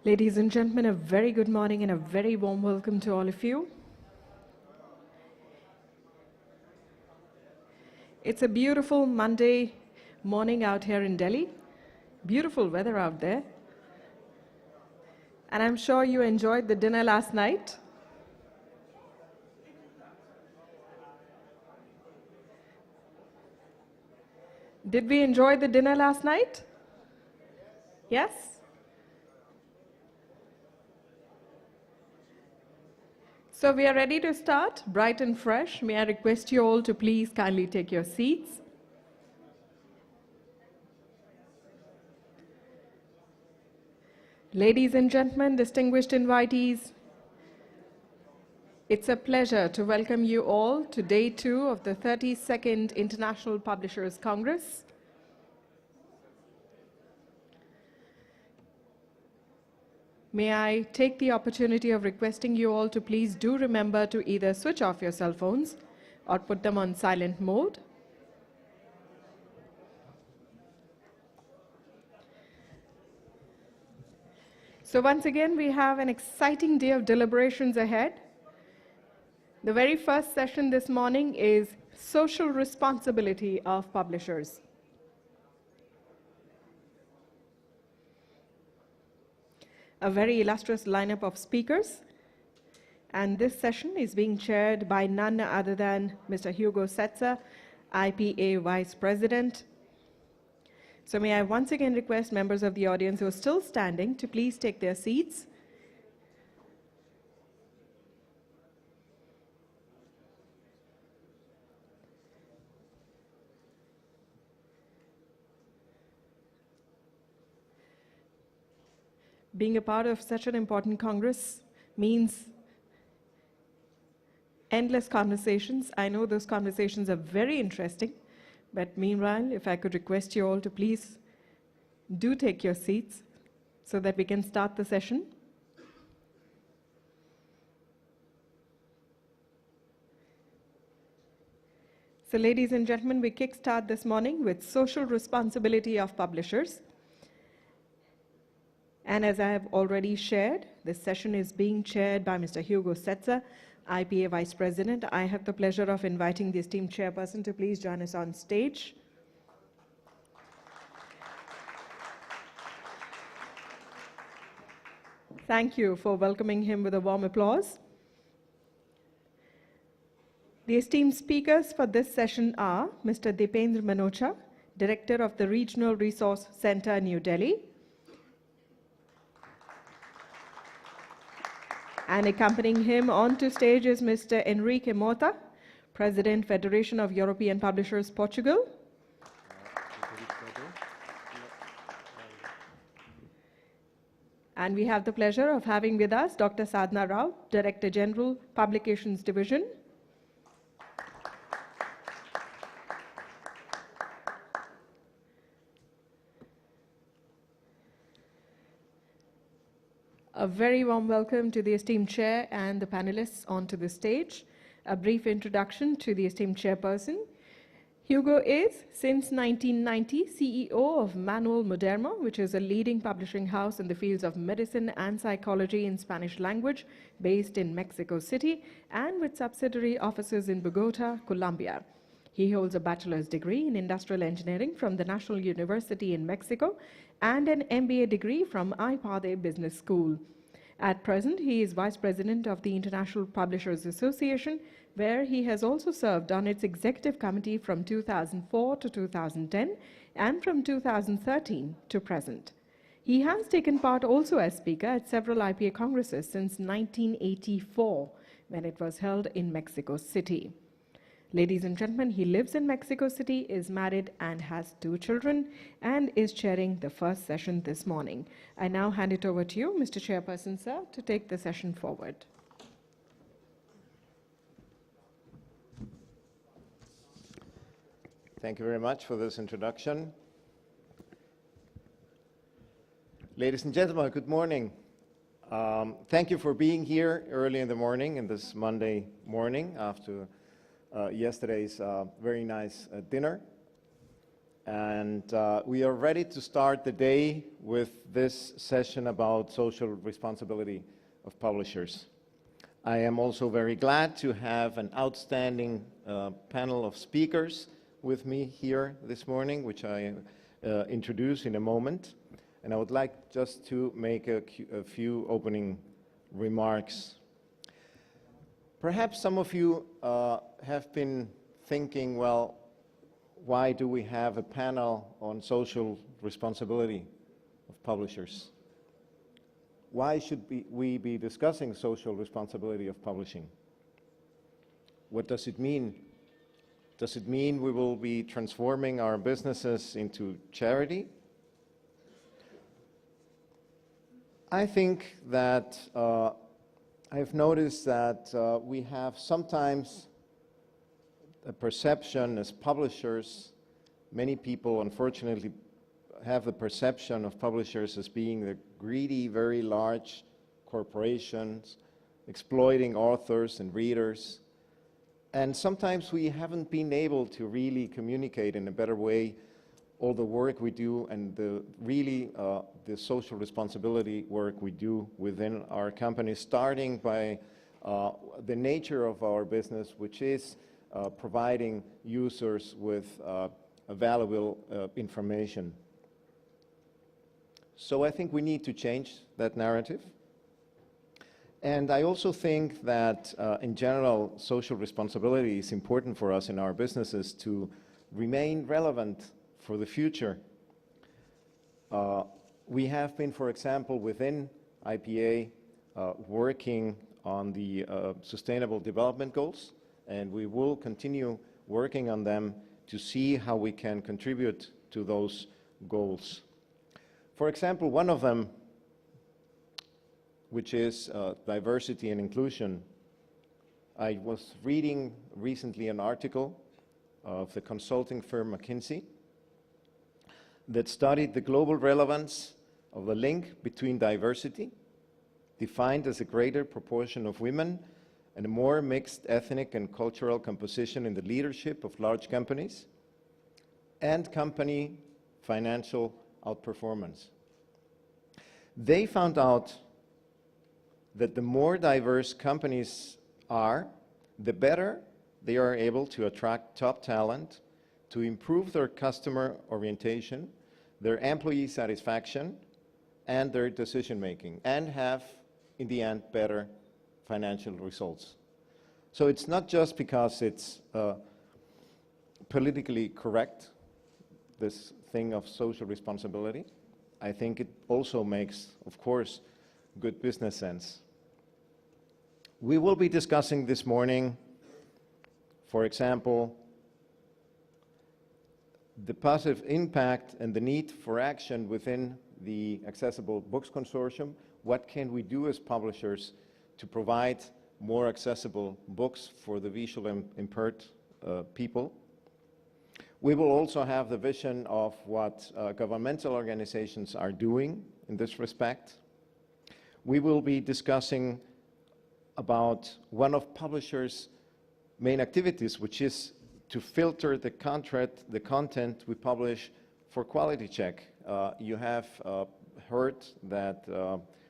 Ladies and gentlemen, a very good morning and a very warm welcome to all of you. It's a beautiful Monday morning out here in Delhi. Beautiful weather out there. And I'm sure you enjoyed the dinner last night. Did we enjoy the dinner last night? Yes? So we are ready to start, bright and fresh. May I request you all to please kindly take your seats. Ladies and gentlemen, distinguished invitees, it's a pleasure to welcome you all to Day 2 of the 32nd International Publishers Congress. May I take the opportunity of requesting you all to please do remember to either switch off your cell phones or put them on silent mode. So once again, we have an exciting day of deliberations ahead. The very first session this morning is Social Responsibility of Publishers. A very illustrious lineup of speakers. And this session is being chaired by none other than Mr. Hugo Setzer, IPA Vice President. So may I once again request members of the audience who are still standing to please take their seats. Being a part of such an important Congress means endless conversations. I know those conversations are very interesting, but meanwhile, if I could request you all to please do take your seats so that we can start the session. So ladies and gentlemen, we kickstart this morning with Social Responsibility of Publishers. And as I have already shared, this session is being chaired by Mr. Hugo Setzer, IPA Vice President. I have the pleasure of inviting the esteemed chairperson to please join us on stage. Thank you for welcoming him with a warm applause. The esteemed speakers for this session are Mr. Dipendra Manocha, Director of the Regional Resource Center, New Delhi. And accompanying him onto stage is Mr. Enrique Mota, President, Federation of European Publishers, Portugal. And we have the pleasure of having with us Dr. Sadhna Rao, Director General, Publications Division. A very warm welcome to the esteemed chair and the panelists onto the stage. A brief introduction to the esteemed chairperson. Hugo is, since 1990, CEO of Manuel Moderno, which is a leading publishing house in the fields of medicine and psychology in Spanish language, based in Mexico City, and with subsidiary offices in Bogota, Colombia. He holds a bachelor's degree in industrial engineering from the National University in Mexico and an MBA degree from IPA Business School. At present, he is Vice President of the International Publishers Association, where he has also served on its executive committee from 2004 to 2010 and from 2013 to present. He has taken part also as speaker at several IPA congresses since 1984, when it was held in Mexico City. Ladies and gentlemen, he lives in Mexico City, is married and has 2 children, and is chairing the first session this morning. I now hand it over to you, Mr. Chairperson, sir, to take the session forward. Thank you very much for this introduction. Ladies and gentlemen, good morning. Thank you for being here early in the morning, in this Monday morning, after yesterday's very nice dinner. And we are ready to start the day with this session about social responsibility of publishers. I am also very glad to have an outstanding panel of speakers with me here this morning, which I introduce in a moment. And I would like just to make a few opening remarks. Perhaps some of you have been thinking, well, why do we have a panel on social responsibility of publishers? Why should we be discussing social responsibility of publishing? What does it mean? Does it mean we will be transforming our businesses into charity? I think that I've noticed that we have sometimes a perception as publishers. Many people, unfortunately, have the perception of publishers as being the greedy, very large corporations exploiting authors and readers. And sometimes we haven't been able to really communicate in a better way all the work we do and the social responsibility work we do within our company, starting by the nature of our business, which is providing users with valuable information. So I think we need to change that narrative. And I also think that in general, social responsibility is important for us in our businesses to remain relevant for the future. We have been, for example, within IPA working on the Sustainable Development Goals, and we will continue working on them to see how we can contribute to those goals. For example, one of them, which is diversity and inclusion. I was reading recently an article of the consulting firm McKinsey that studied the global relevance of the link between diversity, defined as a greater proportion of women and a more mixed ethnic and cultural composition in the leadership of large companies, and company financial outperformance. They found out that the more diverse companies are, the better they are able to attract top talent, to improve their customer orientation, their employee satisfaction, and their decision-making, and have, in the end, better financial results. So it's not just because it's politically correct, this thing of social responsibility. I think it also makes, of course, good business sense. We will be discussing this morning, for example, the positive impact and the need for action within the Accessible Books Consortium. What can we do as publishers to provide more accessible books for the visually impaired people? We will also have the vision of what governmental organizations are doing in this respect. We will be discussing about one of publishers' main activities, which is to filter the content we publish for quality check. You have heard that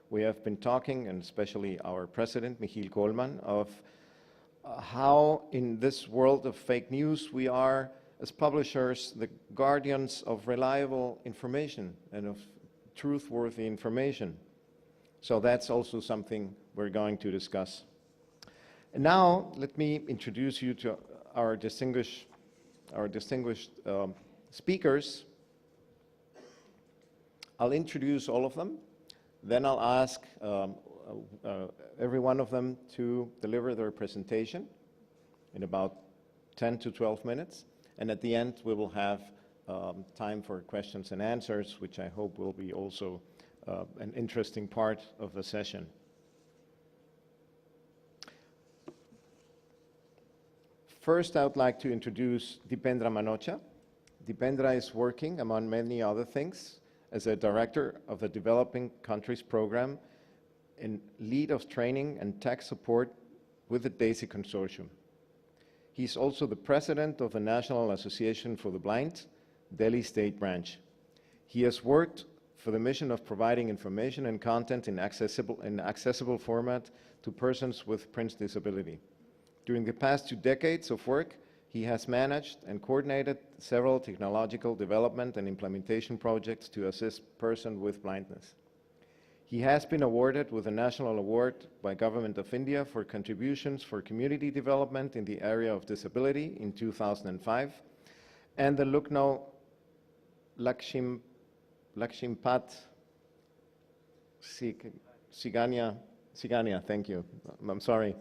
we have been talking, and especially our president, Michiel Kohlmann, of how in this world of fake news we are, as publishers, the guardians of reliable information and of truthworthy information. So that's also something we're going to discuss. And now let me introduce you to our distinguished speakers. I'll introduce all of them. Then I'll ask every one of them to deliver their presentation in about 10 to 12 minutes. And at the end, we will have time for questions and answers, which I hope will be also an interesting part of the session. First, I would like to introduce Dipendra Manocha. Dipendra is working, among many other things, as a director of the Developing Countries Program and lead of training and tech support with the DAISY Consortium. He's also the president of the National Association for the Blind, Delhi State Branch. He has worked for the mission of providing information and content in accessible format to persons with print disability. During the past 2 decades of work, he has managed and coordinated several technological development and implementation projects to assist persons with blindness. He has been awarded with a national award by Government of India for contributions for community development in the area of disability in 2005, and the Lucknow Lakshmipat Sigania, thank you, I'm sorry,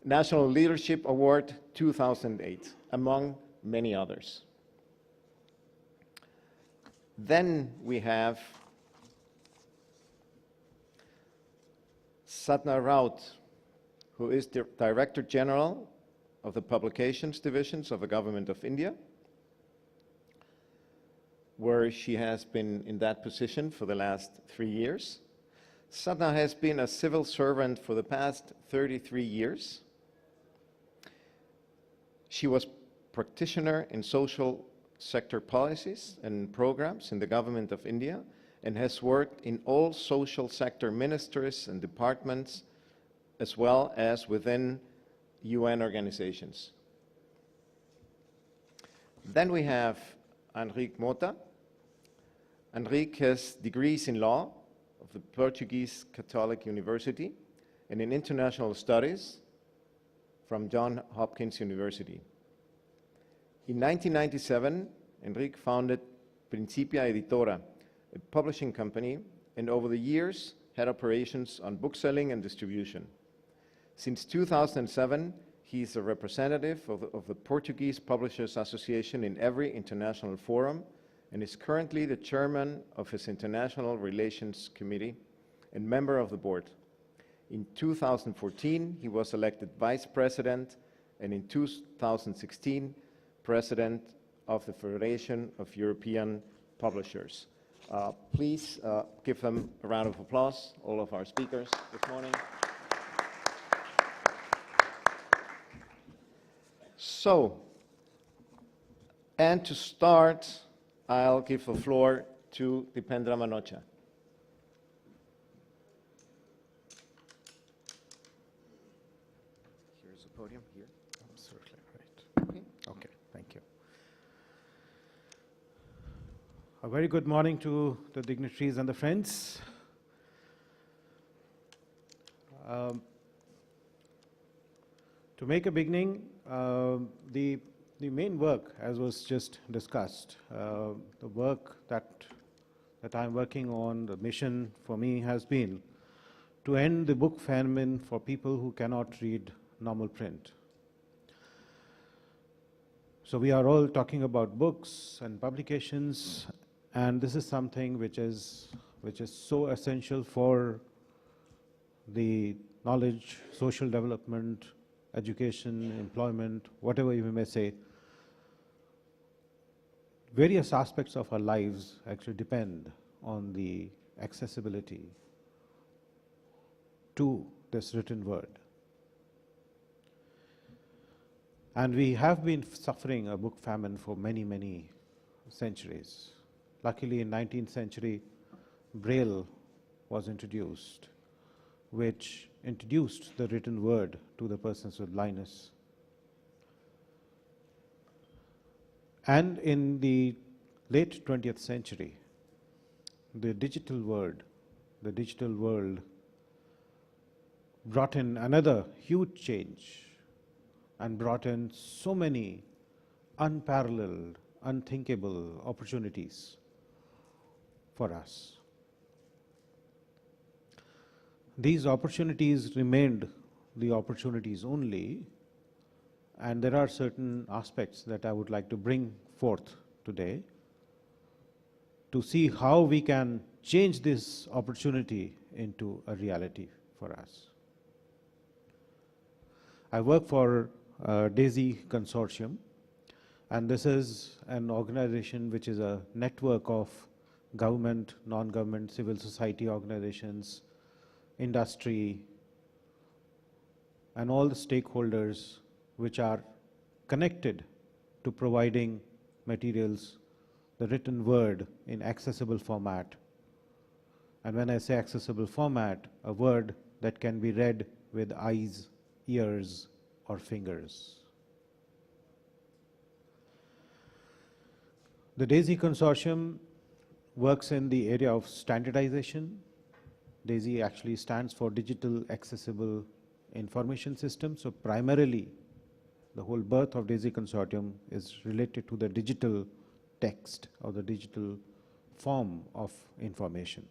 National Leadership Award 2008, among many others. Then we have Sadhna Raut, who is the Director General of the Publications Divisions of the Government of India, where she has been in that position for the last 3 years. Sadhna has been a civil servant for the past 33 years. She was practitioner in social sector policies and programs in the Government of India and has worked in all social sector ministries and departments as well as within UN organizations. Then we have Enrique Mota. Enrique has degrees in law of the Portuguese Catholic University and in international studies from Johns Hopkins University. In 1997, Enrique founded Principia Editora, a publishing company, and over the years had operations on bookselling and distribution. Since 2007, he is a representative of the Portuguese Publishers Association in every international forum and is currently the chairman of his International Relations Committee and member of the board. In 2014, he was elected vice president, and in 2016, president of the Federation of European Publishers. Please give them a round of applause, all of our speakers this morning. So, and to start, I'll give the floor to Dipendra Manocha. Here's the podium, here. Absolutely right. Okay, thank you. A very good morning to the dignitaries and the friends. To make a beginning, the main work, as was just discussed, the work that I'm working on, the mission for me has been to end the book famine for people who cannot read normal print. So we are all talking about books and publications, and this is something which is so essential for the knowledge, social development, education, employment, whatever you may say. Various aspects of our lives actually depend on the accessibility to this written word. And we have been suffering a book famine for many, many centuries. Luckily, in 19th century, Braille was introduced, which introduced the written word to the persons with blindness. And in the late 20th century, the digital world brought in another huge change and brought in so many unparalleled, unthinkable opportunities for us. These opportunities remained the opportunities only, and there are certain aspects that I would like to bring forth today to see how we can change this opportunity into a reality for us. I work for DAISY Consortium, and this is an organization which is a network of government, non-government, civil society organizations, industry, and all the stakeholders which are connected to providing materials the written word in accessible format. And when I say accessible format, a word that can be read with eyes, ears, or fingers. The DAISY consortium works in the area of standardization. DAISY actually stands for Digital Accessible Information System. So primarily, the whole birth of DAISY consortium is related to the digital text or the digital form of information.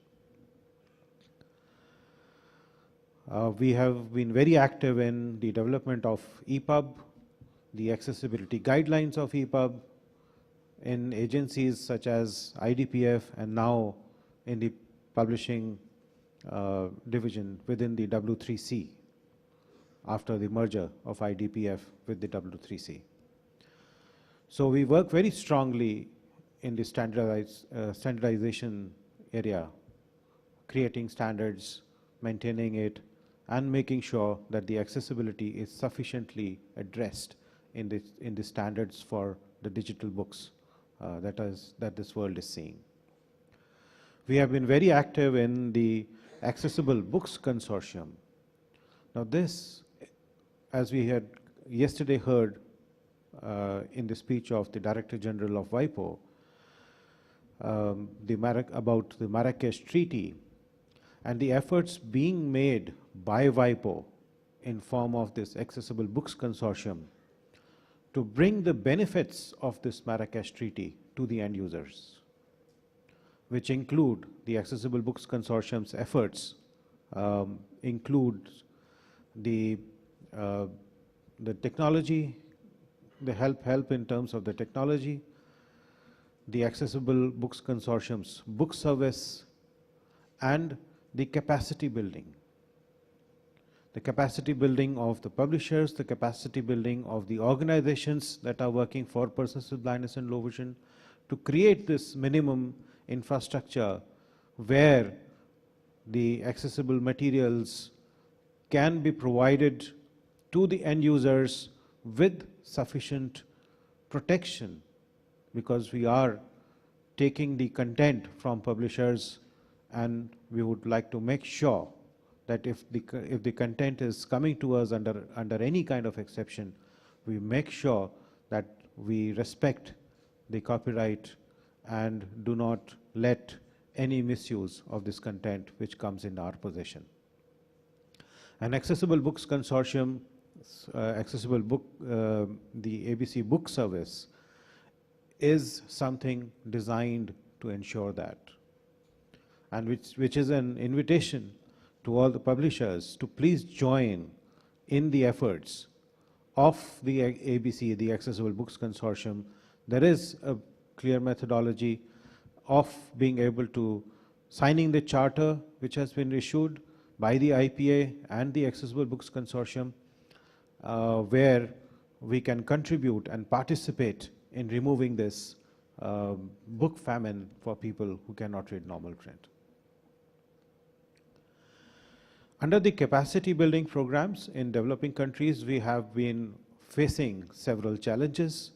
We have been very active in the development of EPUB, the accessibility guidelines of EPUB, in agencies such as IDPF, and now in the publishing division within the W3C after the merger of IDPF with the W3C. So we work very strongly in the standardization area, creating standards, maintaining it, and making sure that the accessibility is sufficiently addressed in the standards for the digital books that this world is seeing. We have been very active in the Accessible Books Consortium. Now this, as we had yesterday heard in the speech of the Director General of WIPO, about the Marrakesh Treaty and the efforts being made by WIPO in form of this Accessible Books Consortium to bring the benefits of this Marrakesh Treaty to the end users, which include the Accessible Books Consortium's efforts, include the technology, the help in terms of the technology, the Accessible Books Consortium's book service, and the capacity building. The capacity building of the publishers, the capacity building of the organizations that are working for persons with blindness and low vision, to create this minimum infrastructure where the accessible materials can be provided to the end users with sufficient protection, because we are taking the content from publishers, and we would like to make sure that if the content is coming to us under any kind of exception, we make sure that we respect the copyright and do not let any misuse of this content which comes in our possession. An Accessible Books Consortium, Accessible Book, the ABC Book Service, is something designed to ensure that, and which is an invitation to all the publishers to please join in the efforts of the ABC, the Accessible Books Consortium. There is a clear methodology of being able to signing the charter which has been issued by the IPA and the Accessible Books Consortium, where we can contribute and participate in removing this book famine for people who cannot read normal print. Under the capacity building programs in developing countries, we have been facing several challenges.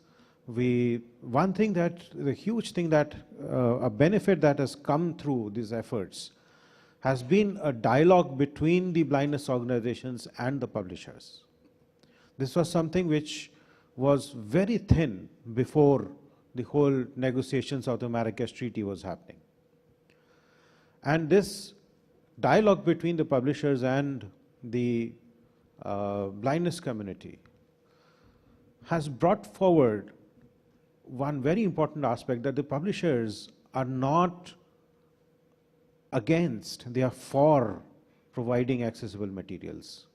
One thing the huge thing that, a benefit that has come through these efforts has been a dialogue between the blindness organizations and the publishers. This was something which was very thin before the whole negotiations of the Marrakesh Treaty was happening. And this dialogue between the publishers and the blindness community has brought forward one very important aspect, that the publishers are not against, they are for providing accessible materials.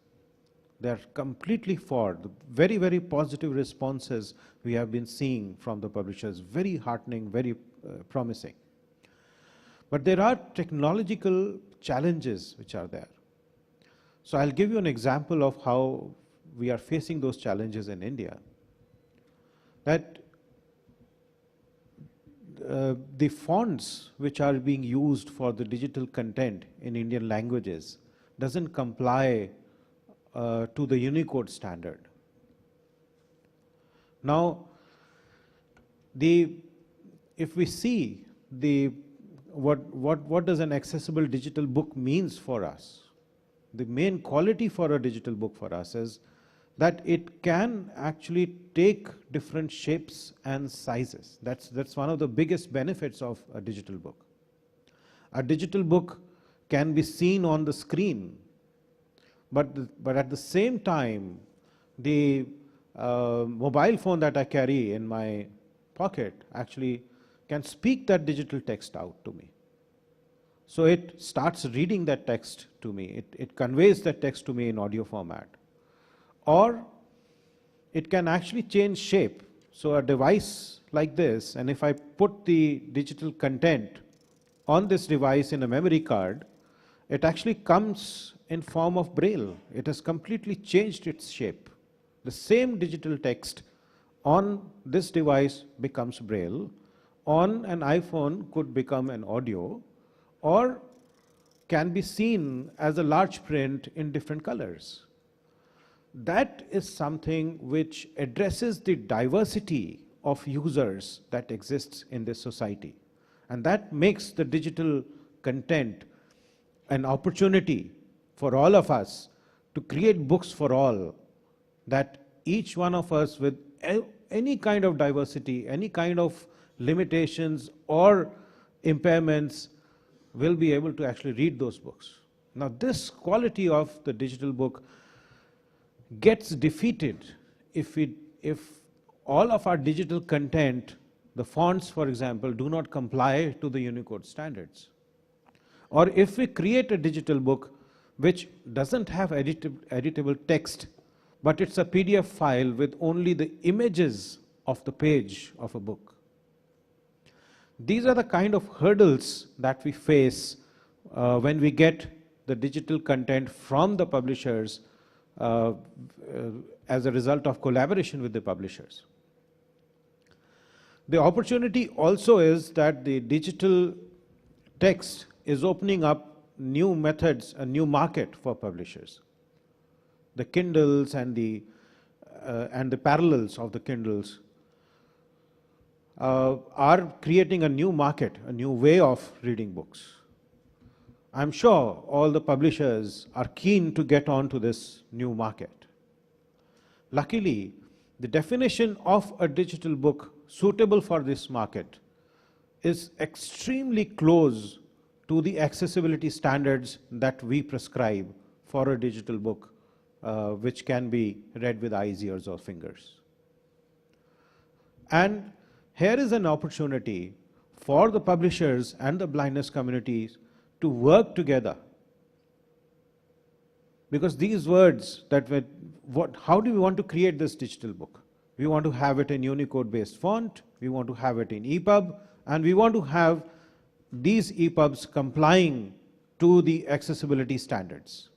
They are completely for. The very, very positive responses we have been seeing from the publishers, very heartening, very promising. But there are technological challenges which are there. So I'll give you an example of how we are facing those challenges in India. That the fonts which are being used for the digital content in Indian languages doesn't comply to the Unicode standard. Now, the if we see what does an accessible digital book means for us, the main quality for a digital book for us is that it can actually take different shapes and sizes. That's one of the biggest benefits of a digital book. A digital book can be seen on the screen, but at the same time, the mobile phone that I carry in my pocket actually can speak that digital text out to me. So it starts reading that text to me. It conveys that text to me in audio format. Or it can actually change shape. So a device like this, and if I put the digital content on this device in a memory card, it actually comes in form of Braille. It has completely changed its shape. The same digital text on this device becomes Braille, on an iPhone could become an audio, or can be seen as a large print in different colors. That is something which addresses the diversity of users that exists in this society. And that makes the digital content an opportunity for all of us to create books for all, that each one of us with any kind of diversity, any kind of limitations or impairments will be able to actually read those books. Now, this quality of the digital book gets defeated if all of our digital content, the fonts, for example, do not comply to the Unicode standards. Or if we create a digital book which doesn't have editable text, but it's a PDF file with only the images of the page of a book. These are the kind of hurdles that we face when we get the digital content from the publishers as a result of collaboration with the publishers. The opportunity also is that the digital text is opening up new methods, a new market for publishers. The Kindles and the parallels of the Kindles are creating a new market, a new way of reading books. I'm sure all the publishers are keen to get onto this new market. Luckily, the definition of a digital book suitable for this market is extremely close to the accessibility standards that we prescribe for a digital book, which can be read with eyes, ears, or fingers. And here is an opportunity for the publishers and the blindness communities to work together. Because these words how do we want to create this digital book? We want to have it in Unicode-based font, we want to have it in EPUB, and we want to have these EPUBs complying to the accessibility standards.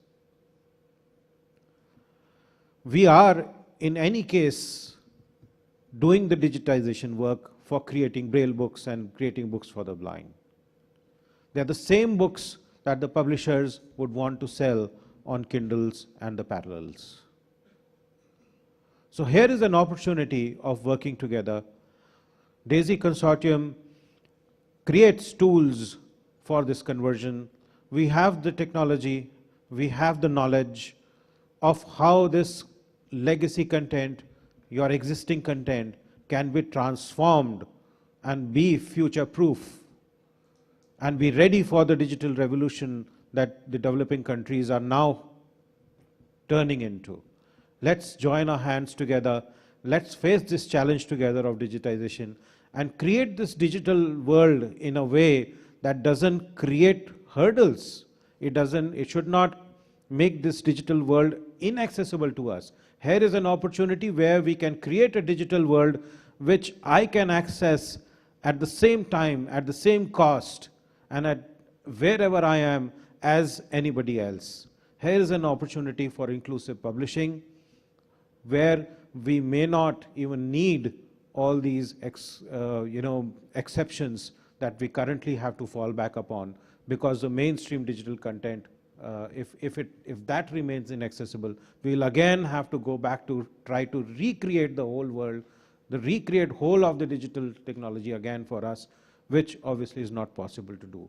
We are, in any case, doing the digitization work for creating Braille books and creating books for the blind. They are the same books that the publishers would want to sell on Kindles and the parallels. So here is an opportunity of working together. DAISY Consortium creates tools for this conversion. We have the technology, we have the knowledge of how this legacy content, your existing content, can be transformed and be future-proof and be ready for the digital revolution that the developing countries are now turning into. Let's join our hands together. Let's face this challenge together of digitization and create this digital world in a way that doesn't create hurdles. It should not make this digital world inaccessible to us. Here is an opportunity where we can create a digital world which I can access at the same time, at the same cost, and at wherever I am as anybody else. Here is an opportunity for inclusive publishing, where we may not even need all these exceptions that we currently have to fall back upon, because the mainstream digital content, if that remains inaccessible, we'll again have to go back to try to recreate the whole world the recreate whole of the digital technology again for us, which obviously is not possible to do.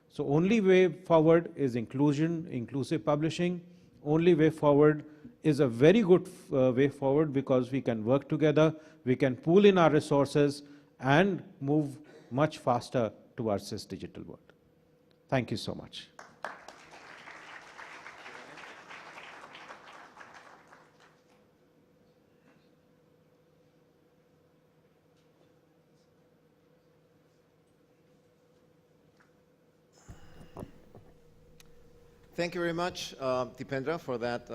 So only way forward is inclusion, inclusive publishing. Only way forward is a very good way forward, because we can work together, we can pool in our resources and move much faster towards this digital world. Thank you so much. Thank you very much, Dipendra, for that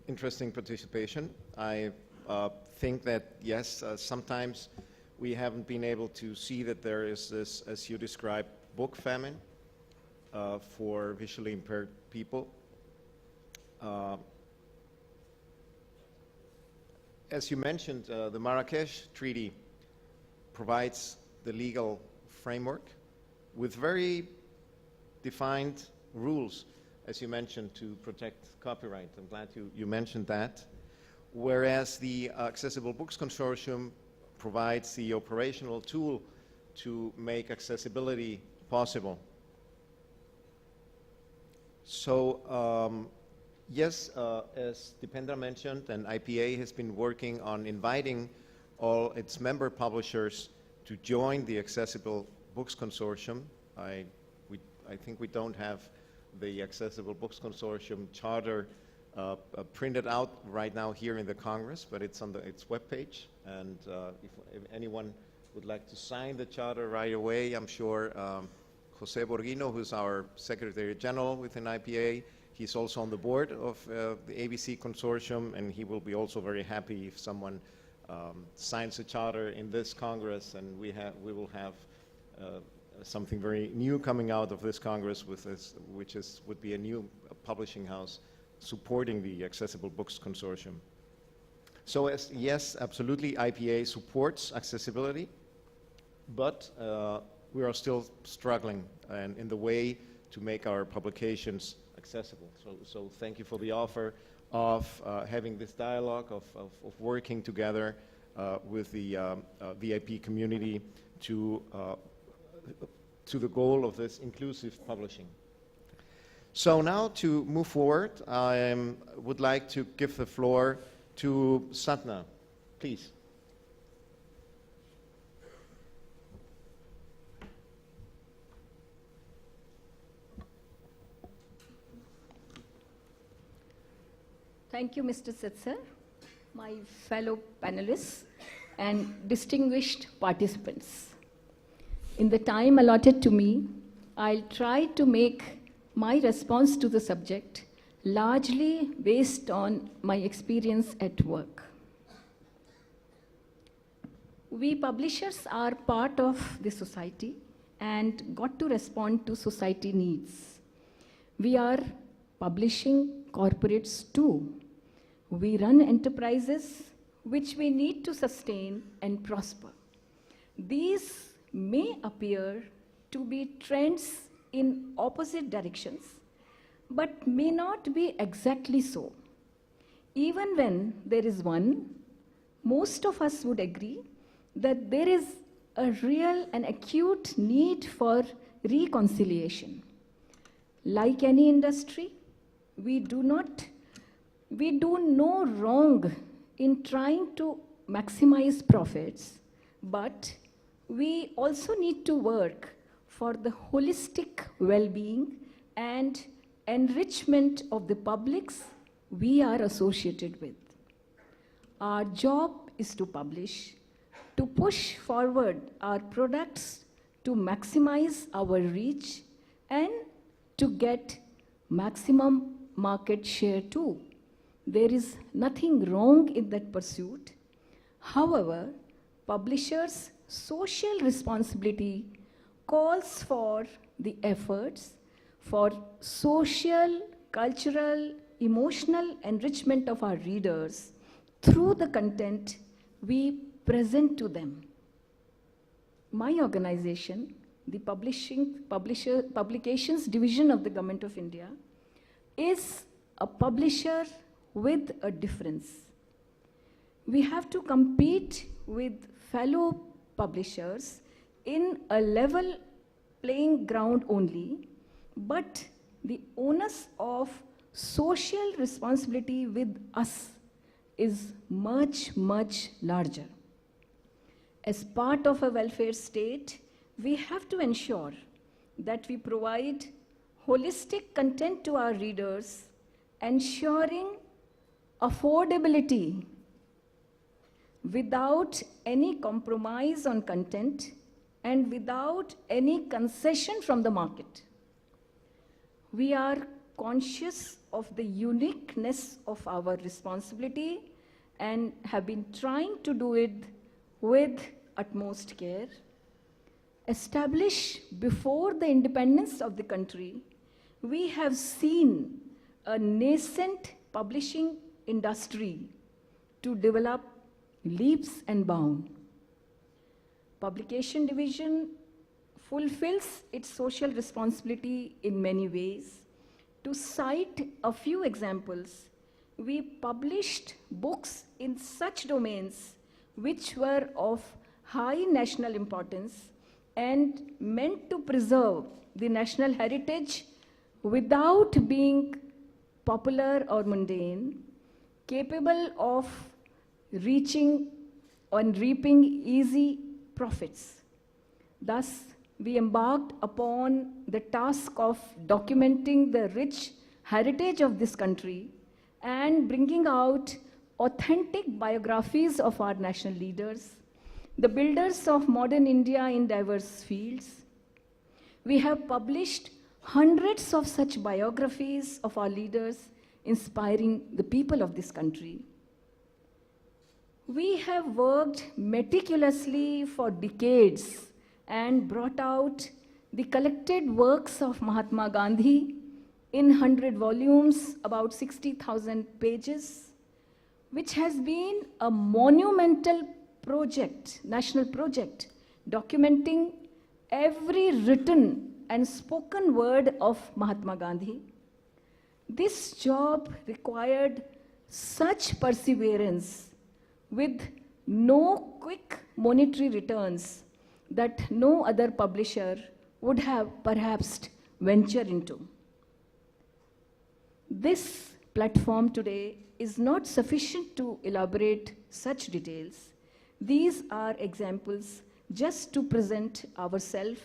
interesting participation. I think that, yes, sometimes we haven't been able to see that there is this, as you described, book famine for visually impaired people. As you mentioned, the Marrakesh Treaty provides the legal framework with very defined rules, as you mentioned, to protect copyright. I'm glad you mentioned that. Whereas the Accessible Books Consortium provides the operational tool to make accessibility possible. So, yes, as Dipendra mentioned, and IPA has been working on inviting all its member publishers to join the Accessible Books Consortium. I think we don't have the Accessible Books Consortium charter printed out right now here in the Congress, but it's on its webpage. And if anyone would like to sign the charter right away, I'm sure Jose Borghino, who's our Secretary General within IPA, he's also on the board of the ABC Consortium, and he will be also very happy if someone signs a charter in this Congress, and we will have something very new coming out of this Congress, with this, which would be a new publishing house supporting the Accessible Books Consortium. So yes, absolutely, IPA supports accessibility, but we are still struggling in the way to make our publications accessible. So thank you for the offer of having this dialogue, of working together with the VIP community to the goal of this inclusive publishing. So now, to move forward, I would like to give the floor to Satna, please. Thank you, Mr. Setzer, my fellow panelists and distinguished participants. In the time allotted to me, I'll try to make my response to the subject largely based on my experience at work. We publishers are part of the society and got to respond to society needs. We are publishing corporates too. We run enterprises which we need to sustain and prosper. These may appear to be trends in opposite directions, but may not be exactly so. Even when there is one, most of us would agree that there is a real and acute need for reconciliation. Like any industry, we do no wrong in trying to maximize profits, but we also need to work for the holistic well-being and enrichment of the publics we are associated with. Our job is to publish, to push forward our products, to maximize our reach, and to get maximum market share too. There is nothing wrong in that pursuit. However, publishers' social responsibility calls for the efforts for social, cultural, emotional enrichment of our readers through the content we present to them. My organization, the Publications Division of the Government of India, is a publisher with a difference. We have to compete with fellow publishers in a level playing ground only, but the onus of social responsibility with us is much, much larger. As part of a welfare state, we have to ensure that we provide holistic content to our readers, ensuring affordability without any compromise on content and without any concession from the market. We are conscious of the uniqueness of our responsibility and have been trying to do it with utmost care. Established before the independence of the country, we have seen a nascent publishing industry to develop leaps and bounds. Publication division fulfills its social responsibility in many ways. To cite a few examples, we published books in such domains which were of high national importance and meant to preserve the national heritage without being popular or mundane, capable of reaching and reaping easy profits. Thus, we embarked upon the task of documenting the rich heritage of this country and bringing out authentic biographies of our national leaders, the builders of modern India in diverse fields. We have published hundreds of such biographies of our leaders, inspiring the people of this country. We have worked meticulously for decades and brought out the collected works of Mahatma Gandhi in 100 volumes, about 60,000 pages, which has been a monumental project, national project, documenting every written and spoken word of Mahatma Gandhi. This job required such perseverance with no quick monetary returns that no other publisher would have perhaps ventured into. This platform today is not sufficient to elaborate such details. These are examples just to present ourselves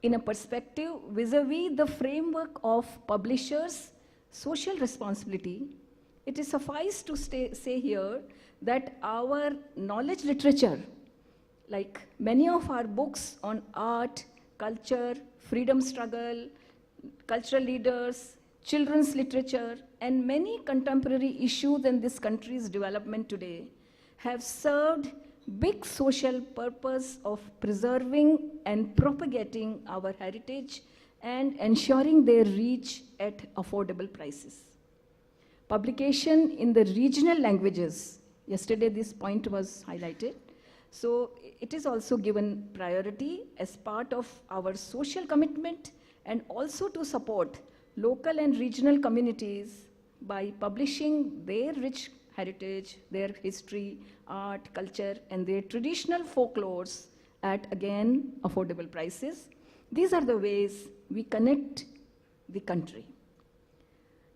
in a perspective vis-a-vis the framework of publishers' social responsibility. It is suffice to say here that our knowledge literature, like many of our books on art, culture, freedom struggle, cultural leaders, children's literature, and many contemporary issues in this country's development today, have served big social purpose of preserving and propagating our heritage and ensuring their reach at affordable prices. Publication in the regional languages, yesterday this point was highlighted, so it is also given priority as part of our social commitment and also to support local and regional communities by publishing their rich heritage, their history, art, culture, and their traditional folklores at, again, affordable prices. These are the ways we connect the country.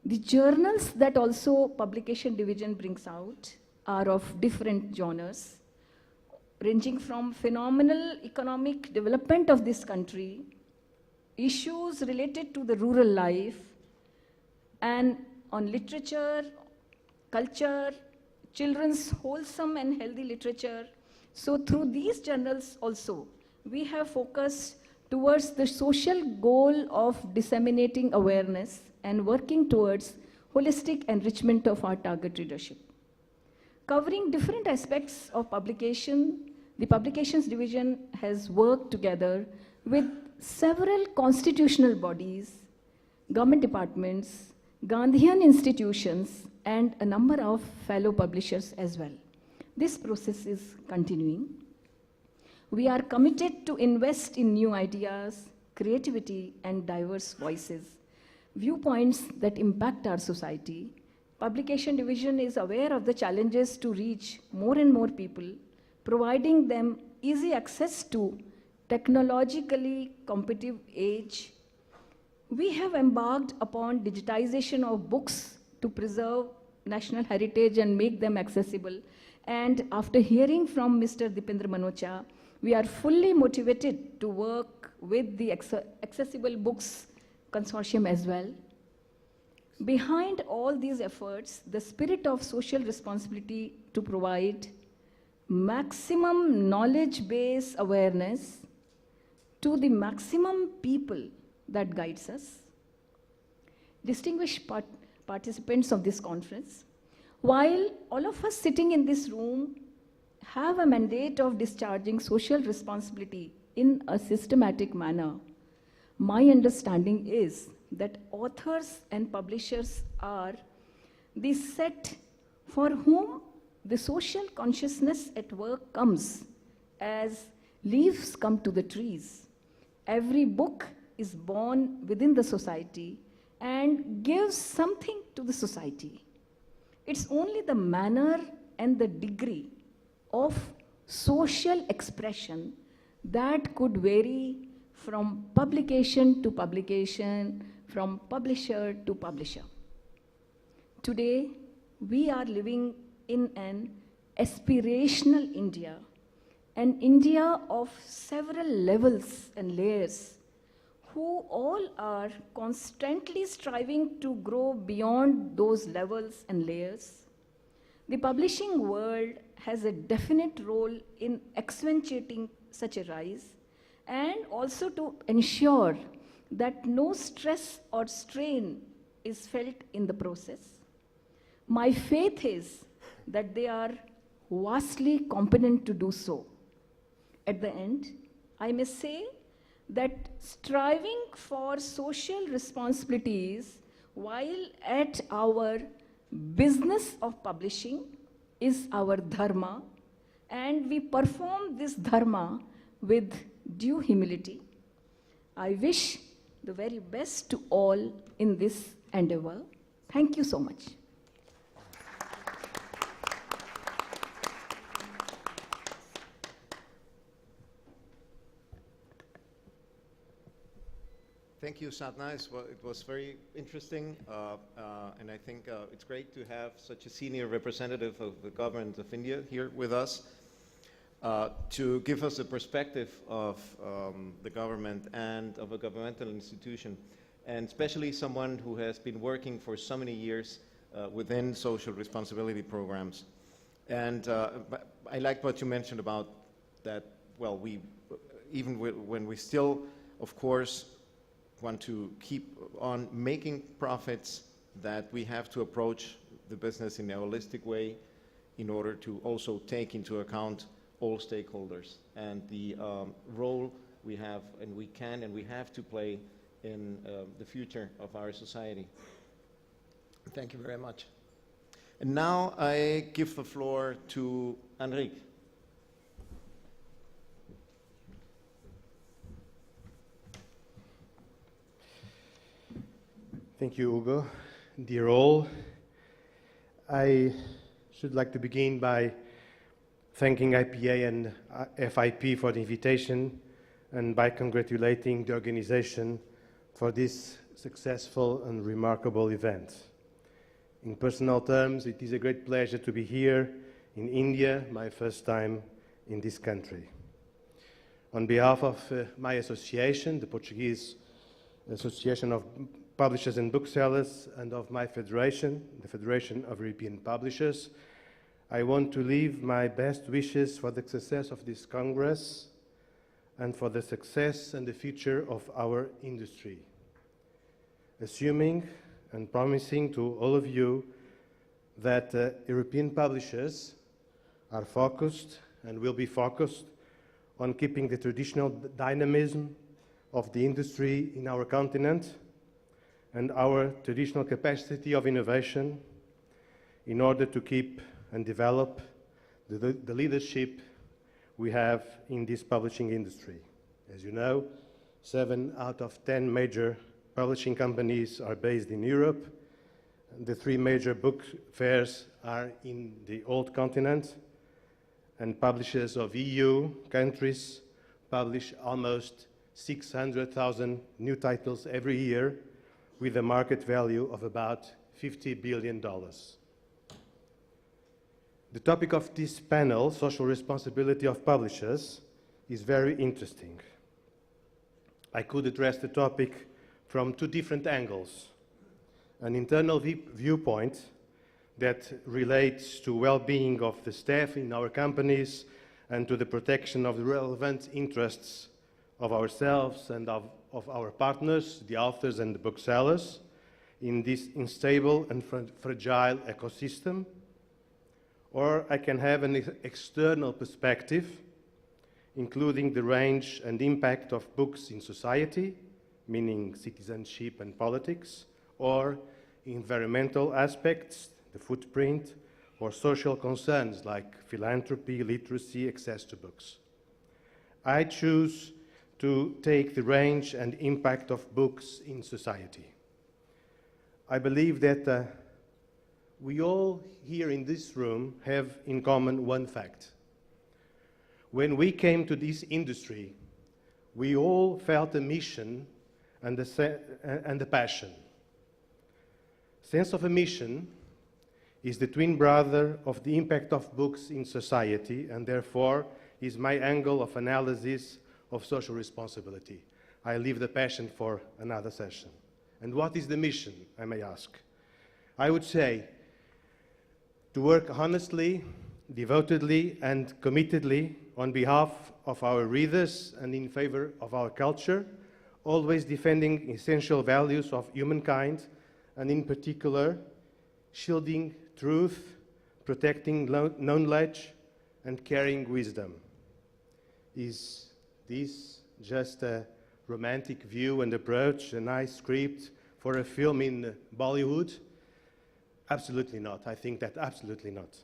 The journals that also publication division brings out are of different genres, ranging from phenomenal economic development of this country, issues related to the rural life, and on literature, culture, children's wholesome and healthy literature. So through these journals also, we have focused towards the social goal of disseminating awareness and working towards holistic enrichment of our target readership. Covering different aspects of publication, the Publications Division has worked together with several constitutional bodies, government departments, Gandhian institutions, and a number of fellow publishers as well. This process is continuing. We are committed to invest in new ideas, creativity, and diverse voices, viewpoints that impact our society. Publication Division is aware of the challenges to reach more and more people providing them easy access to technologically competitive age. We have embarked upon digitization of books to preserve national heritage and make them accessible. And after hearing from Mr. Dipendra Manocha, we are fully motivated to work with the Accessible Books Consortium as well. Behind all these efforts, the spirit of social responsibility to provide maximum knowledge-based awareness to the maximum people that guides us. Distinguished participants of this conference, while all of us sitting in this room have a mandate of discharging social responsibility in a systematic manner, my understanding is that authors and publishers are the set for whom the social consciousness at work comes as leaves come to the trees. Every book is born within the society and gives something to the society. It's only the manner and the degree of social expression that could vary from publication to publication, from publisher to publisher. Today, we are living in an aspirational India, an India of several levels and layers, who all are constantly striving to grow beyond those levels and layers. The publishing world has a definite role in accentuating such a rise and also to ensure that no stress or strain is felt in the process. My faith is that they are vastly competent to do so. At the end, I may say that striving for social responsibilities while at our business of publishing is our dharma, and we perform this dharma with due humility. I wish the very best to all in this endeavor. Thank you so much. Thank you, Sadhna. It was very interesting, and I think it's great to have such a senior representative of the government of India here with us to give us a perspective of the government and of a governmental institution, and especially someone who has been working for so many years within social responsibility programs. And I liked what you mentioned about that, well, even when we still, of course, want to keep on making profits, that we have to approach the business in a holistic way in order to also take into account all stakeholders and the role we have and we can and we have to play in the future of our society. Thank you very much. And now I give the floor to Enrique. Thank you, Hugo. Dear all, I should like to begin by thanking IPA and FIP for the invitation and by congratulating the organization for this successful and remarkable event. In personal terms, it is a great pleasure to be here in India, my first time in this country. On behalf of my association, the Portuguese Association of Publishers and Booksellers, and of my federation, the Federation of European Publishers, I want to leave my best wishes for the success of this Congress and for the success and the future of our industry. Assuming and promising to all of you that European publishers are focused and will be focused on keeping the traditional dynamism of the industry in our continent and our traditional capacity of innovation in order to keep and develop the leadership we have in this publishing industry. As you know, 7 out of 10 major publishing companies are based in Europe. The 3 major book fairs are in the old continent, and publishers of EU countries publish almost 600,000 new titles every year with a market value of about $50 billion. The topic of this panel, social responsibility of publishers, is very interesting. I could address the topic from two different angles. An internal viewpoint that relates to well-being of the staff in our companies and to the protection of the relevant interests of ourselves and of our partners, the authors and the booksellers, in this unstable and fragile ecosystem. Or I can have an external perspective, including the range and impact of books in society, meaning citizenship and politics, or environmental aspects, the footprint, or social concerns like philanthropy, literacy, access to books. I choose to take the range and impact of books in society. I believe that we all here in this room have in common one fact. When we came to this industry, we all felt a mission and a passion. Sense of a mission is the twin brother of the impact of books in society, and therefore is my angle of analysis of social responsibility. I leave the passion for another session. And what is the mission, I may ask? I would say to work honestly, devotedly, and committedly on behalf of our readers and in favor of our culture, always defending essential values of humankind, and in particular, shielding truth, protecting knowledge, and carrying wisdom. Is this just a romantic view and approach, a nice script for a film in Bollywood? Absolutely not. I think that absolutely not.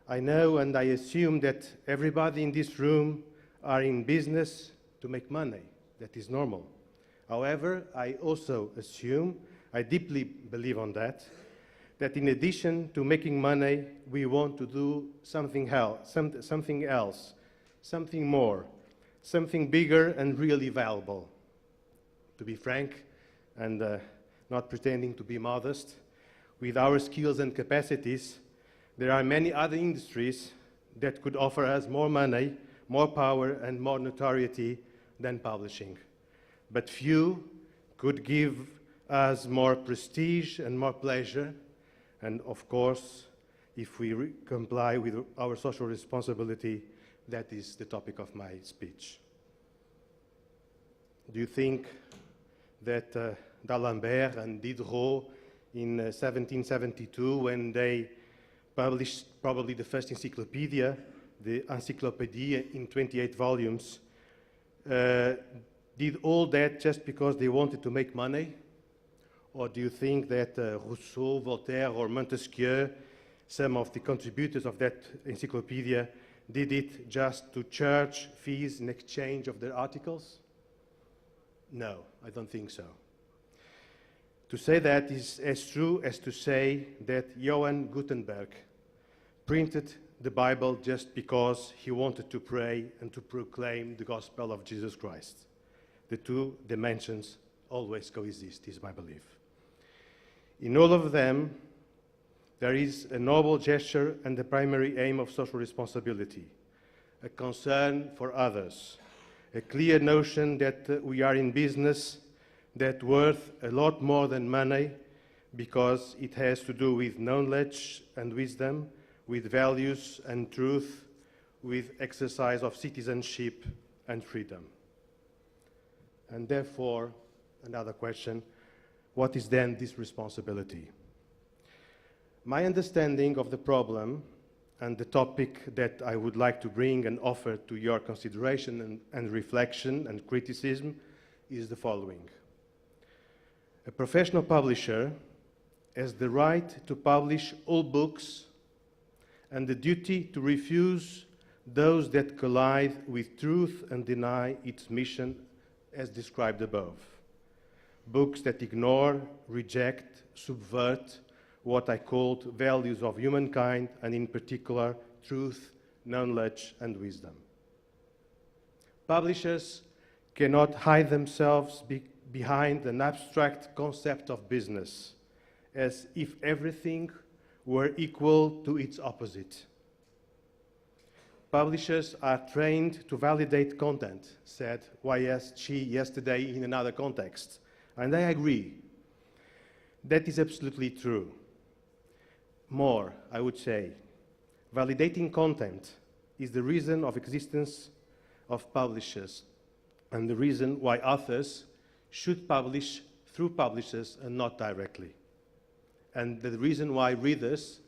I know and I assume that everybody in this room are in business to make money. That is normal. However, I also assume, I deeply believe on that in addition to making money, we want to do something else, something more, something bigger and really valuable. To be frank, and not pretending to be modest, with our skills and capacities, there are many other industries that could offer us more money, more power, and more notoriety than publishing. But few could give us more prestige and more pleasure. And of course, if we comply with our social responsibility, that is the topic of my speech. Do you think that D'Alembert and Diderot in 1772, when they published probably the first encyclopedia, the Encyclopédie in 28 volumes, did all that just because they wanted to make money? Or do you think that Rousseau, Voltaire, or Montesquieu, some of the contributors of that encyclopedia, did it just to charge fees in exchange of their articles? No, I don't think so. To say that is as true as to say that Johann Gutenberg printed the Bible just because he wanted to pray and to proclaim the gospel of Jesus Christ. The two dimensions always coexist, is my belief. In all of them, there is a noble gesture and the primary aim of social responsibility, a concern for others, a clear notion that we are in business that's worth a lot more than money because it has to do with knowledge and wisdom, with values and truth, with exercise of citizenship and freedom. And therefore, another question, what is then this responsibility? My understanding of the problem and the topic that I would like to bring and offer to your consideration and reflection and criticism is the following. A professional publisher has the right to publish all books and the duty to refuse those that collide with truth and deny its mission as described above. Books that ignore, reject, subvert what I called values of humankind, and in particular, truth knowledge, and wisdom. Publishers cannot hide themselves behind an abstract concept of business, as if everything were equal to its opposite. Publishers are trained to validate content, said Y.S. Chi yesterday in another context, and I agree. That is absolutely true. More, I would say, validating content is the reason of existence of publishers and the reason why authors should publish through publishers and not directly. And the reason why readers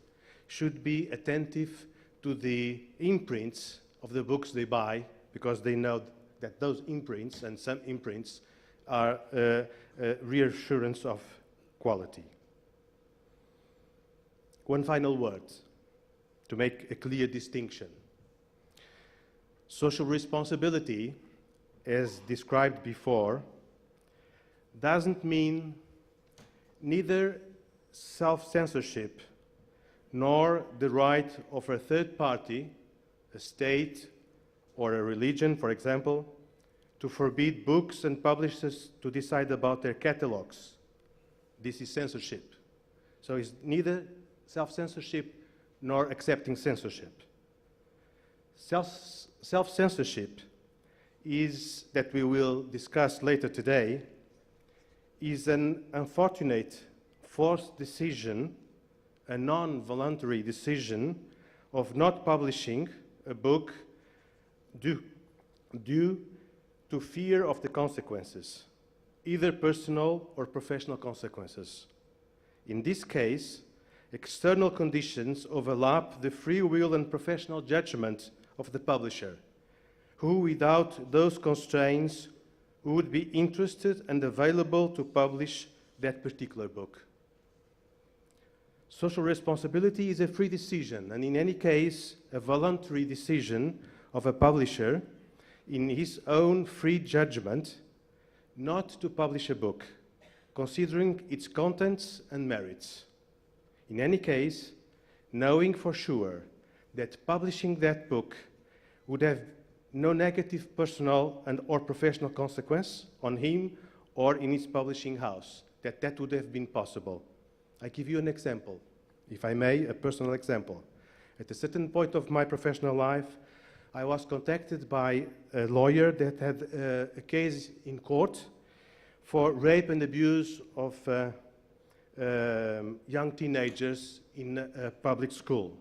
should be attentive to the imprints of the books they buy, because they know that those imprints and some imprints are reassurance of quality. One final word to make a clear distinction. Social responsibility, as described before, doesn't mean neither self-censorship nor the right of a third party, a state or a religion, for example, to forbid books and publishers to decide about their catalogs. This is censorship. So it's neither self-censorship nor accepting censorship. Self-censorship is, that we will discuss later today, is an unfortunate forced decision, a non-voluntary decision of not publishing a book due to fear of the consequences, either personal or professional consequences. In this case, external conditions overlap the free will and professional judgment of the publisher, who without those constraints would be interested and available to publish that particular book. Social responsibility is a free decision, and in any case, a voluntary decision of a publisher in his own free judgment not to publish a book, considering its contents and merits. In any case, knowing for sure that publishing that book would have no negative personal and or professional consequence on him or in his publishing house, that would have been possible. I give you an example, if I may, a personal example. At a certain point of my professional life, I was contacted by a lawyer that had a case in court for rape and abuse of young teenagers in a public school.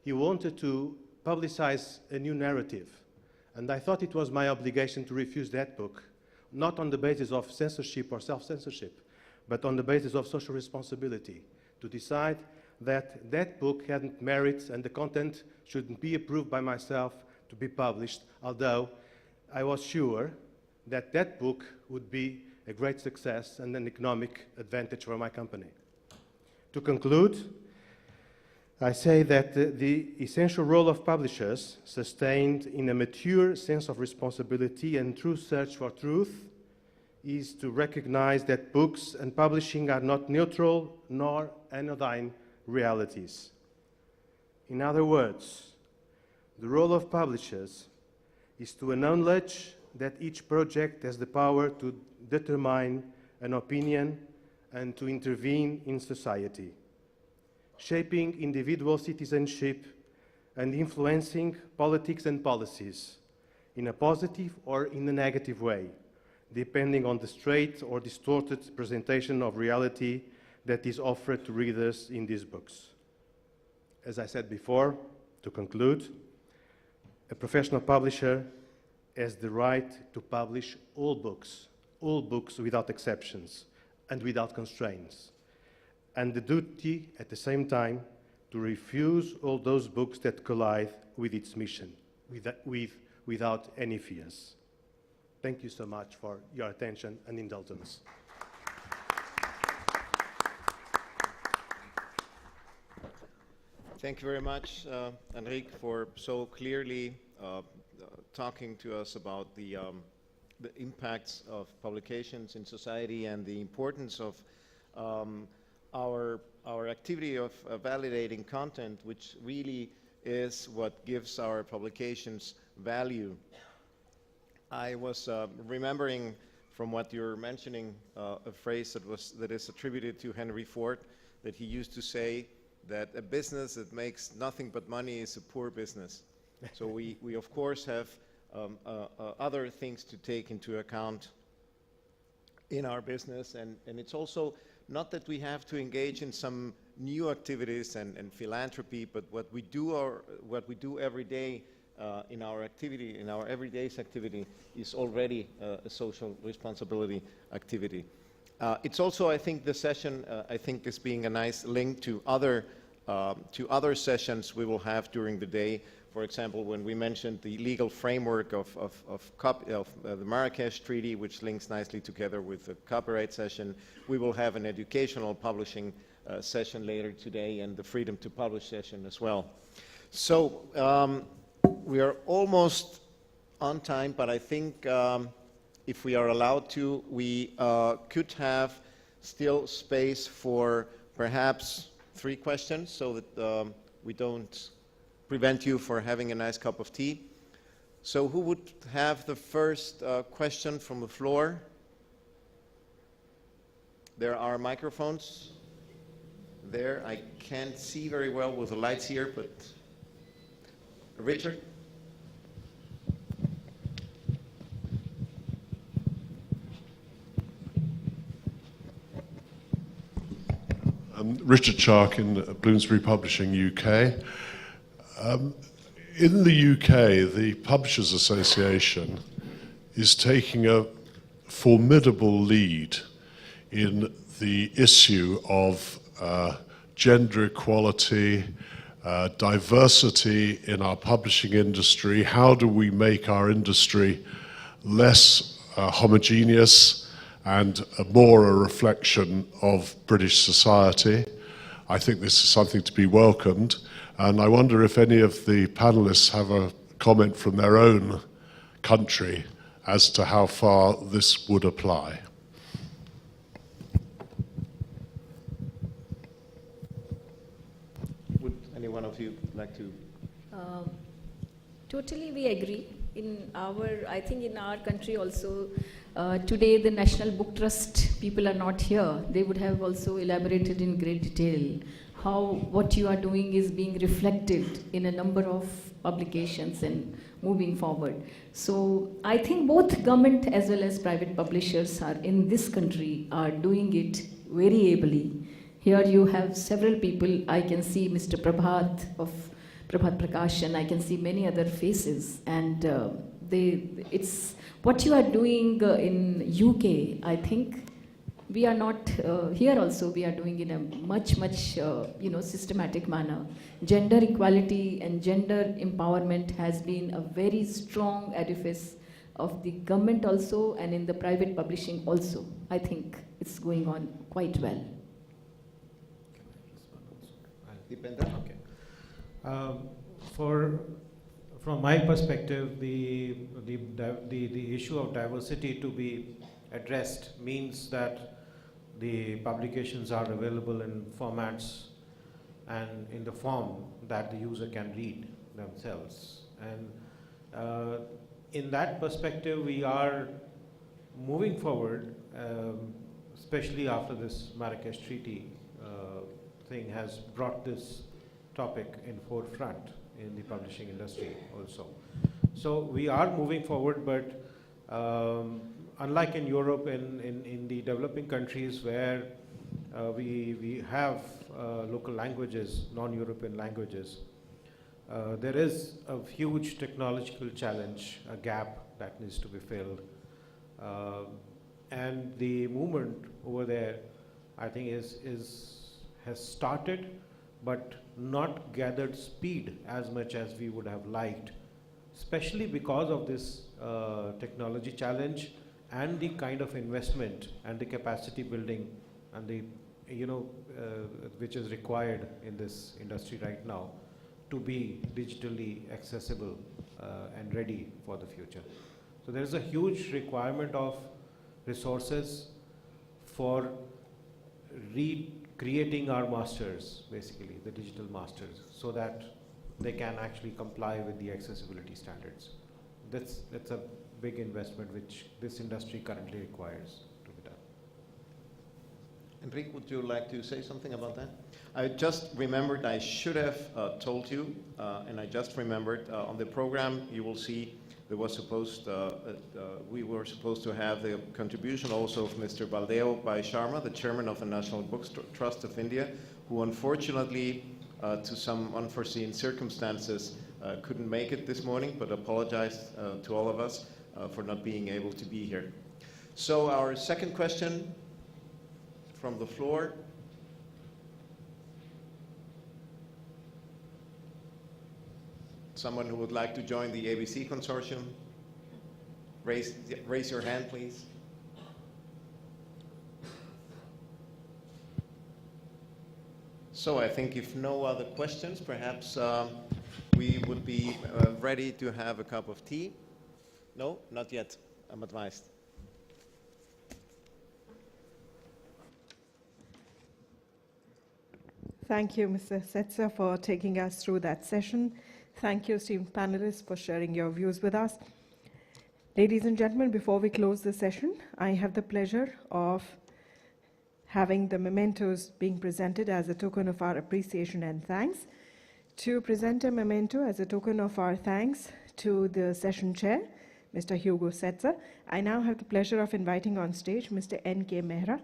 He wanted to publicize a new narrative, and I thought it was my obligation to refuse that book, not on the basis of censorship or self-censorship, but on the basis of social responsibility, to decide that that book hadn't merits and the content shouldn't be approved by myself to be published, although I was sure that that book would be a great success and an economic advantage for my company. To conclude, I say that the essential role of publishers, sustained in a mature sense of responsibility and true search for truth, is to recognize that books and publishing are not neutral nor anodyne realities. In other words, the role of publishers is to acknowledge that each project has the power to determine an opinion and to intervene in society, shaping individual citizenship and influencing politics and policies in a positive or in a negative way, depending on the straight or distorted presentation of reality that is offered to readers in these books. As I said before, to conclude, a professional publisher has the right to publish all books without exceptions and without constraints, and the duty at the same time to refuse all those books that collide with its mission, without any fears. Thank you so much for your attention and indulgence. Thank you very much, Enrique, for so clearly talking to us about the impacts of publications in society and the importance of our activity of validating content, which really is what gives our publications value. I was remembering from what you're mentioning a phrase that is attributed to Henry Ford, that he used to say that a business that makes nothing but money is a poor business. So we of course have other things to take into account in our business, and it's also not that we have to engage in some new activities and philanthropy, but what we do every day in our activity, in our everyday's activity, is already a social responsibility activity. It's also, I think, the session, I think this being a nice link to other sessions we will have during the day. For example, when we mentioned the legal framework of the Marrakesh Treaty, which links nicely together with the copyright session, we will have an educational publishing session later today, and the freedom to publish session as well. So we are almost on time, but I think if we are allowed to, we could have still space for perhaps 3 questions, so that we don't prevent you from having a nice cup of tea. So who would have the first question from the floor? There are microphones there. I can't see very well with the lights here, but Richard? Richard Shark in Bloomsbury Publishing, UK. In the UK, the Publishers Association is taking a formidable lead in the issue of gender equality, diversity in our publishing industry. How do we make our industry less homogeneous and more a reflection of British society? I think this is something to be welcomed, and I wonder if any of the panelists have a comment from their own country as to how far this would apply. Would any one of you like to? Totally, we agree. I think in our country also, today the National Book Trust people are not here. They would have also elaborated in great detail how what you are doing is being reflected in a number of publications and moving forward. So I think both government as well as private publishers are in this country are doing it very ably. Here you have several people. I can see Mr. Prabhat of Prabhat Prakash, and I can see many other faces, and it's what you are doing in UK. I think we are not here also. We are doing in a much systematic manner. Gender equality and gender empowerment has been a very strong edifice of the government also, and in the private publishing also. I think it's going on quite well. Okay. From my perspective, the issue of diversity to be addressed means that the publications are available in formats and in the form that the user can read themselves. And in that perspective, we are moving forward, especially after this Marrakesh Treaty thing has brought this topic in forefront in the publishing industry also. So we are moving forward, but unlike in Europe, in the developing countries where we have local languages, non-European languages, there is a huge technological challenge, a gap that needs to be filled. And the movement over there, I think, has started, but not gathered speed as much as we would have liked, especially because of this technology challenge and the kind of investment and the capacity building and the which is required in this industry right now to be digitally accessible and ready for the future. So there is a huge requirement of resources for recreating our masters, basically the digital masters, so that they can actually comply with the accessibility standards. That's a big investment which this industry currently requires to be done. Enrique, would you like to say something about that? I just remembered, I should have told you, and I just remembered, on the program you will see there was we were supposed to have the contribution also of Mr. Baldeo Bhai Sharma, the chairman of the National Books Trust of India, who unfortunately, to some unforeseen circumstances, couldn't make it this morning, but apologized to all of us for not being able to be here. So our second question from the floor. Someone who would like to join the ABC consortium? Raise your hand, please. So I think if no other questions, perhaps we would be ready to have a cup of tea. No, not yet, I'm advised. Thank you, Mr. Setzer, for taking us through that session. Thank you, esteemed panelists, for sharing your views with us. Ladies and gentlemen, before we close the session, I have the pleasure of having the mementos being presented as a token of our appreciation and thanks. To present a memento as a token of our thanks to the session chair, Mr. Hugo Setzer, I now have the pleasure of inviting on stage Mr. N.K. Mehra.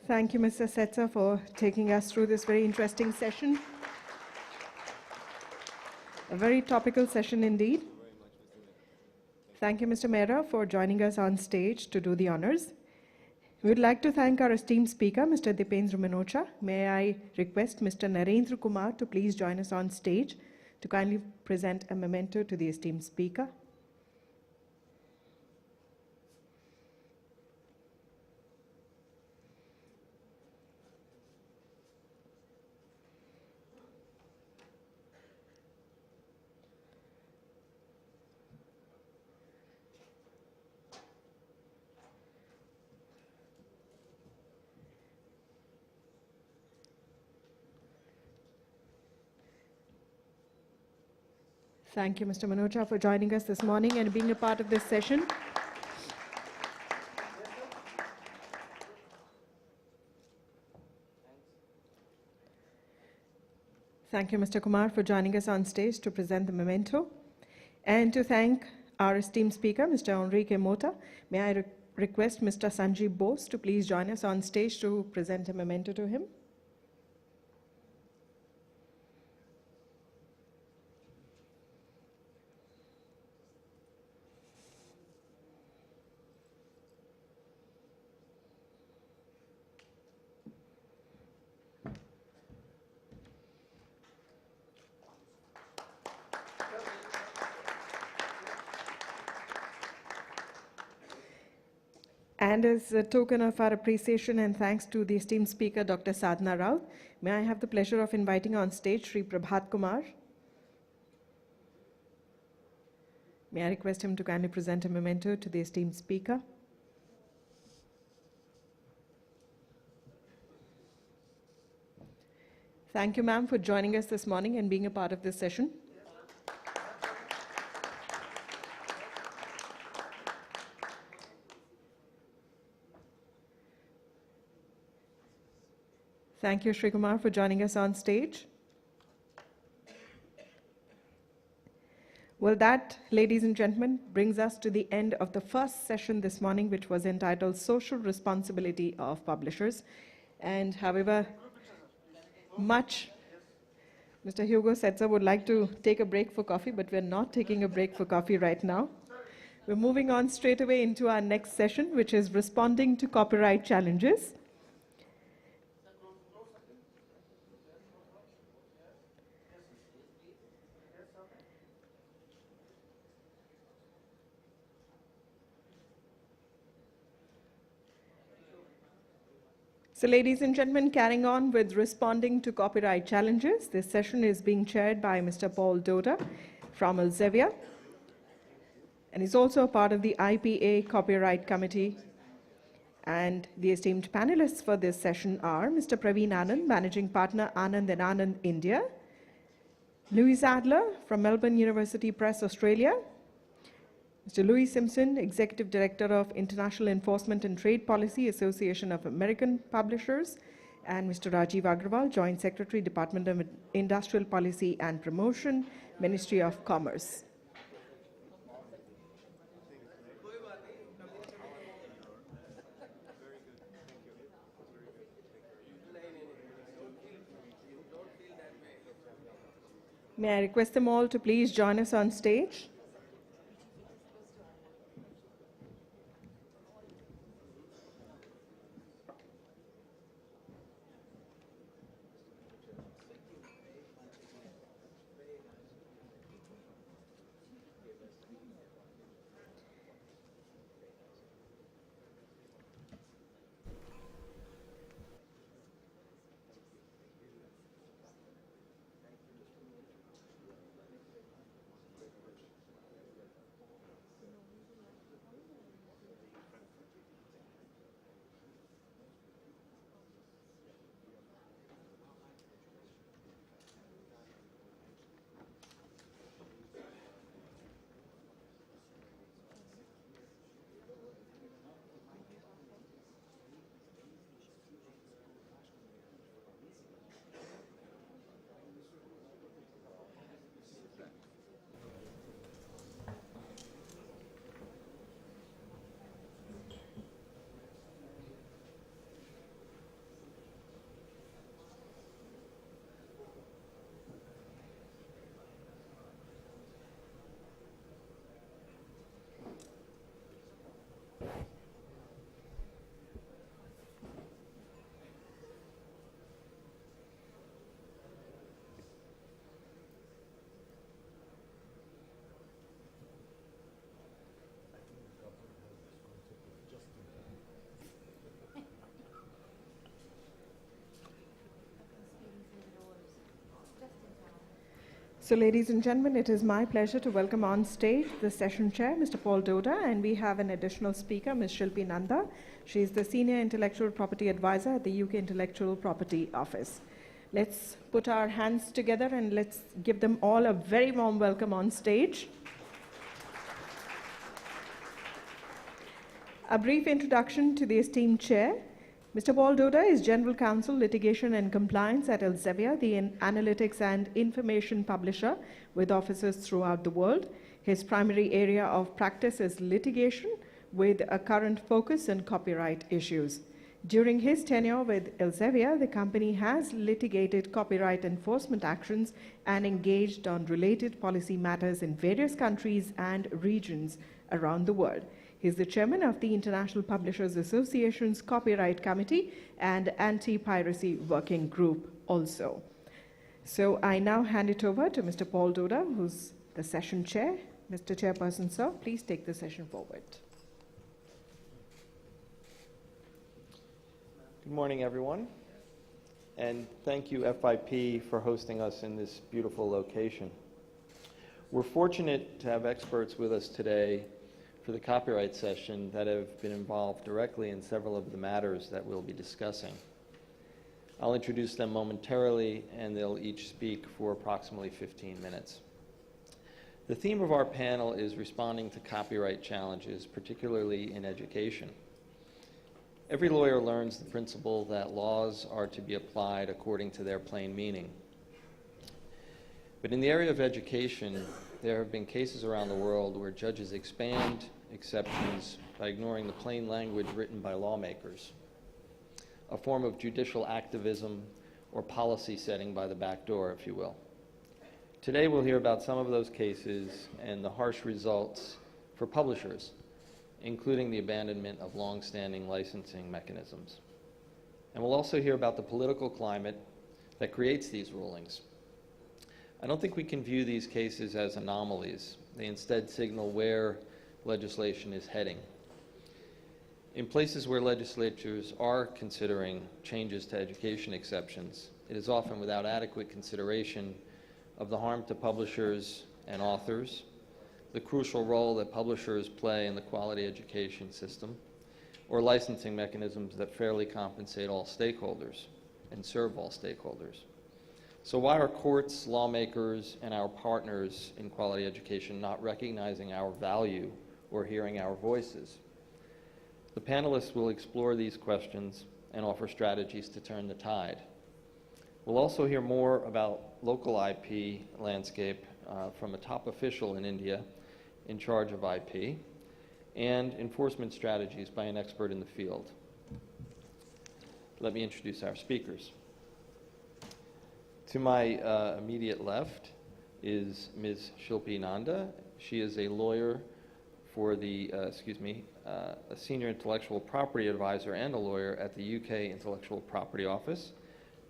Thank you, Mr. Setzer, for taking us through this very interesting session. A very topical session indeed. Thank you, Mr. Mehra, for joining us on stage to do the honors. We would like to thank our esteemed speaker, Mr. Dipendra Manocha. May I request Mr. Narendra Kumar to please join us on stage to kindly present a memento to the esteemed speaker. Thank you, Mr. Manocha, for joining us this morning and being a part of this session. Thank you, Mr. Kumar, for joining us on stage to present the memento. And to thank our esteemed speaker, Mr. Enrique Mota, may I request Mr. Sanjeev Bose to please join us on stage to present a memento to him. And as a token of our appreciation and thanks to the esteemed speaker, Dr. Sadhana Rao, may I have the pleasure of inviting on stage Sri Prabhat Kumar. May I request him to kindly present a memento to the esteemed speaker. Thank you, ma'am, for joining us this morning and being a part of this session. Thank you, Sri Kumar, for joining us on stage. Well, that, ladies and gentlemen, brings us to the end of the first session this morning, which was entitled Social Responsibility of Publishers. And however much Mr. Hugo Setzer would like to take a break for coffee, but we're not taking a break for coffee right now. We're moving on straight away into our next session, which is Responding to Copyright Challenges. So ladies and gentlemen, carrying on with responding to copyright challenges, this session is being chaired by Mr. Paul Doda from Elsevier, and he's also a part of the IPA Copyright Committee. And the esteemed panelists for this session are Mr. Praveen Anand, Managing Partner, Anand & Anand, India; Louis Adler from Melbourne University Press, Australia; Mr. Louis Simpson, Executive Director of International Enforcement and Trade Policy, Association of American Publishers; and Mr. Rajiv Agrawal, Joint Secretary, Department of Industrial Policy and Promotion, Ministry of Commerce. May I request them all to please join us on stage? So ladies and gentlemen, it is my pleasure to welcome on stage the session chair, Mr. Paul Doda, and we have an additional speaker, Ms. Shilpi Nanda. She is the Senior Intellectual Property Advisor at the UK Intellectual Property Office. Let's put our hands together and let's give them all a very warm welcome on stage. A brief introduction to the esteemed chair. Mr. Paul Doda is General Counsel, Litigation and Compliance at Elsevier, the analytics and information publisher with offices throughout the world. His primary area of practice is litigation, with a current focus on copyright issues. During his tenure with Elsevier, the company has litigated copyright enforcement actions and engaged on related policy matters in various countries and regions around the world. He is the chairman of the International Publishers Association's Copyright Committee and Anti-Piracy Working Group also. So I now hand it over to Mr. Paul Doda, who's the session chair. Mr. Chairperson, sir, please take the session forward. Good morning, everyone, and thank you, FIP, for hosting us in this beautiful location. We're fortunate to have experts with us today for the copyright session that have been involved directly in several of the matters that we'll be discussing. I'll introduce them momentarily, and they'll each speak for approximately 15 minutes. The theme of our panel is responding to copyright challenges, particularly in education. Every lawyer learns the principle that laws are to be applied according to their plain meaning. But in the area of education, there have been cases around the world where judges expand exceptions by ignoring the plain language written by lawmakers, a form of judicial activism or policy setting by the back door, if you will. Today we'll hear about some of those cases and the harsh results for publishers, including the abandonment of long-standing licensing mechanisms. And we'll also hear about the political climate that creates these rulings. I don't think we can view these cases as anomalies. They instead signal where legislation is heading. In places where legislatures are considering changes to education exceptions, it is often without adequate consideration of the harm to publishers and authors, the crucial role that publishers play in the quality education system, or licensing mechanisms that fairly compensate all stakeholders and serve all stakeholders. So why are courts, lawmakers, and our partners in quality education not recognizing our value or hearing our voices? The panelists will explore these questions and offer strategies to turn the tide. We'll also hear more about local IP landscape from a top official in India in charge of IP, and enforcement strategies by an expert in the field. Let me introduce our speakers. To my immediate left is Ms. Shilpi Nanda. She is a lawyer for the, a senior intellectual property advisor and a lawyer at the UK Intellectual Property Office.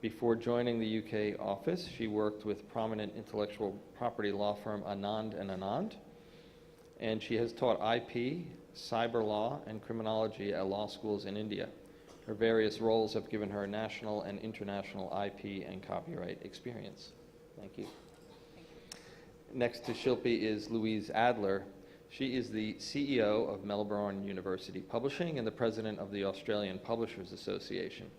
Before joining the UK office, she worked with prominent intellectual property law firm Anand & Anand, and she has taught IP, cyber law, and criminology at law schools in India. Her various roles have given her national and international IP and copyright experience. Thank you. Next to Shilpi is Louise Adler. She is the CEO of Melbourne University Publishing and the president of the Australian Publishers Association.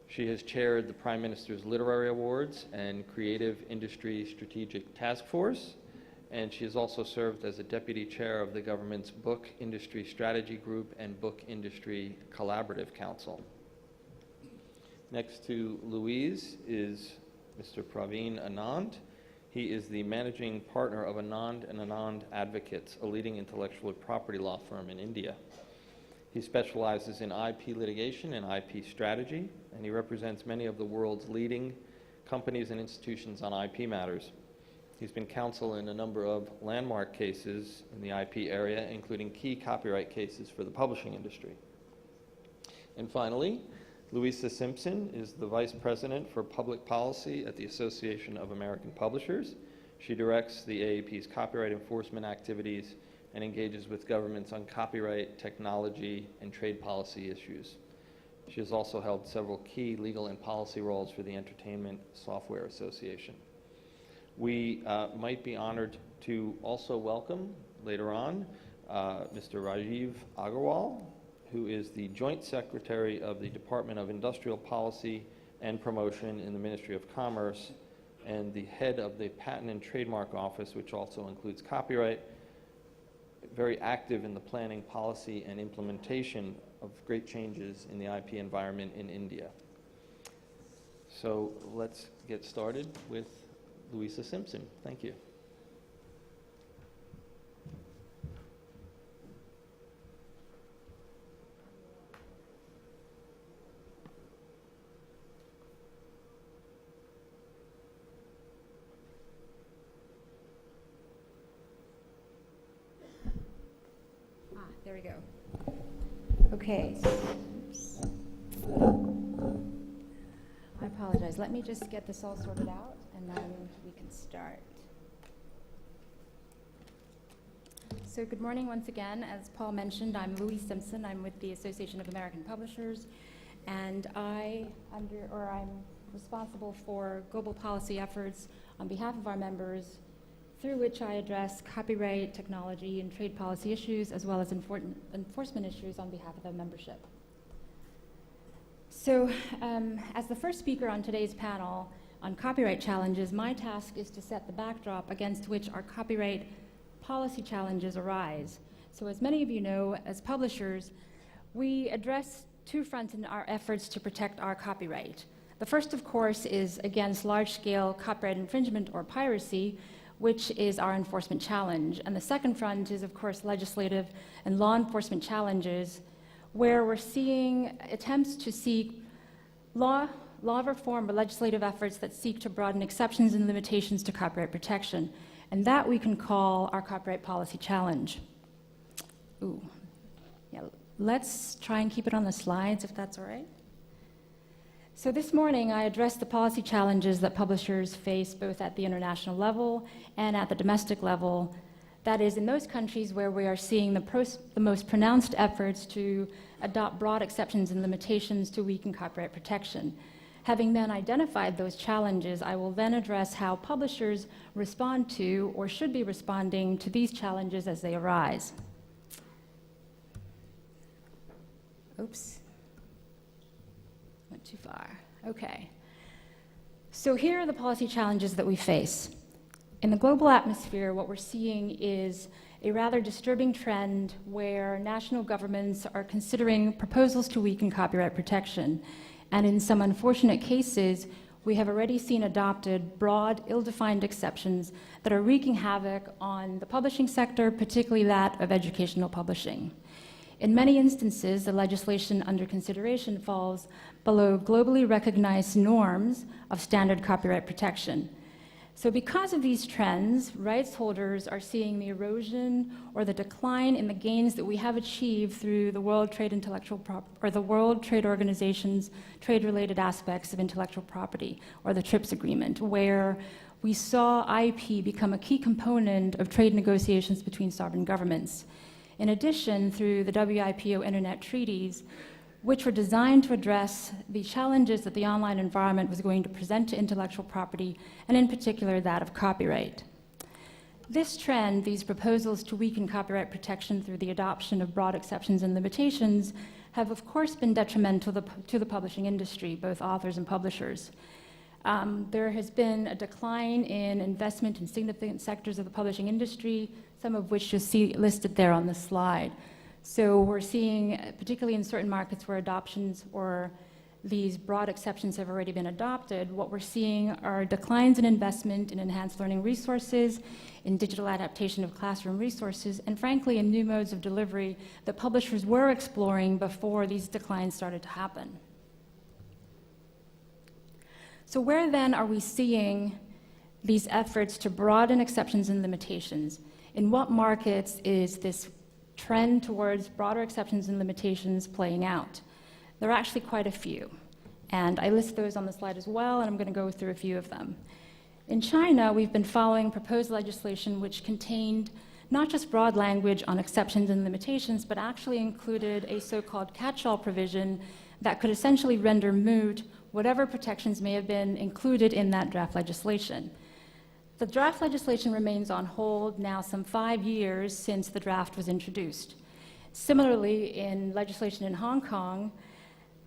She has chaired the Prime Minister's Literary Awards and Creative Industry Strategic Task Force, and she has also served as a deputy chair of the government's Book Industry Strategy Group and Book Industry Collaborative Council. Next to Louise is Mr. Praveen Anand. He is the managing partner of Anand & Anand Advocates, a leading intellectual property law firm in India. He specializes in IP litigation and IP strategy, and he represents many of the world's leading companies and institutions on IP matters. He's been counsel in a number of landmark cases in the IP area, including key copyright cases for the publishing industry. And finally, Louisa Simpson is the Vice President for Public Policy at the Association of American Publishers. She directs the AAP's copyright enforcement activities and engages with governments on copyright, technology, and trade policy issues. She has also held several key legal and policy roles for the Entertainment Software Association. We might be honored to also welcome later on Mr. Rajiv Agarwal, who is the Joint Secretary of the Department of Industrial Policy and Promotion in the Ministry of Commerce and the head of the Patent and Trademark Office, which also includes copyright, very active in the planning, policy, and implementation of great changes in the IP environment in India. So let's get started with Louisa Simpson. Thank you. There we go. Okay. I apologize. Let me just get this all sorted out, and then we can start. So good morning once again. As Paul mentioned, I'm Louise Simpson. I'm with the Association of American Publishers, and I'm responsible for global policy efforts on behalf of our members, through which I address copyright, technology, and trade policy issues, as well as enforcement issues on behalf of the membership. So, as the first speaker on today's panel on copyright challenges, my task is to set the backdrop against which our copyright policy challenges arise. So as many of you know, as publishers, we address two fronts in our efforts to protect our copyright. The first, of course, is against large-scale copyright infringement or piracy, which is our enforcement challenge. And the second front is, of course, legislative and law enforcement challenges, where we're seeing attempts to seek law reform or legislative efforts that seek to broaden exceptions and limitations to copyright protection. And that we can call our copyright policy challenge. Ooh. Yeah, let's try and keep it on the slides, if that's all right. So this morning, I addressed the policy challenges that publishers face both at the international level and at the domestic level That is, in those countries where we are seeing the most pronounced efforts to adopt broad exceptions and limitations to weaken copyright protection. Having then identified those challenges, I will then address how publishers respond to or should be responding to these challenges as they arise. Oops, went too far. Okay. So here are the policy challenges that we face. In the global atmosphere, what we're seeing is a rather disturbing trend where national governments are considering proposals to weaken copyright protection. And in some unfortunate cases, we have already seen adopted broad, ill-defined exceptions that are wreaking havoc on the publishing sector, particularly that of educational publishing. In many instances, the legislation under consideration falls below globally recognized norms of standard copyright protection. So because of these trends, rights holders are seeing the erosion or the decline in the gains that we have achieved through the World Trade the World Trade Organization's trade-related aspects of intellectual property, or the TRIPS agreement, where we saw IP become a key component of trade negotiations between sovereign governments. In addition, through the WIPO Internet treaties, which were designed to address the challenges that the online environment was going to present to intellectual property, and in particular that of copyright. This trend, these proposals to weaken copyright protection through the adoption of broad exceptions and limitations, have of course been detrimental to the publishing industry, both authors and publishers. There has been a decline in investment in significant sectors of the publishing industry, some of which you'll see listed there on the slide. So we're seeing, particularly in certain markets where adoptions or these broad exceptions have already been adopted, what we're seeing are declines in investment in enhanced learning resources, in digital adaptation of classroom resources, and frankly, in new modes of delivery that publishers were exploring before these declines started to happen. So where then are we seeing these efforts to broaden exceptions and limitations? In what markets is this trend towards broader exceptions and limitations playing out? There are actually quite a few, and I list those on the slide as well, and I'm going to go through a few of them. In China, we've been following proposed legislation which contained not just broad language on exceptions and limitations, but actually included a so-called catch-all provision that could essentially render moot whatever protections may have been included in that draft legislation. The draft legislation remains on hold now some 5 years since the draft was introduced. Similarly, in legislation in Hong Kong,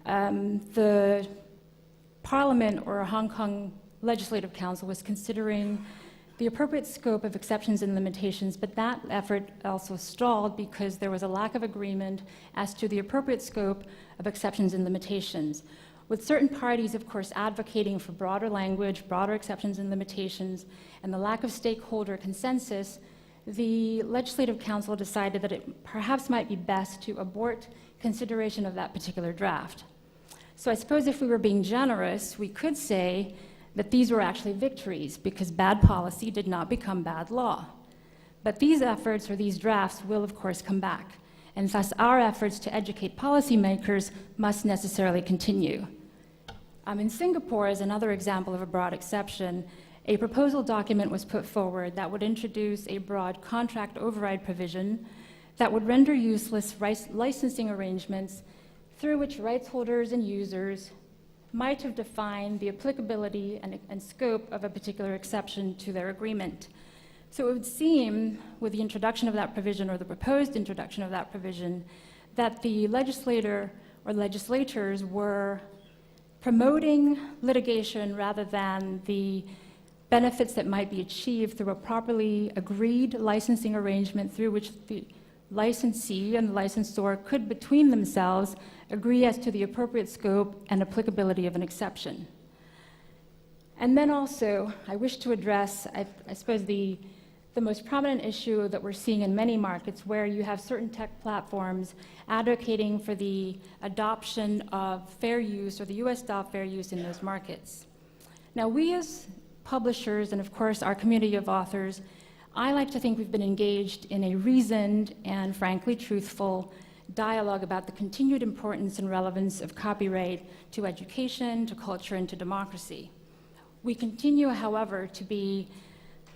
the Parliament or Hong Kong Legislative Council was considering the appropriate scope of exceptions and limitations, but that effort also stalled because there was a lack of agreement as to the appropriate scope of exceptions and limitations, with certain parties, of course, advocating for broader language, broader exceptions and limitations, and the lack of stakeholder consensus. The Legislative Council decided that it perhaps might be best to abort consideration of that particular draft. So I suppose if we were being generous, we could say that these were actually victories because bad policy did not become bad law. But these efforts or these drafts will, of course, come back, and thus our efforts to educate policymakers must necessarily continue. In Singapore, as another example of a broad exception, a proposal document was put forward that would introduce a broad contract override provision that would render useless licensing arrangements through which rights holders and users might have defined the applicability and scope of a particular exception to their agreement. So it would seem, with the introduction of that provision or the proposed introduction of that provision, that the legislator or legislators were promoting litigation rather than the benefits that might be achieved through a properly agreed licensing arrangement through which the licensee and the licensor could between themselves agree as to the appropriate scope and applicability of an exception. And then also, I wish to address, I suppose, the most prominent issue that we're seeing in many markets where you have certain tech platforms advocating for the adoption of fair use or the US-style fair use in those markets. Now, we as publishers and, of course, our community of authors, I like to think we've been engaged in a reasoned and, frankly, truthful dialogue about the continued importance and relevance of copyright to education, to culture, and to democracy. We continue, however, to be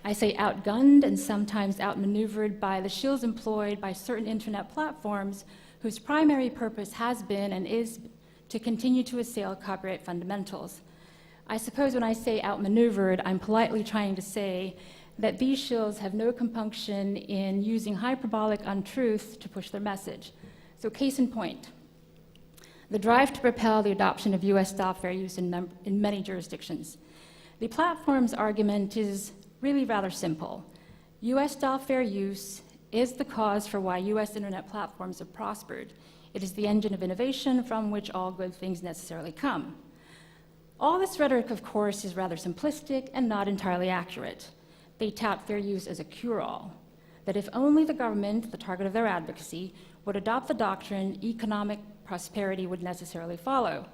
I say outgunned and sometimes outmaneuvered by the shills employed by certain internet platforms whose primary purpose has been and is to continue to assail copyright fundamentals. I suppose when I say outmaneuvered, I'm politely trying to say that these shills have no compunction in using hyperbolic untruths to push their message. So case in point, the drive to propel the adoption of US-style fair use in many jurisdictions. The platform's argument is really rather simple. US-style fair use is the cause for why US internet platforms have prospered. It is the engine of innovation from which all good things necessarily come. All this rhetoric, of course, is rather simplistic and not entirely accurate. They tout fair use as a cure-all, that if only the government, the target of their advocacy, would adopt the doctrine, economic prosperity would necessarily follow.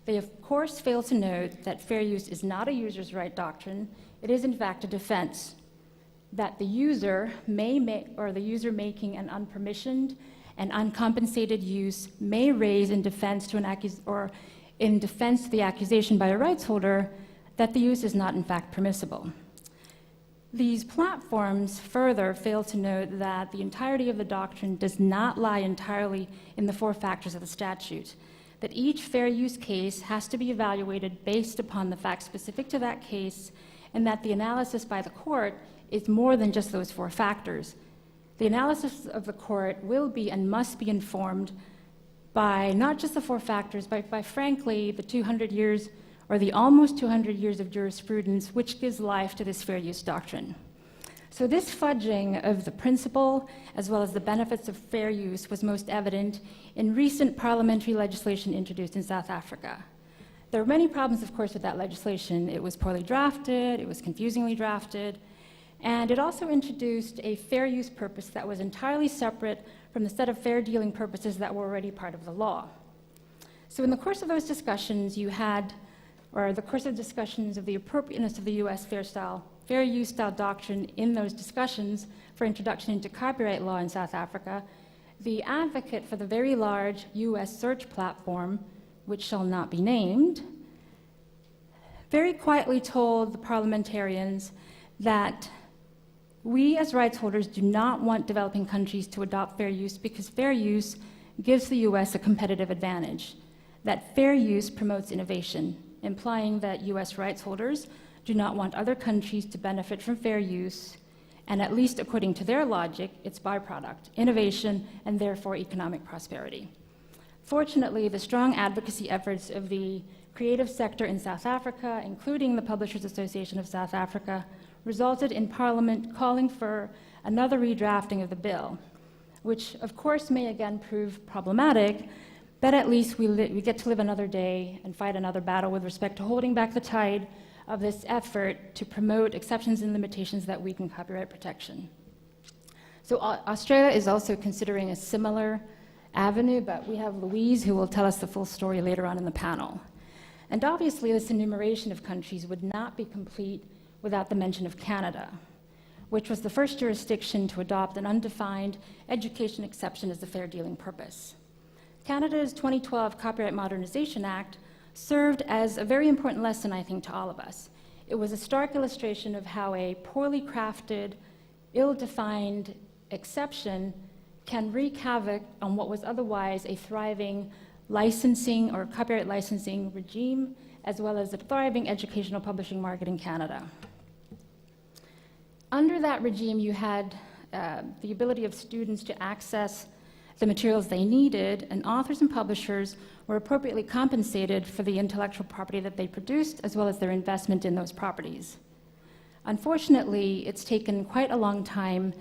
They, of course, fail to note that fair use is not a user's right doctrine. It is, in fact, a defense that the user or the user making an unpermissioned and uncompensated use may raise in defense to the accusation by a rights holder that the use is not, in fact, permissible. These platforms further fail to note that the entirety of the doctrine does not lie entirely in the 4 factors of the statute, that each fair use case has to be evaluated based upon the facts specific to that case, and that the analysis by the court is more than just those 4 factors. The analysis of the court will be and must be informed by not just the 4 factors, but by, frankly, the 200 years or the almost 200 years of jurisprudence which gives life to this fair use doctrine. So this fudging of the principle as well as the benefits of fair use was most evident in recent parliamentary legislation introduced in South Africa. There were many problems, of course, with that legislation. It was poorly drafted, it was confusingly drafted, and it also introduced a fair use purpose that was entirely separate from the set of fair dealing purposes that were already part of the law. So in the course of those discussions, the course of discussions of the appropriateness of the US fair use style doctrine in those discussions for introduction into copyright law in South Africa, the advocate for the very large US search platform, which shall not be named, very quietly told the parliamentarians that we as rights holders do not want developing countries to adopt fair use because fair use gives the US a competitive advantage, that fair use promotes innovation, implying that US rights holders do not want other countries to benefit from fair use, and at least according to their logic, its byproduct, innovation, and therefore economic prosperity. Fortunately, the strong advocacy efforts of the creative sector in South Africa, including the Publishers Association of South Africa, resulted in Parliament calling for another redrafting of the bill, which of course may again prove problematic, but at least we get to live another day and fight another battle with respect to holding back the tide of this effort to promote exceptions and limitations that weaken copyright protection. So Australia is also considering a similar avenue, but we have Louise who will tell us the full story later on in the panel. And obviously this enumeration of countries would not be complete without the mention of Canada, which was the first jurisdiction to adopt an undefined education exception as the fair dealing purpose. Canada's 2012 Copyright Modernization Act served as a very important lesson, I think, to all of us. It was a stark illustration of how a poorly crafted, ill-defined exception can wreak havoc on what was otherwise a thriving licensing or copyright licensing regime, as well as a thriving educational publishing market in Canada. Under that regime, you had the ability of students to access the materials they needed, and authors and publishers were appropriately compensated for the intellectual property that they produced, as well as their investment in those properties. Unfortunately, it's taken quite a long time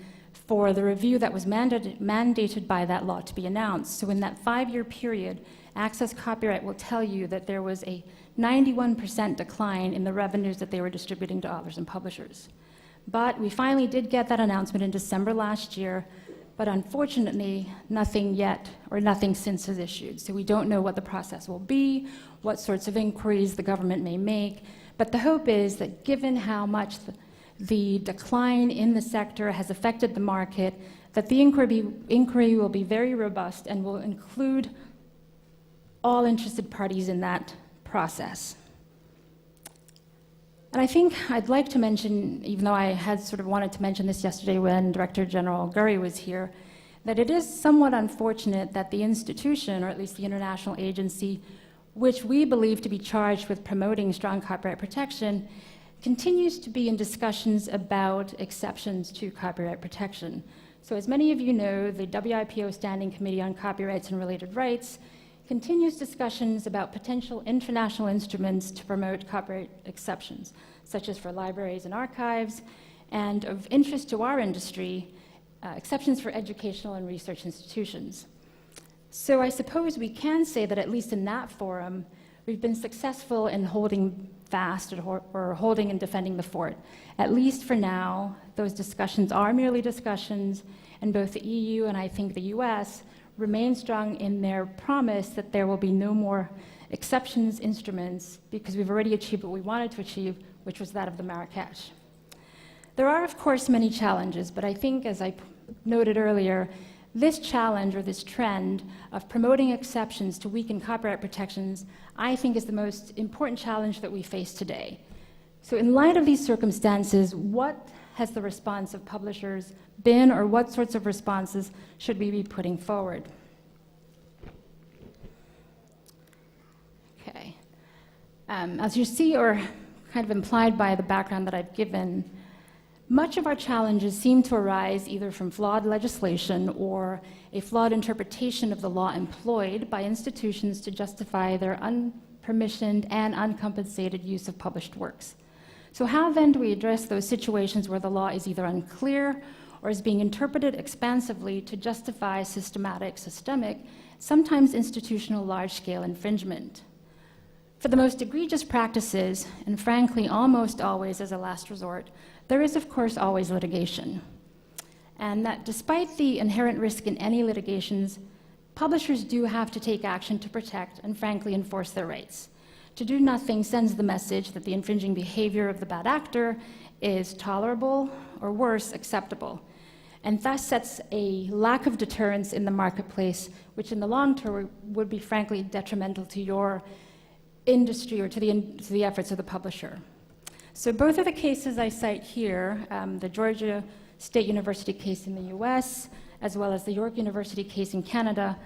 for the review that was mandated by that law to be announced. So in that 5-year period, Access Copyright will tell you that there was a 91% decline in the revenues that they were distributing to authors and publishers. But we finally did get that announcement in December last year, but unfortunately, nothing yet, or nothing since has issued. So we don't know what the process will be, what sorts of inquiries the government may make, but the hope is that given how much the decline in the sector has affected the market, that the inquiry will be very robust and will include all interested parties in that process. And I think I'd like to mention, even though I had sort of wanted to mention this yesterday when Director General Gurry was here, that it is somewhat unfortunate that the institution, or at least the international agency, which we believe to be charged with promoting strong copyright protection, continues to be in discussions about exceptions to copyright protection. So as many of you know, the WIPO Standing Committee on Copyrights and Related Rights continues discussions about potential international instruments to promote copyright exceptions, such as for libraries and archives, and of interest to our industry, exceptions for educational and research institutions. So I suppose we can say that at least in that forum, we've been successful in holding fast or holding and defending the fort. At least for now, those discussions are merely discussions, and both the EU and I think the US remain strong in their promise that there will be no more exceptions instruments because we've already achieved what we wanted to achieve, which was that of the Marrakesh. There are, of course, many challenges, but I think, as I noted earlier, this challenge or this trend of promoting exceptions to weaken copyright protections, I think is the most important challenge that we face today. So in light of these circumstances, what has the response of publishers been, or what sorts of responses should we be putting forward? Okay. As you see, or kind of implied by the background that I've given, much of our challenges seem to arise either from flawed legislation or a flawed interpretation of the law employed by institutions to justify their unpermissioned and uncompensated use of published works. So how then do we address those situations where the law is either unclear or is being interpreted expansively to justify systemic, sometimes institutional large-scale infringement? For the most egregious practices, and frankly almost always as a last resort, there is of course always litigation. And that despite the inherent risk in any litigations, publishers do have to take action to protect and frankly enforce their rights. To do nothing sends the message that the infringing behavior of the bad actor is tolerable or worse, acceptable, and thus sets a lack of deterrence in the marketplace, which in the long term would be frankly detrimental to your industry or to the efforts of the publisher. So both of the cases I cite here, the Georgia State University case in the US, as well as the York University case in Canada,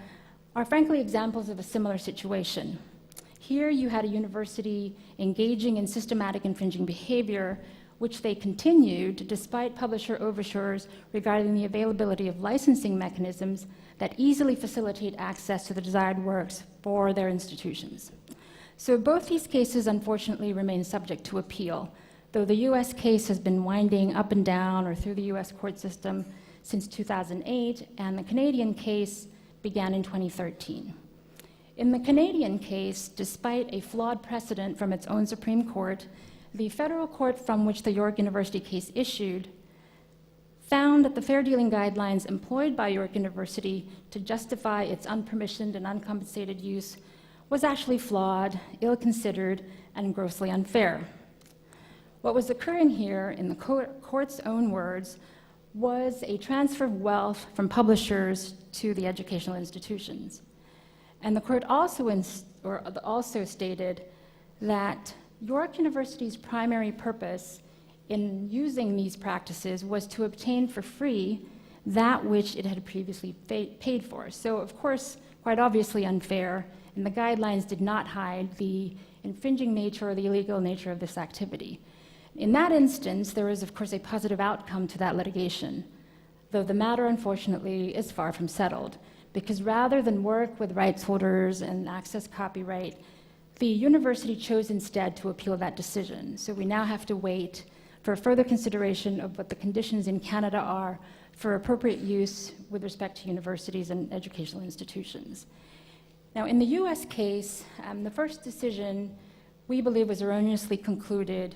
are frankly examples of a similar situation. Here you had a university engaging in systematic infringing behavior, which they continued despite publisher overtures regarding the availability of licensing mechanisms that easily facilitate access to the desired works for their institutions. So both these cases unfortunately remain subject to appeal, though the US case has been winding up and down or through the US court system since 2008, and the Canadian case began in 2013. In the Canadian case, despite a flawed precedent from its own Supreme Court, the federal court from which the York University case issued found that the fair dealing guidelines employed by York University to justify its unpermissioned and uncompensated use was actually flawed, ill-considered, and grossly unfair. What was occurring here, in the court's own words, was a transfer of wealth from publishers to the educational institutions. And the court also stated that York University's primary purpose in using these practices was to obtain for free that which it had previously paid for. So, of course, quite obviously unfair, and the guidelines did not hide the infringing nature or the illegal nature of this activity. In that instance, there is, of course, a positive outcome to that litigation, though the matter, unfortunately, is far from settled, because rather than work with rights holders and access copyright, the university chose instead to appeal that decision. So we now have to wait for further consideration of what the conditions in Canada are for appropriate use with respect to universities and educational institutions. Now, in the US case, the first decision we believe was erroneously concluded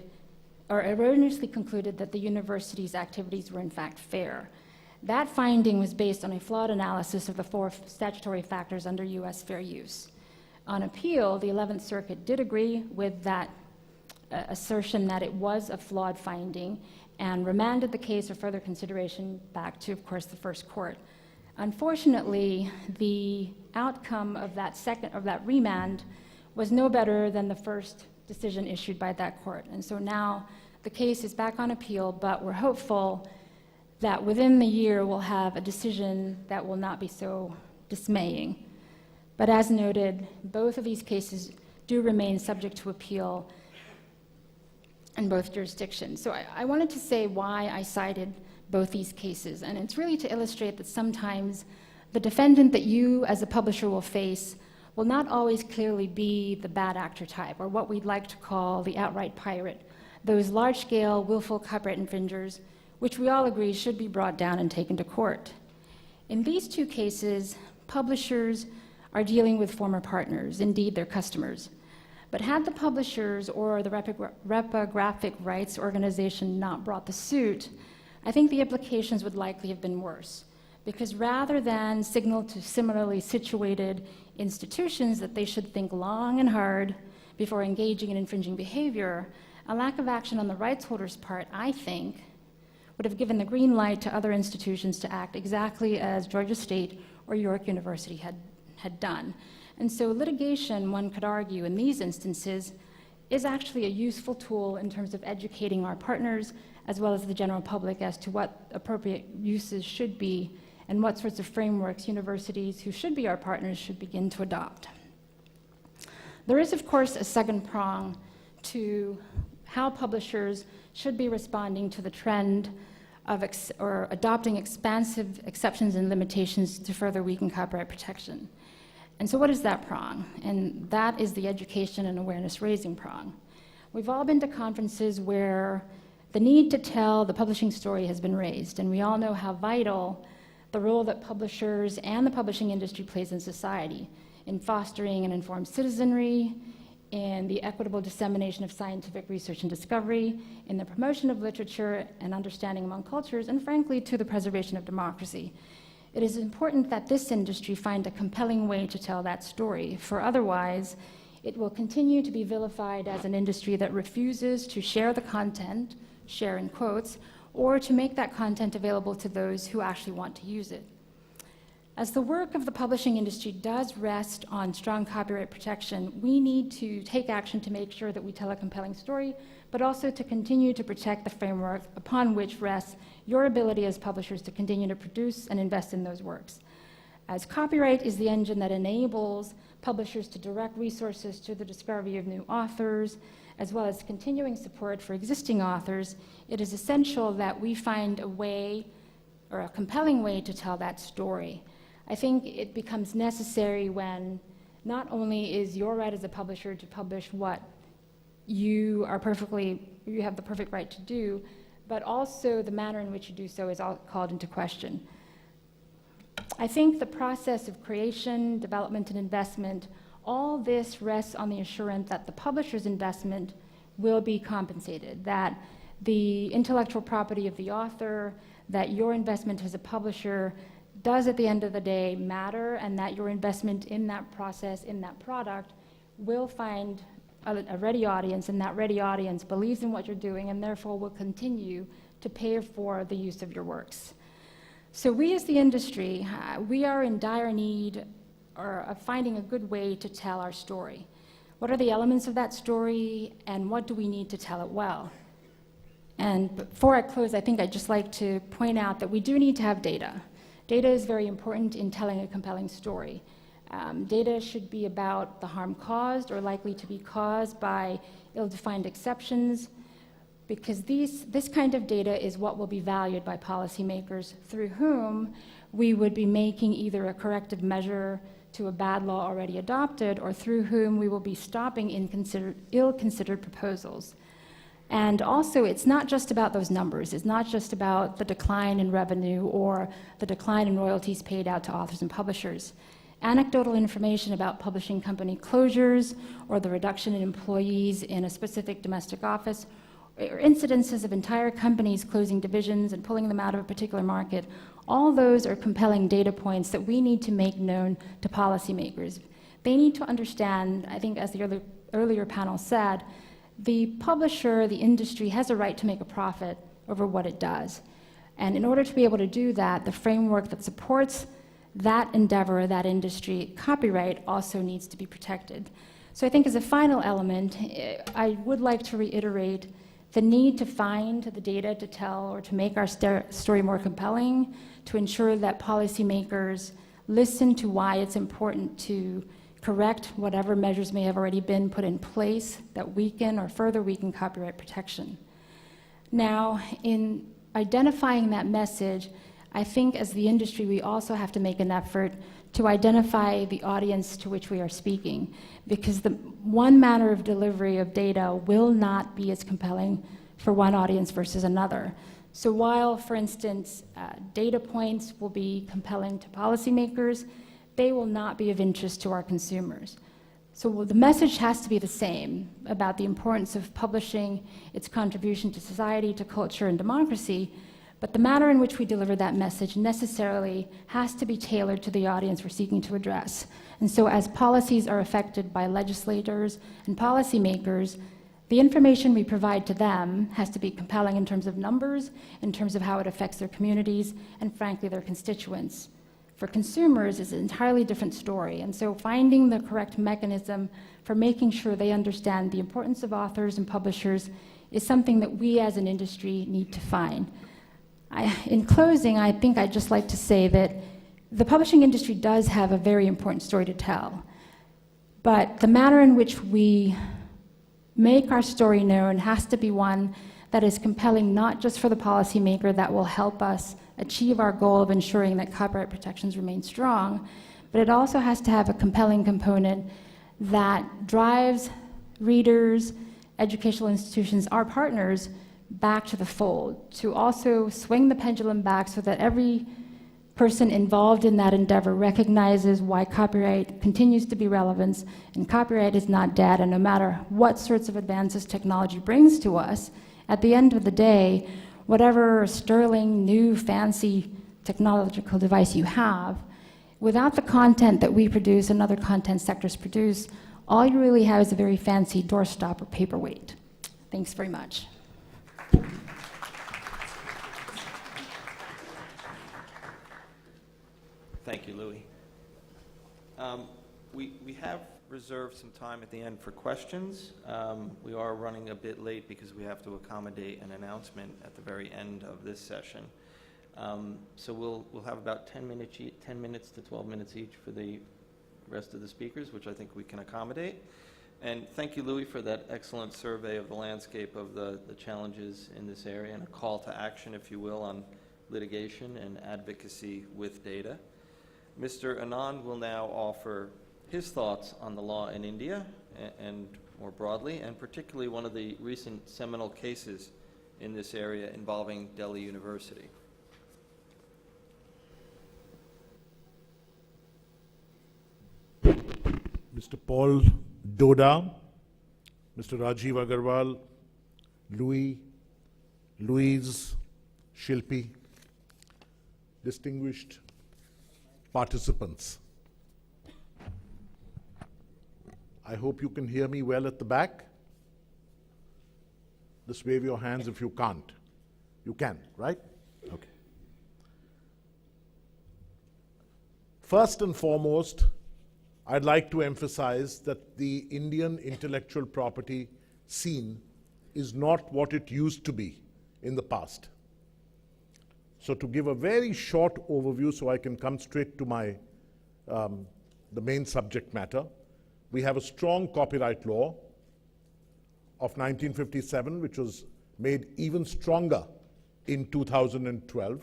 that the university's activities were in fact fair. That finding was based on a flawed analysis of the 4 statutory factors under US fair use. On appeal, the 11th Circuit did agree with that assertion that it was a flawed finding and remanded the case for further consideration back to, of course, the first court. Unfortunately, the outcome of that remand was no better than the first decision issued by that court. And so now the case is back on appeal, but we're hopeful that within the year we'll have a decision that will not be so dismaying. But as noted, both of these cases do remain subject to appeal in both jurisdictions. So I wanted to say why I cited both these cases, and it's really to illustrate that sometimes the defendant that you as a publisher will face will not always clearly be the bad actor type, or what we'd like to call the outright pirate, those large-scale, willful copyright infringers, which we all agree should be brought down and taken to court. In these two cases, publishers are dealing with former partners, indeed their customers. But had the publishers or the reprographic rights organization not brought the suit, I think the implications would likely have been worse. Because rather than signal to similarly situated institutions that they should think long and hard before engaging in infringing behavior, a lack of action on the rights holder's part, I think, would have given the green light to other institutions to act exactly as Georgia State or York University had done. And so litigation, one could argue, in these instances, is actually a useful tool in terms of educating our partners as well as the general public as to what appropriate uses should be and what sorts of frameworks universities who should be our partners should begin to adopt. There is, of course, a second prong to how publishers should be responding to the trend of adopting expansive exceptions and limitations to further weaken copyright protection. And so what is that prong? And that is the education and awareness raising prong. We've all been to conferences where the need to tell the publishing story has been raised, and we all know how vital the role that publishers and the publishing industry plays in society, in fostering an informed citizenry, in the equitable dissemination of scientific research and discovery, in the promotion of literature and understanding among cultures, and frankly, to the preservation of democracy. It is important that this industry find a compelling way to tell that story, for otherwise, it will continue to be vilified as an industry that refuses to share the content, share in quotes, or to make that content available to those who actually want to use it. As the work of the publishing industry does rest on strong copyright protection, we need to take action to make sure that we tell a compelling story, but also to continue to protect the framework upon which rests your ability as publishers to continue to produce and invest in those works. As copyright is the engine that enables publishers to direct resources to the discovery of new authors, as well as continuing support for existing authors, it is essential that we find a way, or a compelling way, to tell that story. I think it becomes necessary when not only is your right as a publisher to publish what you have the perfect right to do, but also the manner in which you do so is all called into question. I think the process of creation, development, and investment, all this rests on the assurance that the publisher's investment will be compensated, that the intellectual property of the author, that your investment as a publisher does at the end of the day matter, and that your investment in that process, in that product, will find a ready audience, and that ready audience believes in what you're doing and therefore will continue to pay for the use of your works. So we as the industry, we are in dire need of finding a good way to tell our story. What are the elements of that story, and what do we need to tell it well? And before I close, I think I'd just like to point out that we do need to have data. Data is very important in telling a compelling story. Data should be about the harm caused or likely to be caused by ill-defined exceptions, because this kind of data is what will be valued by policymakers, through whom we would be making either a corrective measure to a bad law already adopted, or through whom we will be stopping ill-considered proposals. And also, it's not just about those numbers. It's not just about the decline in revenue or the decline in royalties paid out to authors and publishers. Anecdotal information about publishing company closures or the reduction in employees in a specific domestic office, or incidences of entire companies closing divisions and pulling them out of a particular market, all those are compelling data points that we need to make known to policymakers. They need to understand, I think as the earlier panel said, the publisher, the industry, has a right to make a profit over what it does. And in order to be able to do that, the framework that supports that endeavor, that industry, copyright, also needs to be protected. So I think as a final element, I would like to reiterate the need to find the data to tell or to make our story more compelling, to ensure that policymakers listen to why it's important to correct whatever measures may have already been put in place that weaken or further weaken copyright protection. Now, in identifying that message, I think as the industry, we also have to make an effort to identify the audience to which we are speaking, because the one manner of delivery of data will not be as compelling for one audience versus another. So while, for instance, data points will be compelling to policymakers, they will not be of interest to our consumers. So the message has to be the same about the importance of publishing, its contribution to society, to culture, and democracy, but the manner in which we deliver that message necessarily has to be tailored to the audience we're seeking to address. And so as policies are affected by legislators and policymakers, the information we provide to them has to be compelling in terms of numbers, in terms of how it affects their communities, and frankly, their constituents. For consumers, it's an entirely different story. And so finding the correct mechanism for making sure they understand the importance of authors and publishers is something that we as an industry need to find. In closing, I think I'd just like to say that the publishing industry does have a very important story to tell, but the manner in which we make our story known has to be one that is compelling not just for the policymaker that will help us achieve our goal of ensuring that copyright protections remain strong, but it also has to have a compelling component that drives readers, educational institutions, our partners, back to the fold, to also swing the pendulum back so that every person involved in that endeavor recognizes why copyright continues to be relevant, and copyright is not dead, and no matter what sorts of advances technology brings to us, at the end of the day, whatever sterling, new, fancy technological device you have, without the content that we produce and other content sectors produce, all you really have is a very fancy doorstop or paperweight. Thanks very much. Thank you, Louie. We have reserved some time at the end for questions. We are running a bit late because we have to accommodate an announcement at the very end of this session. So we'll have about 10 minutes to 12 minutes each for the rest of the speakers, which I think we can accommodate. And thank you, Louie, for that excellent survey of the landscape of the challenges in this area and a call to action, if you will, on litigation and advocacy with data. Mr. Anand will now offer his thoughts on the law in India and more broadly, and particularly one of the recent seminal cases in this area involving Delhi University. Mr. Paul Doda, Mr. Rajiv Agarwal, Louise, Shilpi, distinguished participants. I hope you can hear me well at the back. Just wave your hands if you can't. You can, right? Okay. First and foremost, I'd like to emphasize that the Indian intellectual property scene is not what it used to be in the past. So to give a very short overview so I can come straight to my, the main subject matter, we have a strong copyright law of 1957, which was made even stronger in 2012.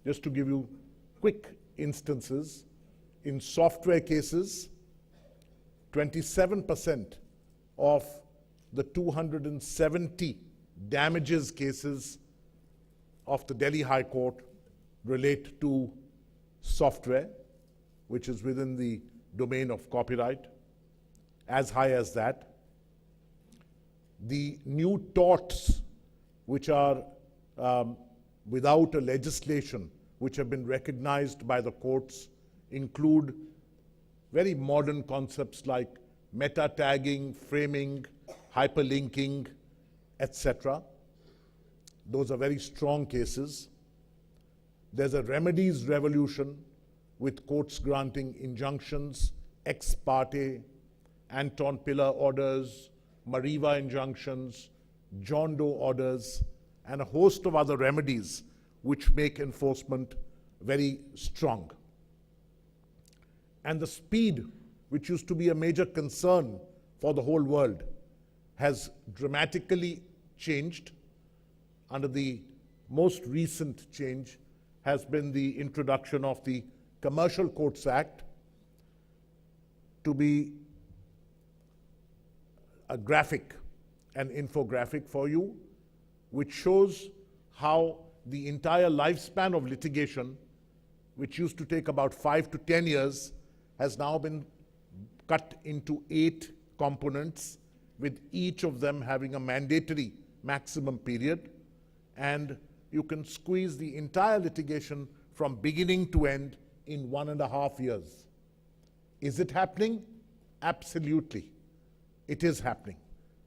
Just to give you quick instances, in software cases, 27% of the 270 damages cases of the Delhi High Court relate to software, which is within the domain of copyright, as high as that. The new torts, which are without a legislation, which have been recognized by the courts, include very modern concepts like meta tagging, framing, hyperlinking, etc. Those are very strong cases. There's a remedies revolution with courts granting injunctions ex parte Anton Pillar orders, Mariva injunctions, John Doe orders, and a host of other remedies which make enforcement very strong. And the speed, which used to be a major concern for the whole world, has dramatically changed. Under the most recent change has been the introduction of the Commercial Courts Act, to be a graphic, an infographic for you, which shows how the entire lifespan of litigation, which used to take about 5 to 10 years, has now been cut into 8 components, with each of them having a mandatory maximum period. And you can squeeze the entire litigation from beginning to end in 1.5 years. Is it happening? Absolutely. It is happening.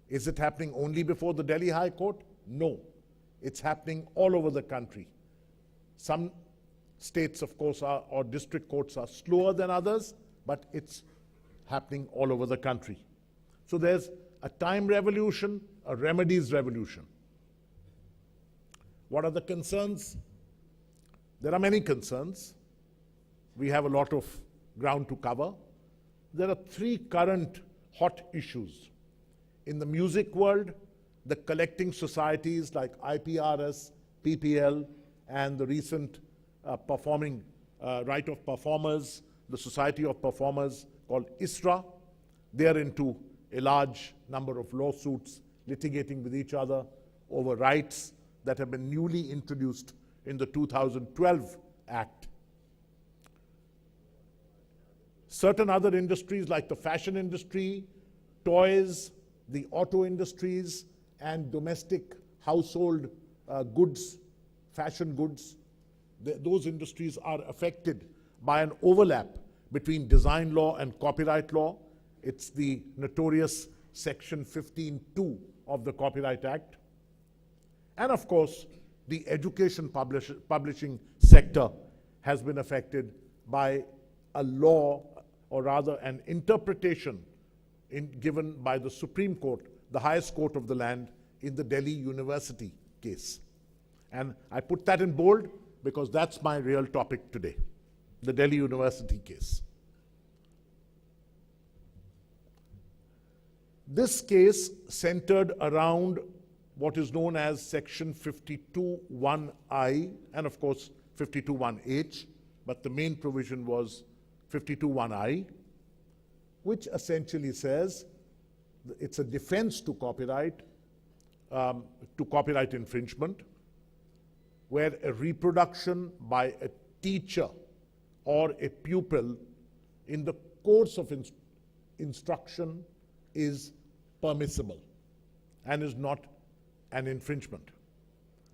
Is it happening only before the Delhi High Court? No. It's happening all over the country. Some states, of course, or district courts are slower than others, but it's happening all over the country. So there's a time revolution, a remedies revolution. What are the concerns? There are many concerns. We have a lot of ground to cover. There are 3 current hot issues. In the music world, the collecting societies like IPRS, PPL, and the recent performing right of performers, the Society of Performers called ISRA, they are into a large number of lawsuits litigating with each other over rights that have been newly introduced in the 2012 Act. Certain other industries like the fashion industry, toys, the auto industries, and domestic household goods, fashion goods, those industries are affected by an overlap between design law and copyright law. It's the notorious Section 15(2) of the Copyright Act. And of course, the education publishing sector has been affected by a law, or rather an interpretation given by the Supreme Court, the highest court of the land, in the Delhi University case. And I put that in bold because that's my real topic today, the Delhi University case. This case centered around what is known as Section 52(1)(I) and of course 52(1)(H), but the main provision was 52(1)(I), which essentially says it's a defense to copyright infringement, where a reproduction by a teacher or a pupil in the course of instruction is permissible and is not an infringement.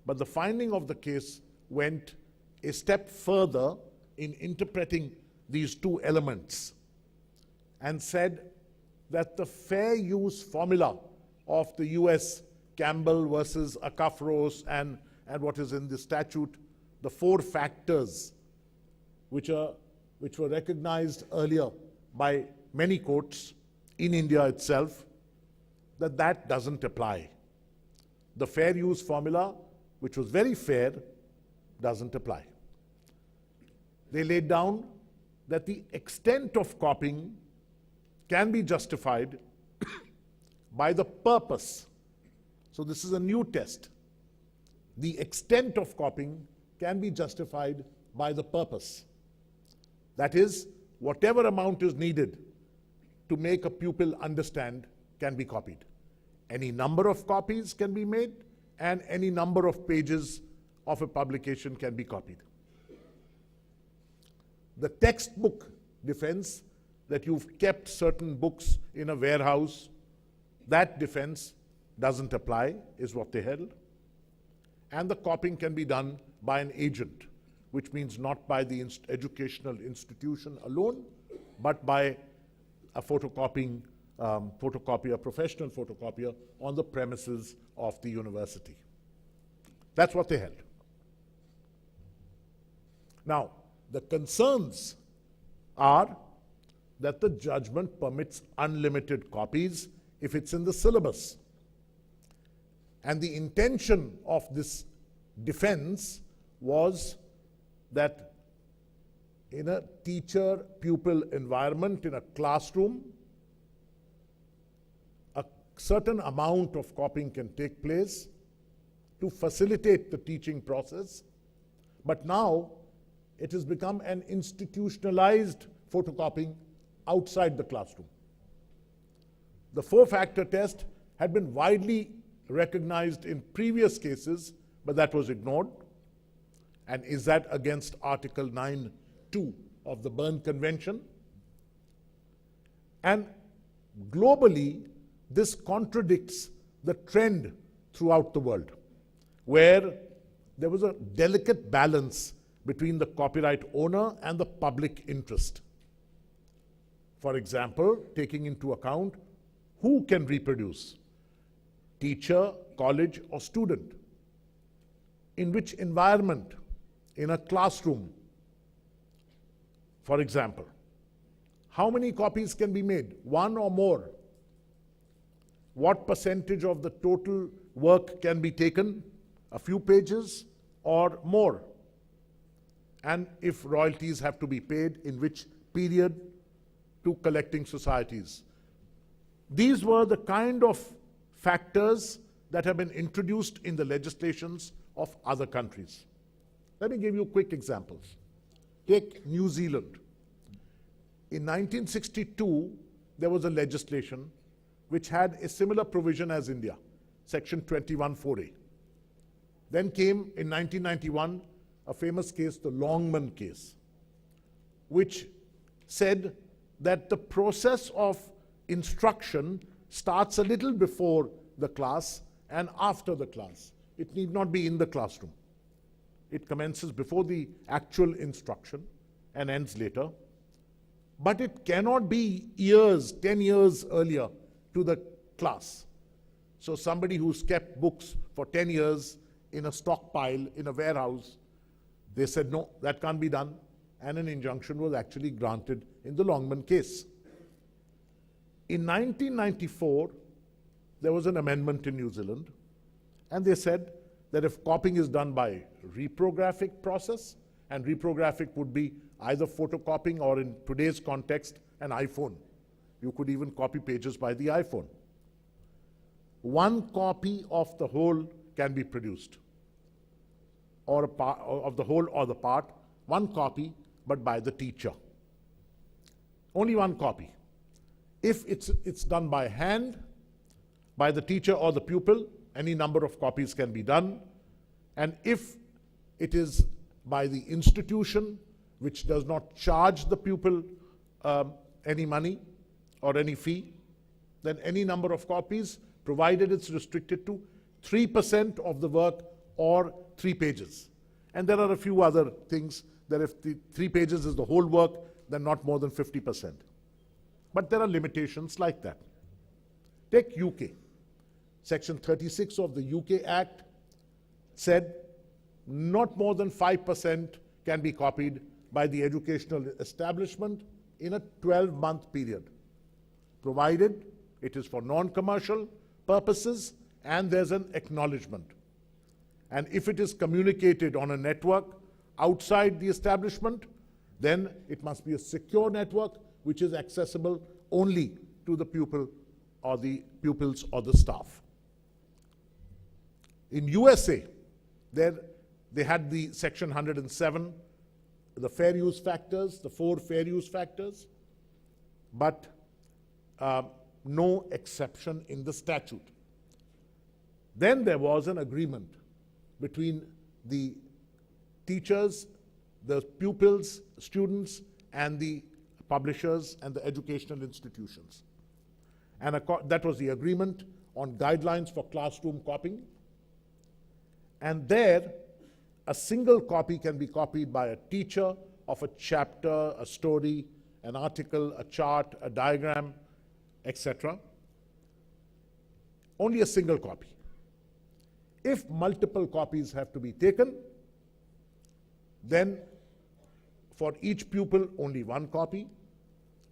But the finding of the case went a step further in interpreting these 2 elements and said that the fair use formula of the US Campbell versus Akafros and what is in the statute, the 4 factors which were recognized earlier by many courts in India itself, that doesn't apply. The fair use formula, which was very fair, doesn't apply. They laid down that the extent of copying can be justified by the purpose. So this is a new test. The extent of copying can be justified by the purpose. That is, whatever amount is needed to make a pupil understand can be copied. Any number of copies can be made, and any number of pages of a publication can be copied. The textbook defense, that you've kept certain books in a warehouse, that defense doesn't apply, is what they held. And the copying can be done by an agent, which means not by the educational institution alone, but by a photocopier, professional photocopier on the premises of the university. That's what they held. Now, the concerns are that the judgment permits unlimited copies if it's in the syllabus. And the intention of this defense was that in a teacher-pupil environment, in a classroom, a certain amount of copying can take place to facilitate the teaching process. But now it has become an institutionalized photocopying outside the classroom. The four-factor test had been widely recognized in previous cases, but that was ignored. And is that against Article 9(2) of the Berne Convention? And globally, this contradicts the trend throughout the world, where there was a delicate balance between the copyright owner and the public interest. For example, taking into account who can reproduce, teacher, college, or student, in which environment, in a classroom, for example. How many copies can be made? One or more? What percentage of the total work can be taken? A few pages or more? And if royalties have to be paid, in which period, to collecting societies? These were the kind of factors that have been introduced in the legislations of other countries. Let me give you quick examples. Take New Zealand. In 1962, there was a legislation which had a similar provision as India, Section 21(4)(a). Then came, in 1991, a famous case, the Longman case, which said that the process of instruction starts a little before the class and after the class. It need not be in the classroom. It commences before the actual instruction and ends later. But it cannot be years, 10 years earlier to the class. So somebody who's kept books for 10 years in a stockpile, in a warehouse, they said, no, that can't be done. And an injunction was actually granted in the Longman case. In 1994, there was an amendment in New Zealand, and they said that if copying is done by reprographic process, and reprographic would be either photocopying or, in today's context, an iPhone. You could even copy pages by the iPhone. One copy of the whole can be produced, or a part of the whole or the part, one copy, but by the teacher. Only one copy. If it's done by hand, by the teacher or the pupil, any number of copies can be done. And if it is by the institution, which does not charge the pupil any money or any fee, then any number of copies, provided it's restricted to 3% of the work or 3 pages. And there are a few other things that if the 3 pages is the whole work, then not more than 50%. But there are limitations like that. Take UK. Section 36 of the UK Act said not more than 5% can be copied by the educational establishment in a 12-month period, provided it is for non-commercial purposes and there's an acknowledgement. And if it is communicated on a network outside the establishment, then it must be a secure network which is accessible only to the pupil or the pupils or the staff. In USA, they had the Section 107, the fair use factors, the 4 fair use factors, but no exception in the statute. Then there was an agreement between the teachers, the pupils, students, and the publishers and the educational institutions. And that was the agreement on guidelines for classroom copying. And there, a single copy can be copied by a teacher of a chapter, a story, an article, a chart, a diagram, etc. Only a single copy. If multiple copies have to be taken, then for each pupil, only one copy.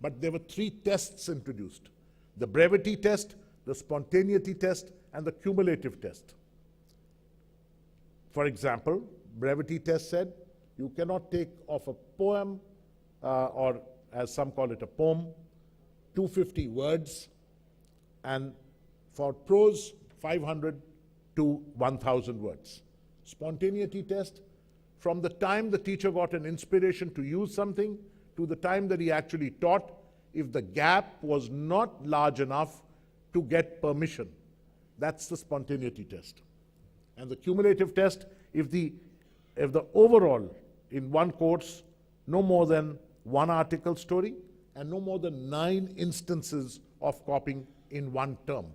But there were 3 tests introduced: the brevity test, the spontaneity test, and the cumulative test. For example, brevity test said you cannot take off a poem, or as some call it a poem, 250 words, and for prose, 500 to 1,000 words. Spontaneity test, from the time the teacher got an inspiration to use something to the time that he actually taught, if the gap was not large enough to get permission. That's the spontaneity test. And the cumulative test, if the overall, in one course, no more than 1 article story and no more than 9 instances of copying in 1 term.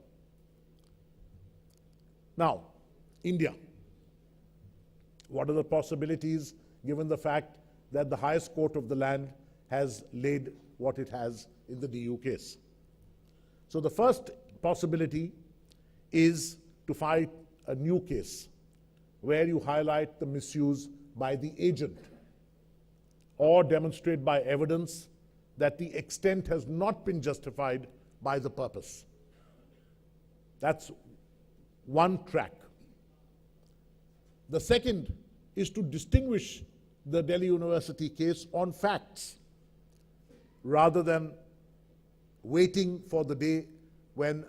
Now, India. What are the possibilities given the fact that the highest court of the land has laid what it has in the DU case? So the first possibility is to file a new case where you highlight the misuse by the agent or demonstrate by evidence that the extent has not been justified by the purpose. That's one track. The second is to distinguish the Delhi University case on facts rather than waiting for the day when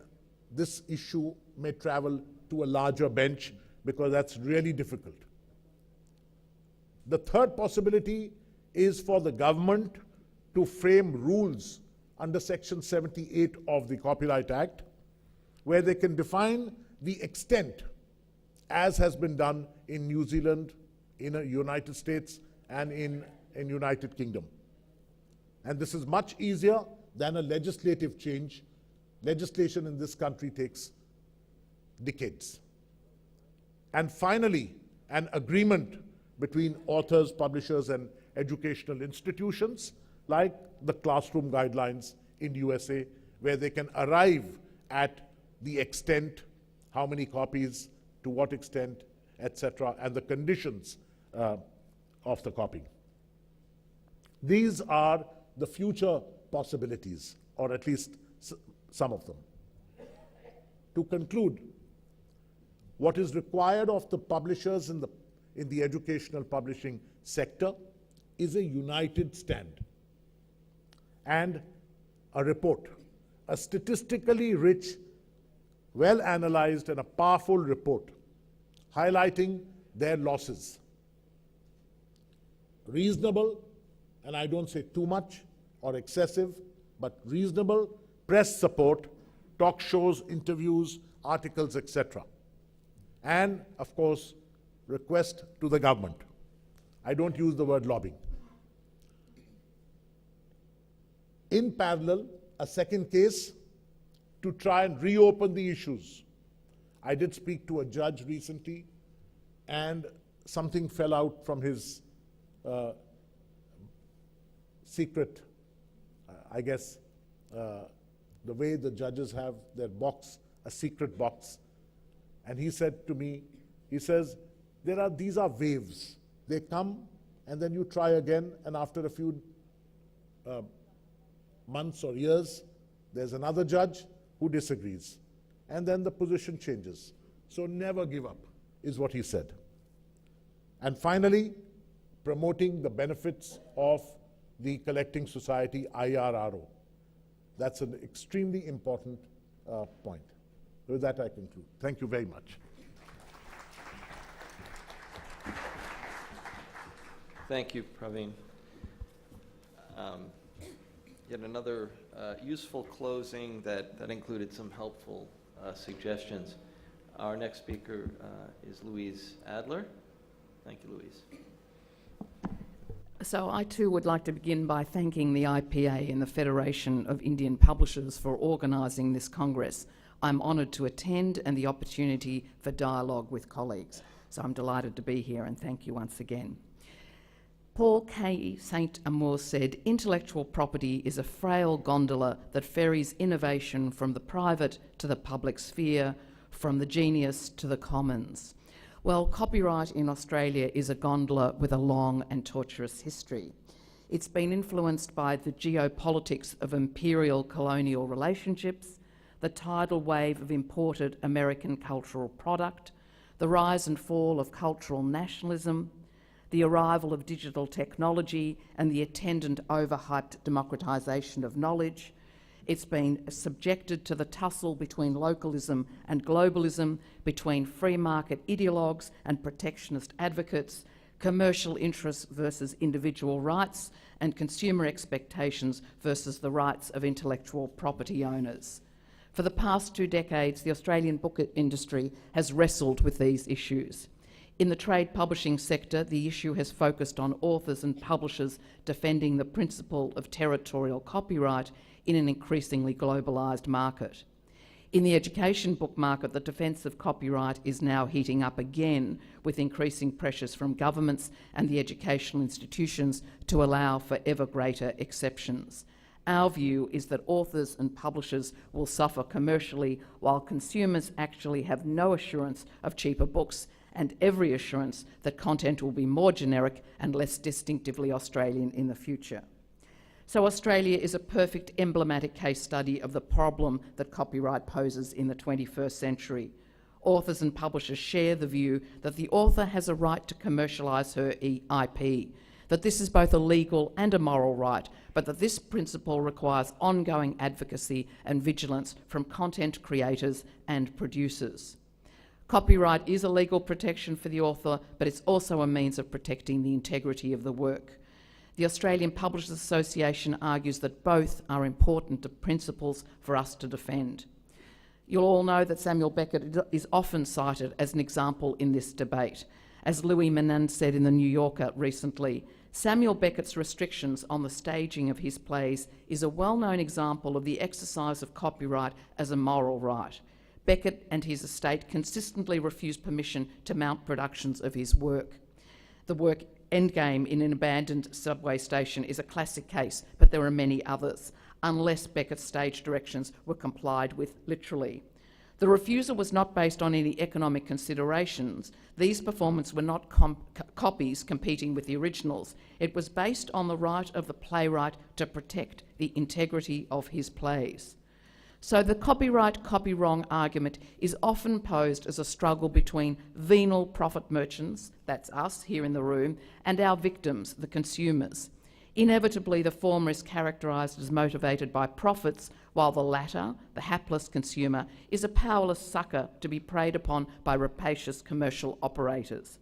this issue may travel to a larger bench, because that's really difficult. The third possibility is for the government to frame rules under Section 78 of the Copyright Act, where they can define the extent, as has been done in New Zealand, in the United States, and in United Kingdom. And this is much easier than a legislative change. Legislation in this country takes decades. And finally, an agreement between authors, publishers, and educational institutions, like the classroom guidelines in USA, where they can arrive at the extent, how many copies, to what extent, etc., and the conditions of the copying. These are the future possibilities, or at least some of them. To conclude, what is required of the publishers in the educational publishing sector is a united stand and a report, a statistically rich, well analyzed, and a powerful report highlighting their losses. Reasonable, and I don't say too much or excessive, but reasonable press support, talk shows, interviews, articles, etc. And, of course, request to the government. I don't use the word lobbying. In parallel, a second case to try and reopen the issues. I did speak to a judge recently, and something fell out from his secret, I guess, the way the judges have their box, a secret box. And he said to me, he says, these are waves. They come, and then you try again, and after a few months or years, there's another judge who disagrees. And then the position changes. So never give up, is what he said. And finally, promoting the benefits of the collecting society, IRRO. That's an extremely important point. With that, I conclude. Thank you very much. Thank you, Praveen. Yet another useful closing that included some helpful suggestions. Our next speaker is Louise Adler. Thank you, Louise. So I too would like to begin by thanking the IPA and the Federation of Indian Publishers for organising this Congress. I'm honoured to attend and the opportunity for dialogue with colleagues. So I'm delighted to be here, and thank you once again. Paul K. St. Amour said, "Intellectual property is a frail gondola that ferries innovation from the private to the public sphere, from the genius to the commons." Well, copyright in Australia is a gondola with a long and tortuous history. It's been influenced by the geopolitics of imperial colonial relationships, the tidal wave of imported American cultural product, the rise and fall of cultural nationalism, the arrival of digital technology and the attendant overhyped democratisation of knowledge. It's been subjected to the tussle between localism and globalism, between free market ideologues and protectionist advocates, commercial interests versus individual rights, and consumer expectations versus the rights of intellectual property owners. For the past 2 decades, the Australian book industry has wrestled with these issues. In the trade publishing sector, the issue has focused on authors and publishers defending the principle of territorial copyright in an increasingly globalised market. In the education book market, the defence of copyright is now heating up again, with increasing pressures from governments and the educational institutions to allow for ever greater exceptions. Our view is that authors and publishers will suffer commercially, while consumers actually have no assurance of cheaper books and every assurance that content will be more generic and less distinctively Australian in the future. So Australia is a perfect emblematic case study of the problem that copyright poses in the 21st century. Authors and publishers share the view that the author has a right to commercialise her IP, that this is both a legal and a moral right, but that this principle requires ongoing advocacy and vigilance from content creators and producers. Copyright is a legal protection for the author, but it's also a means of protecting the integrity of the work. The Australian Publishers Association argues that both are important principles for us to defend. You'll all know that Samuel Beckett is often cited as an example in this debate. As Louis Menand said in The New Yorker recently, Samuel Beckett's restrictions on the staging of his plays is a well-known example of the exercise of copyright as a moral right. Beckett and his estate consistently refused permission to mount productions of his work. The work Endgame in an abandoned subway station is a classic case, but there are many others, unless Beckett's stage directions were complied with literally. The refusal was not based on any economic considerations. These performances were not copies competing with the originals. It was based on the right of the playwright to protect the integrity of his plays. So the copyright, copy wrong argument is often posed as a struggle between venal profit merchants, that's us here in the room, and our victims, the consumers. Inevitably, the former is characterised as motivated by profits, while the latter, the hapless consumer, is a powerless sucker to be preyed upon by rapacious commercial operators.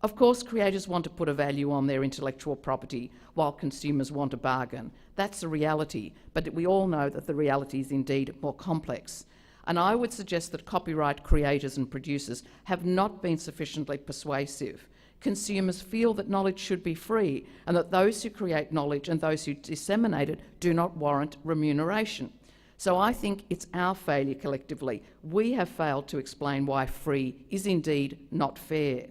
Of course, creators want to put a value on their intellectual property, while consumers want a bargain. That's a reality, but we all know that the reality is indeed more complex. And I would suggest that copyright creators and producers have not been sufficiently persuasive. Consumers feel that knowledge should be free, and that those who create knowledge and those who disseminate it do not warrant remuneration. So I think it's our failure collectively. We have failed to explain why free is indeed not fair.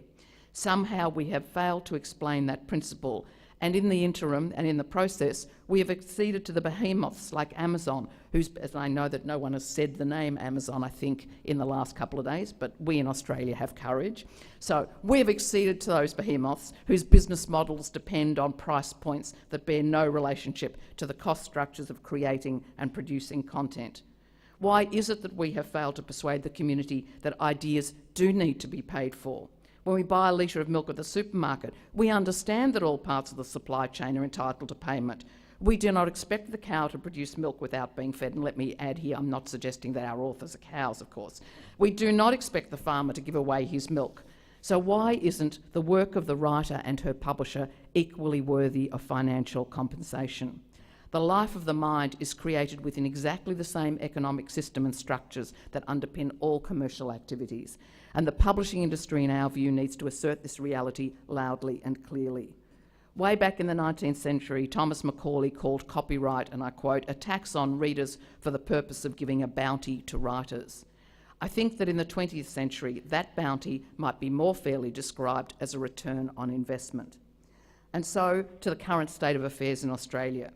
Somehow we have failed to explain that principle, and in the interim and in the process, we have acceded to the behemoths like Amazon, whose, as I know that no one has said the name Amazon, I think, in the last couple of days, but we in Australia have courage. So we have acceded to those behemoths whose business models depend on price points that bear no relationship to the cost structures of creating and producing content. Why is it that we have failed to persuade the community that ideas do need to be paid for? When we buy a litre of milk at the supermarket, we understand that all parts of the supply chain are entitled to payment. We do not expect the cow to produce milk without being fed, and let me add here, I'm not suggesting that our authors are cows, of course. We do not expect the farmer to give away his milk. So why isn't the work of the writer and her publisher equally worthy of financial compensation? The life of the mind is created within exactly the same economic system and structures that underpin all commercial activities. And the publishing industry, in our view, needs to assert this reality loudly and clearly. Way back in the 19th century, Thomas Macaulay called copyright, and I quote, a tax on readers for the purpose of giving a bounty to writers. I think that in the 20th century, that bounty might be more fairly described as a return on investment. And so, to the current state of affairs in Australia.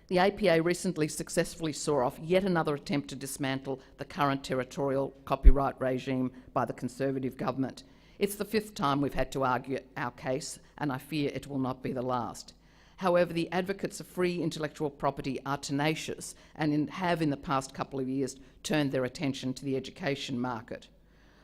The APA recently successfully saw off yet another attempt to dismantle the current territorial copyright regime by the Conservative government. It's the 5th time we've had to argue our case, and I fear it will not be the last. However, the advocates of free intellectual property are tenacious and have in the past couple of years turned their attention to the education market.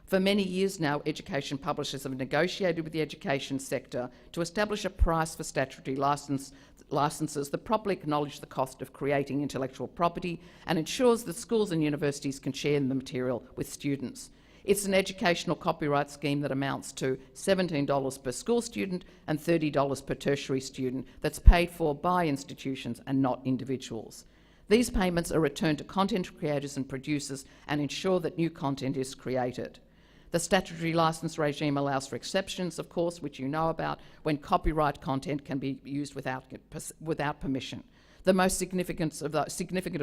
For many years now, education publishers have negotiated with the education sector to establish a price for statutory licences that properly acknowledge the cost of creating intellectual property and ensures that schools and universities can share the material with students. It's an educational copyright scheme that amounts to $17 per school student and $30 per tertiary student that's paid for by institutions and not individuals. These payments are returned to content creators and producers and ensure that new content is created. The statutory licence regime allows for exceptions, of course, which you know about, when copyright content can be used without permission. The most significant of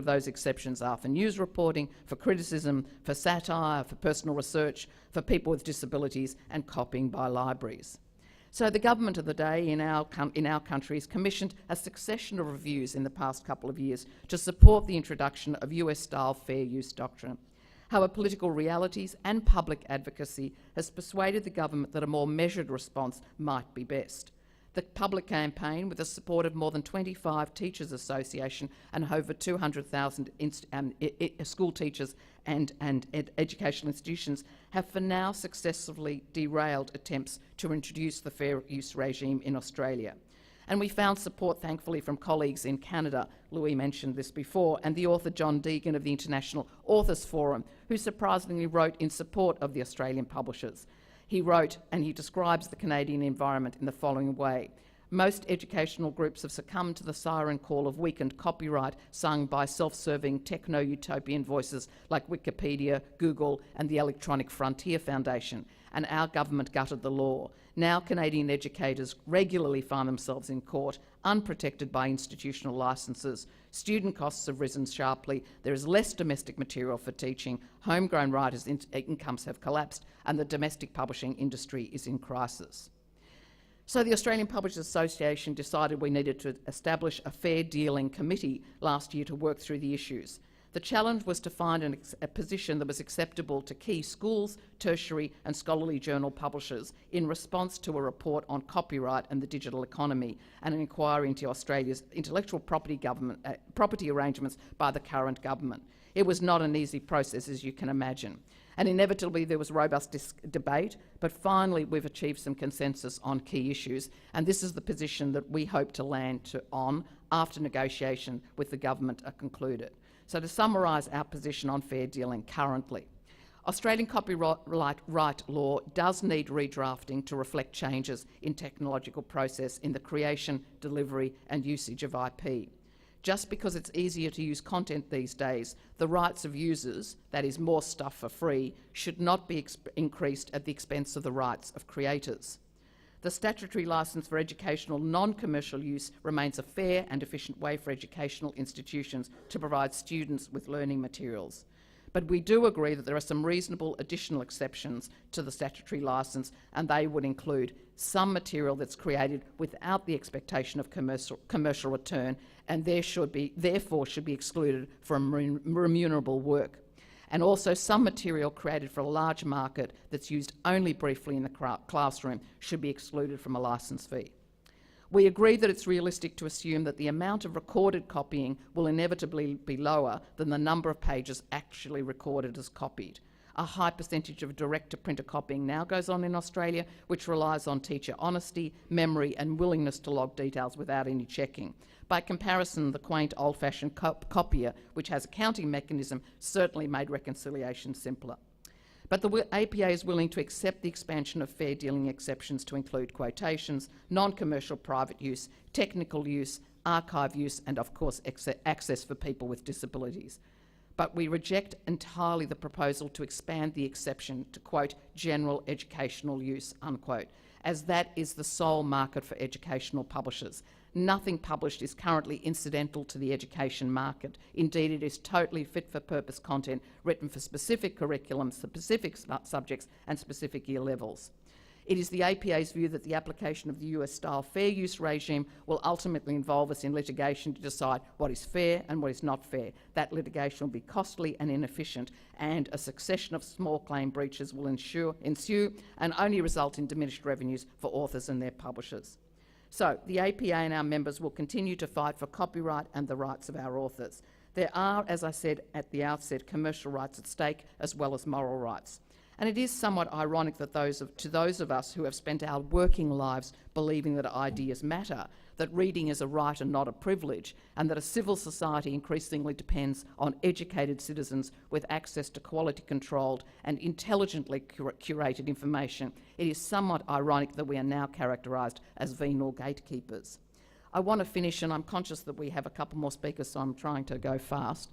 those exceptions are for news reporting, for criticism, for satire, for personal research, for people with disabilities, and copying by libraries. So the government of the day in our country has commissioned a succession of reviews in the past couple of years to support the introduction of US-style fair use doctrine. However, political realities and public advocacy has persuaded the government that a more measured response might be best. The public campaign, with the support of more than 25 teachers' associations and over 200,000 school teachers and educational institutions, have for now successfully derailed attempts to introduce the fair use regime in Australia. And we found support, thankfully, from colleagues in Canada, Louis mentioned this before, and the author John Deegan of the International Authors Forum, who surprisingly wrote in support of the Australian publishers. He wrote, and he describes the Canadian environment in the following way. Most educational groups have succumbed to the siren call of weakened copyright sung by self-serving techno-utopian voices like Wikipedia, Google, and the Electronic Frontier Foundation, and our government gutted the law. Now Canadian educators regularly find themselves in court, unprotected by institutional licences. Student costs have risen sharply, there is less domestic material for teaching, homegrown writers' incomes have collapsed, and the domestic publishing industry is in crisis. So the Australian Publishers Association decided we needed to establish a fair dealing committee last year to work through the issues. The challenge was to find a position that was acceptable to key schools, tertiary and scholarly journal publishers in response to a report on copyright and the digital economy and an inquiry into Australia's intellectual property arrangements by the current government. It was not an easy process, as you can imagine. And inevitably there was robust debate, but finally we've achieved some consensus on key issues, and this is the position that we hope to land on after negotiation with the government are concluded. So to summarise our position on fair dealing currently, Australian copyright law does need redrafting to reflect changes in technological process in the creation, delivery and usage of IP. Just because it's easier to use content these days, the rights of users, that is more stuff for free, should not be increased at the expense of the rights of creators. The statutory licence for educational non-commercial use remains a fair and efficient way for educational institutions to provide students with learning materials. But we do agree that there are some reasonable additional exceptions to the statutory licence, and they would include some material that's created without the expectation of commercial return and therefore should be excluded from remunerable work, and also some material created for a large market that's used only briefly in the classroom should be excluded from a licence fee. We agree that it's realistic to assume that the amount of recorded copying will inevitably be lower than the number of pages actually recorded as copied. A high percentage of direct-to-printer copying now goes on in Australia, which relies on teacher honesty, memory and willingness to log details without any checking. By comparison, the quaint old-fashioned copier, which has a counting mechanism, certainly made reconciliation simpler. But the APA is willing to accept the expansion of fair dealing exceptions to include quotations, non-commercial private use, technical use, archive use, and of course access for people with disabilities. But we reject entirely the proposal to expand the exception to, quote, general educational use, unquote, as that is the sole market for educational publishers. Nothing published is currently incidental to the education market. Indeed, it is totally fit-for-purpose content written for specific curriculums, specific subjects and specific year levels. It is the APA's view that the application of the US-style fair use regime will ultimately involve us in litigation to decide what is fair and what is not fair. That litigation will be costly and inefficient, and a succession of small claim breaches will ensue and only result in diminished revenues for authors and their publishers. So the APA and our members will continue to fight for copyright and the rights of our authors. There are, as I said at the outset, commercial rights at stake as well as moral rights. And it is somewhat ironic that to those of us who have spent our working lives believing that ideas matter, that reading is a right and not a privilege, and that a civil society increasingly depends on educated citizens with access to quality-controlled and intelligently curated information, it is somewhat ironic that we are now characterised as venal gatekeepers. I want to finish, and I'm conscious that we have a couple more speakers, so I'm trying to go fast.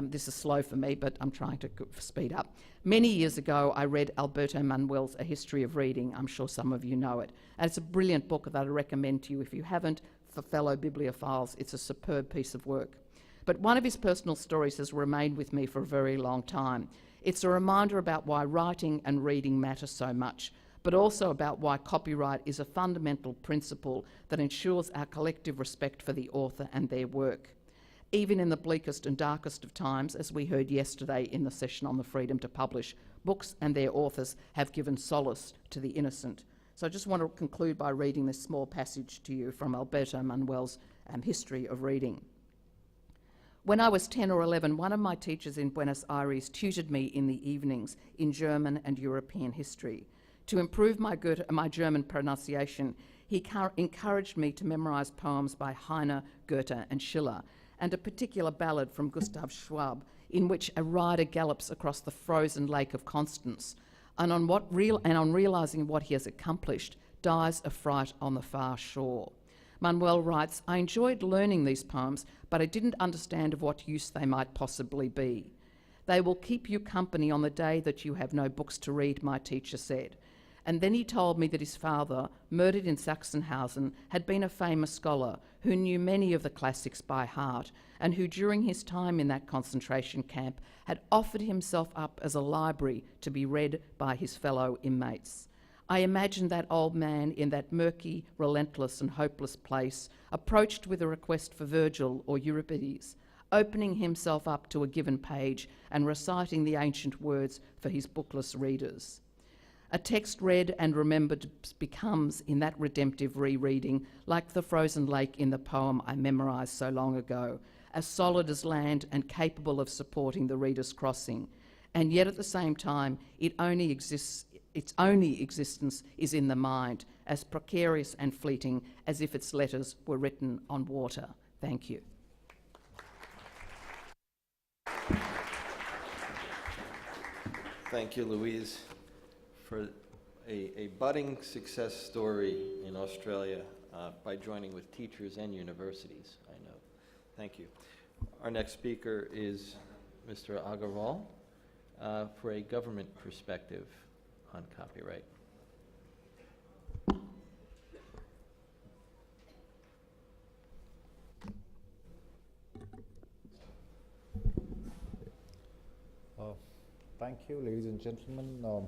This is slow for me, but I'm trying to speed up. Many years ago, I read Alberto Manuel's A History of Reading. I'm sure some of you know it. And it's a brilliant book that I recommend to you if you haven't. For fellow bibliophiles, it's a superb piece of work. But one of his personal stories has remained with me for a very long time. It's a reminder about why writing and reading matter so much, but also about why copyright is a fundamental principle that ensures our collective respect for the author and their work. Even in the bleakest and darkest of times, as we heard yesterday in the session on the freedom to publish, books and their authors have given solace to the innocent. So I just want to conclude by reading this small passage to you from Alberto Manuel's History of Reading. When I was 10 or 11, one of my teachers in Buenos Aires tutored me in the evenings in German and European history. To improve my German pronunciation, he encouraged me to memorise poems by Heine, Goethe and Schiller, and a particular ballad from Gustav Schwab, in which a rider gallops across the frozen lake of Constance, and on realising what he has accomplished, dies of fright on the far shore. Manuel writes, I enjoyed learning these poems, but I didn't understand of what use they might possibly be. They will keep you company on the day that you have no books to read, my teacher said. And then he told me that his father, murdered in Sachsenhausen, had been a famous scholar who knew many of the classics by heart and who during his time in that concentration camp had offered himself up as a library to be read by his fellow inmates. I imagined that old man in that murky, relentless and hopeless place approached with a request for Virgil or Euripides, opening himself up to a given page and reciting the ancient words for his bookless readers. A text read and remembered becomes, in that redemptive rereading, like the frozen lake in the poem I memorised so long ago, as solid as land and capable of supporting the reader's crossing. And yet at the same time, its only existence is in the mind, as precarious and fleeting as if its letters were written on water. Thank you. Thank you, Louise, for a budding success story in Australia by joining with teachers and universities, I know. Thank you. Our next speaker is Mr. Agarwal for a government perspective on copyright. Thank you, ladies and gentlemen.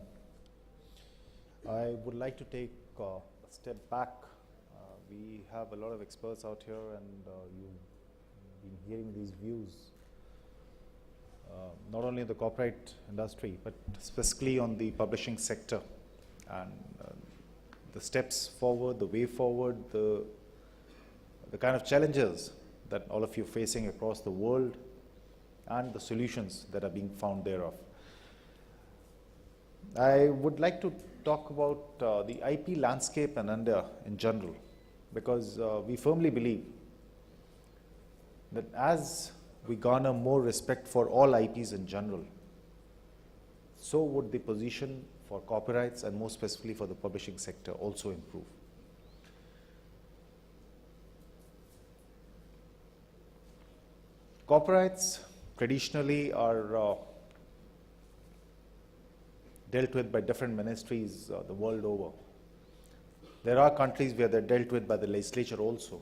I would like to take a step back. We have a lot of experts out here, and you've been hearing these views, not only in the copyright industry, but specifically on the publishing sector, and the steps forward, the way forward, the kind of challenges that all of you are facing across the world, and the solutions that are being found thereof. I would like to talk about the IP landscape in India in general, because we firmly believe that as we garner more respect for all IPs in general, so would the position for copyrights and more specifically for the publishing sector also improve. Copyrights traditionally are dealt with by different ministries the world over. There are countries where they're dealt with by the legislature also.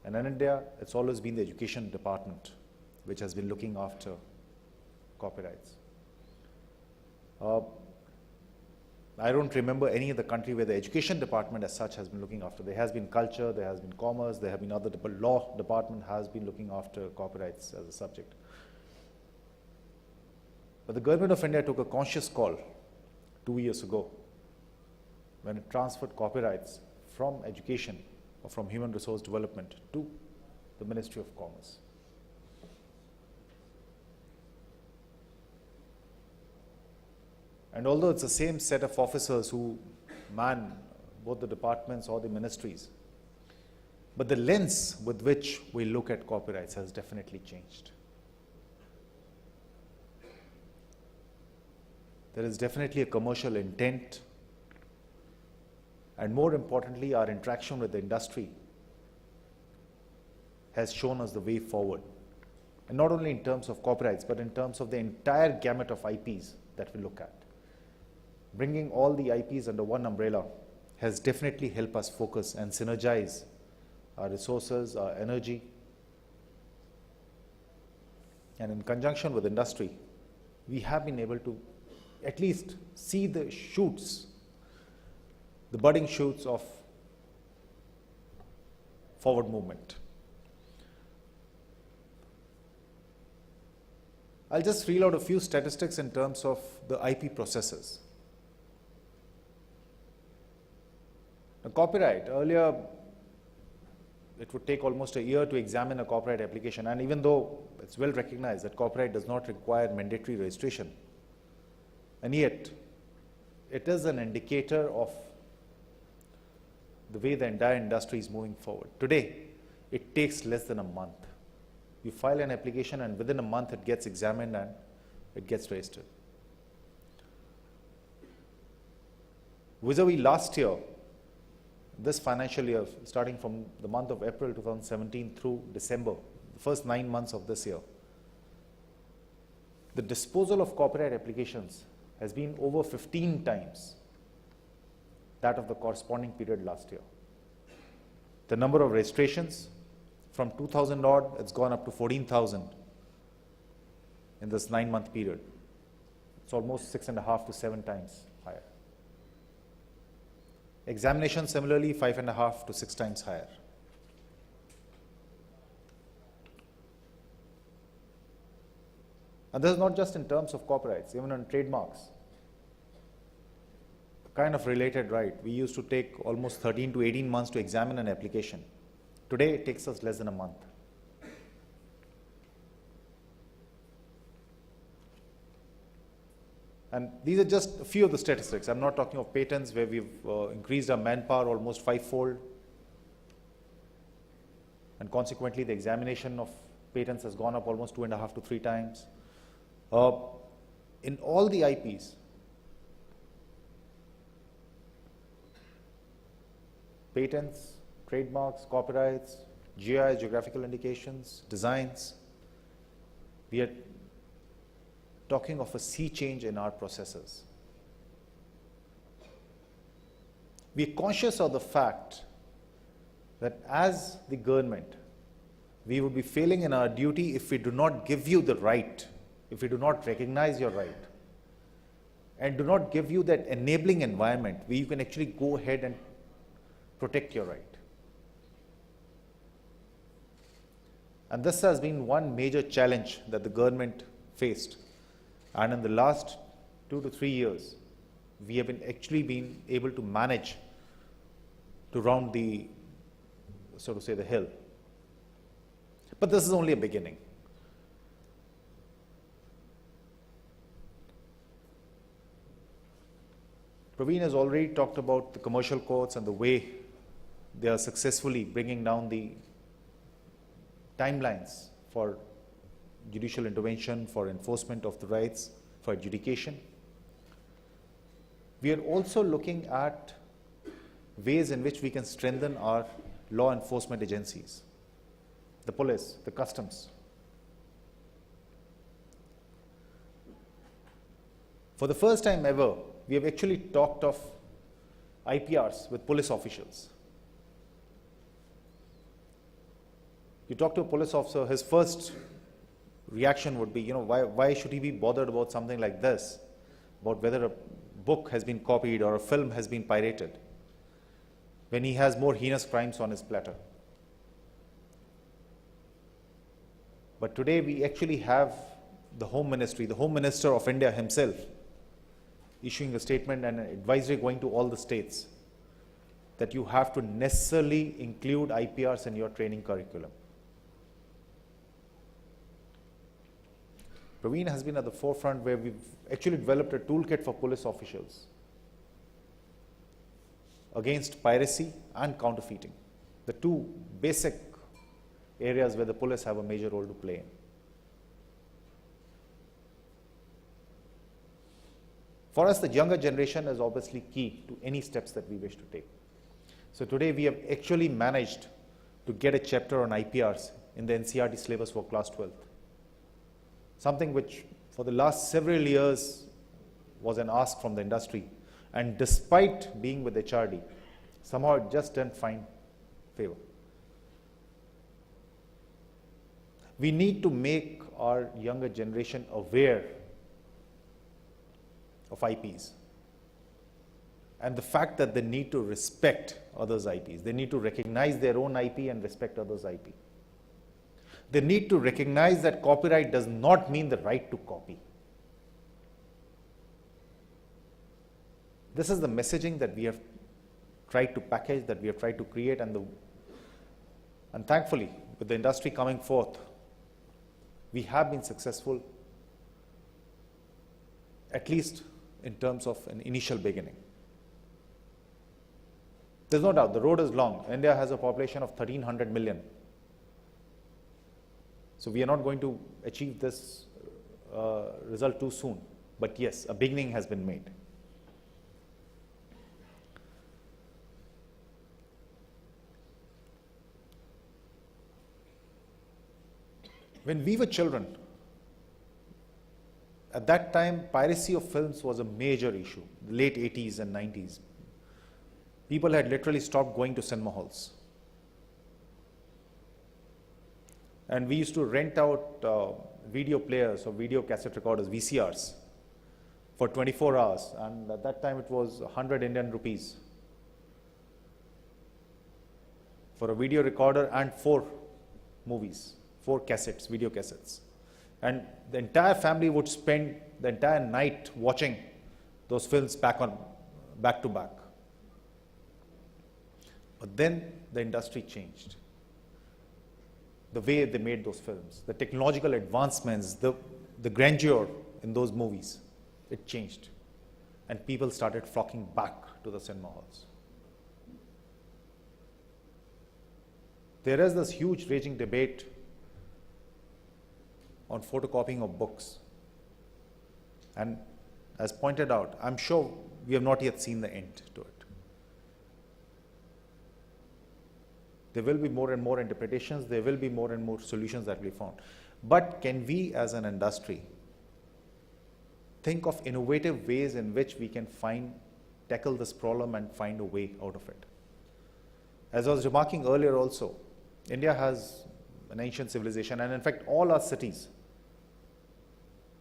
And in India, it's always been the education department which has been looking after copyrights. I don't remember any other country where the education department as such has been looking after. There has been culture, there has been commerce, there have been other, law department has been looking after copyrights as a subject. But the government of India took a conscious call 2 years ago when it transferred copyrights from education or from Human Resource Development to the Ministry of Commerce. And although it's the same set of officers who man both the departments or the ministries, but the lens with which we look at copyrights has definitely changed. There is definitely a commercial intent, and more importantly, our interaction with the industry has shown us the way forward. And not only in terms of copyrights, but in terms of the entire gamut of IPs that we look at. Bringing all the IPs under one umbrella has definitely helped us focus and synergize our resources, our energy. And in conjunction with industry, we have been able to at least see the shoots, the budding shoots of forward movement. I'll just reel out a few statistics in terms of the IP processes. Now, copyright, earlier it would take almost a year to examine a copyright application, and even though it's well recognized that copyright does not require mandatory registration, and yet it is an indicator of the way the entire industry is moving forward. Today, it takes less than a month. You file an application and within a month it gets examined and it gets registered. Vis-a-vis last year, this financial year, starting from the month of April 2017 through December, the first 9 months of this year, the disposal of copyright applications has been over 15 times that of the corresponding period last year. The number of registrations from 2,000 odd, it's gone up to 14,000 in this 9-month period. It's almost 6.5 to 7 times higher. Examinations similarly 5.5 to 6 times higher. And this is not just in terms of copyrights, even on trademarks. Kind of related, right? We used to take almost 13 to 18 months to examine an application. Today, it takes us less than a month. And these are just a few of the statistics. I'm not talking of patents where we've increased our manpower almost 5-fold. And consequently, the examination of patents has gone up almost 2.5 to 3 times. In all the IPs, patents, trademarks, copyrights, GI, geographical indications, designs, we are talking of a sea change in our processes. We are conscious of the fact that as the government, we would be failing in our duty if we do not give you the right, if we do not recognize your right, and do not give you that enabling environment where you can actually go ahead and protect your right. And this has been one major challenge that the government faced. And in the last 2 to 3 years, we have actually been able to manage to round the, so to say, the hill. But this is only a beginning. Praveen has already talked about the commercial courts and the way they are successfully bringing down the timelines for judicial intervention, for enforcement of the rights, for adjudication. We are also looking at ways in which we can strengthen our law enforcement agencies, the police, the customs. For the first time ever, we have actually talked of IPRs with police officials. You talk to a police officer, his first reaction would be, why should he be bothered about something like this, about whether a book has been copied or a film has been pirated, when he has more heinous crimes on his platter. But today we actually have the Home Ministry, the Home Minister of India himself, issuing a statement and an advisory going to all the states that you have to necessarily include IPRs in your training curriculum. Praveen has been at the forefront where we've actually developed a toolkit for police officials against piracy and counterfeiting, the two basic areas where the police have a major role to play in. For us, the younger generation is obviously key to any steps that we wish to take. So today we have actually managed to get a chapter on IPRs in the NCERT syllabus for class 12. Something which for the last several years was an ask from the industry, and despite being with HRD, somehow it just didn't find favor. We need to make our younger generation aware of IPs and the fact that they need to respect others' IPs. They need to recognize their own IP and respect others' IP. They need to recognize that copyright does not mean the right to copy. This is the messaging that we have tried to package, that we have tried to create, and thankfully, with the industry coming forth, we have been successful, at least in terms of an initial beginning. There's no doubt the road is long. India has a population of 1300 million. So we are not going to achieve this result too soon. But yes, a beginning has been made. When we were children, at that time, piracy of films was a major issue, the late 80s and 90s. People had literally stopped going to cinema halls. And we used to rent out video players or video cassette recorders, VCRs, for 24 hours. And at that time, it was 100 Indian rupees for a video recorder and 4 movies, 4 cassettes, video cassettes. And the entire family would spend the entire night watching those films back to back. But then the industry changed. The way they made those films, the technological advancements, the grandeur in those movies, it changed. And people started flocking back to the cinema halls. There is this huge raging debate on photocopying of books. And as pointed out, I'm sure we have not yet seen the end to it. There will be more and more interpretations, there will be more and more solutions that we found. But can we as an industry think of innovative ways in which we can tackle this problem and find a way out of it? As I was remarking earlier also, India has an ancient civilization, and in fact all our cities,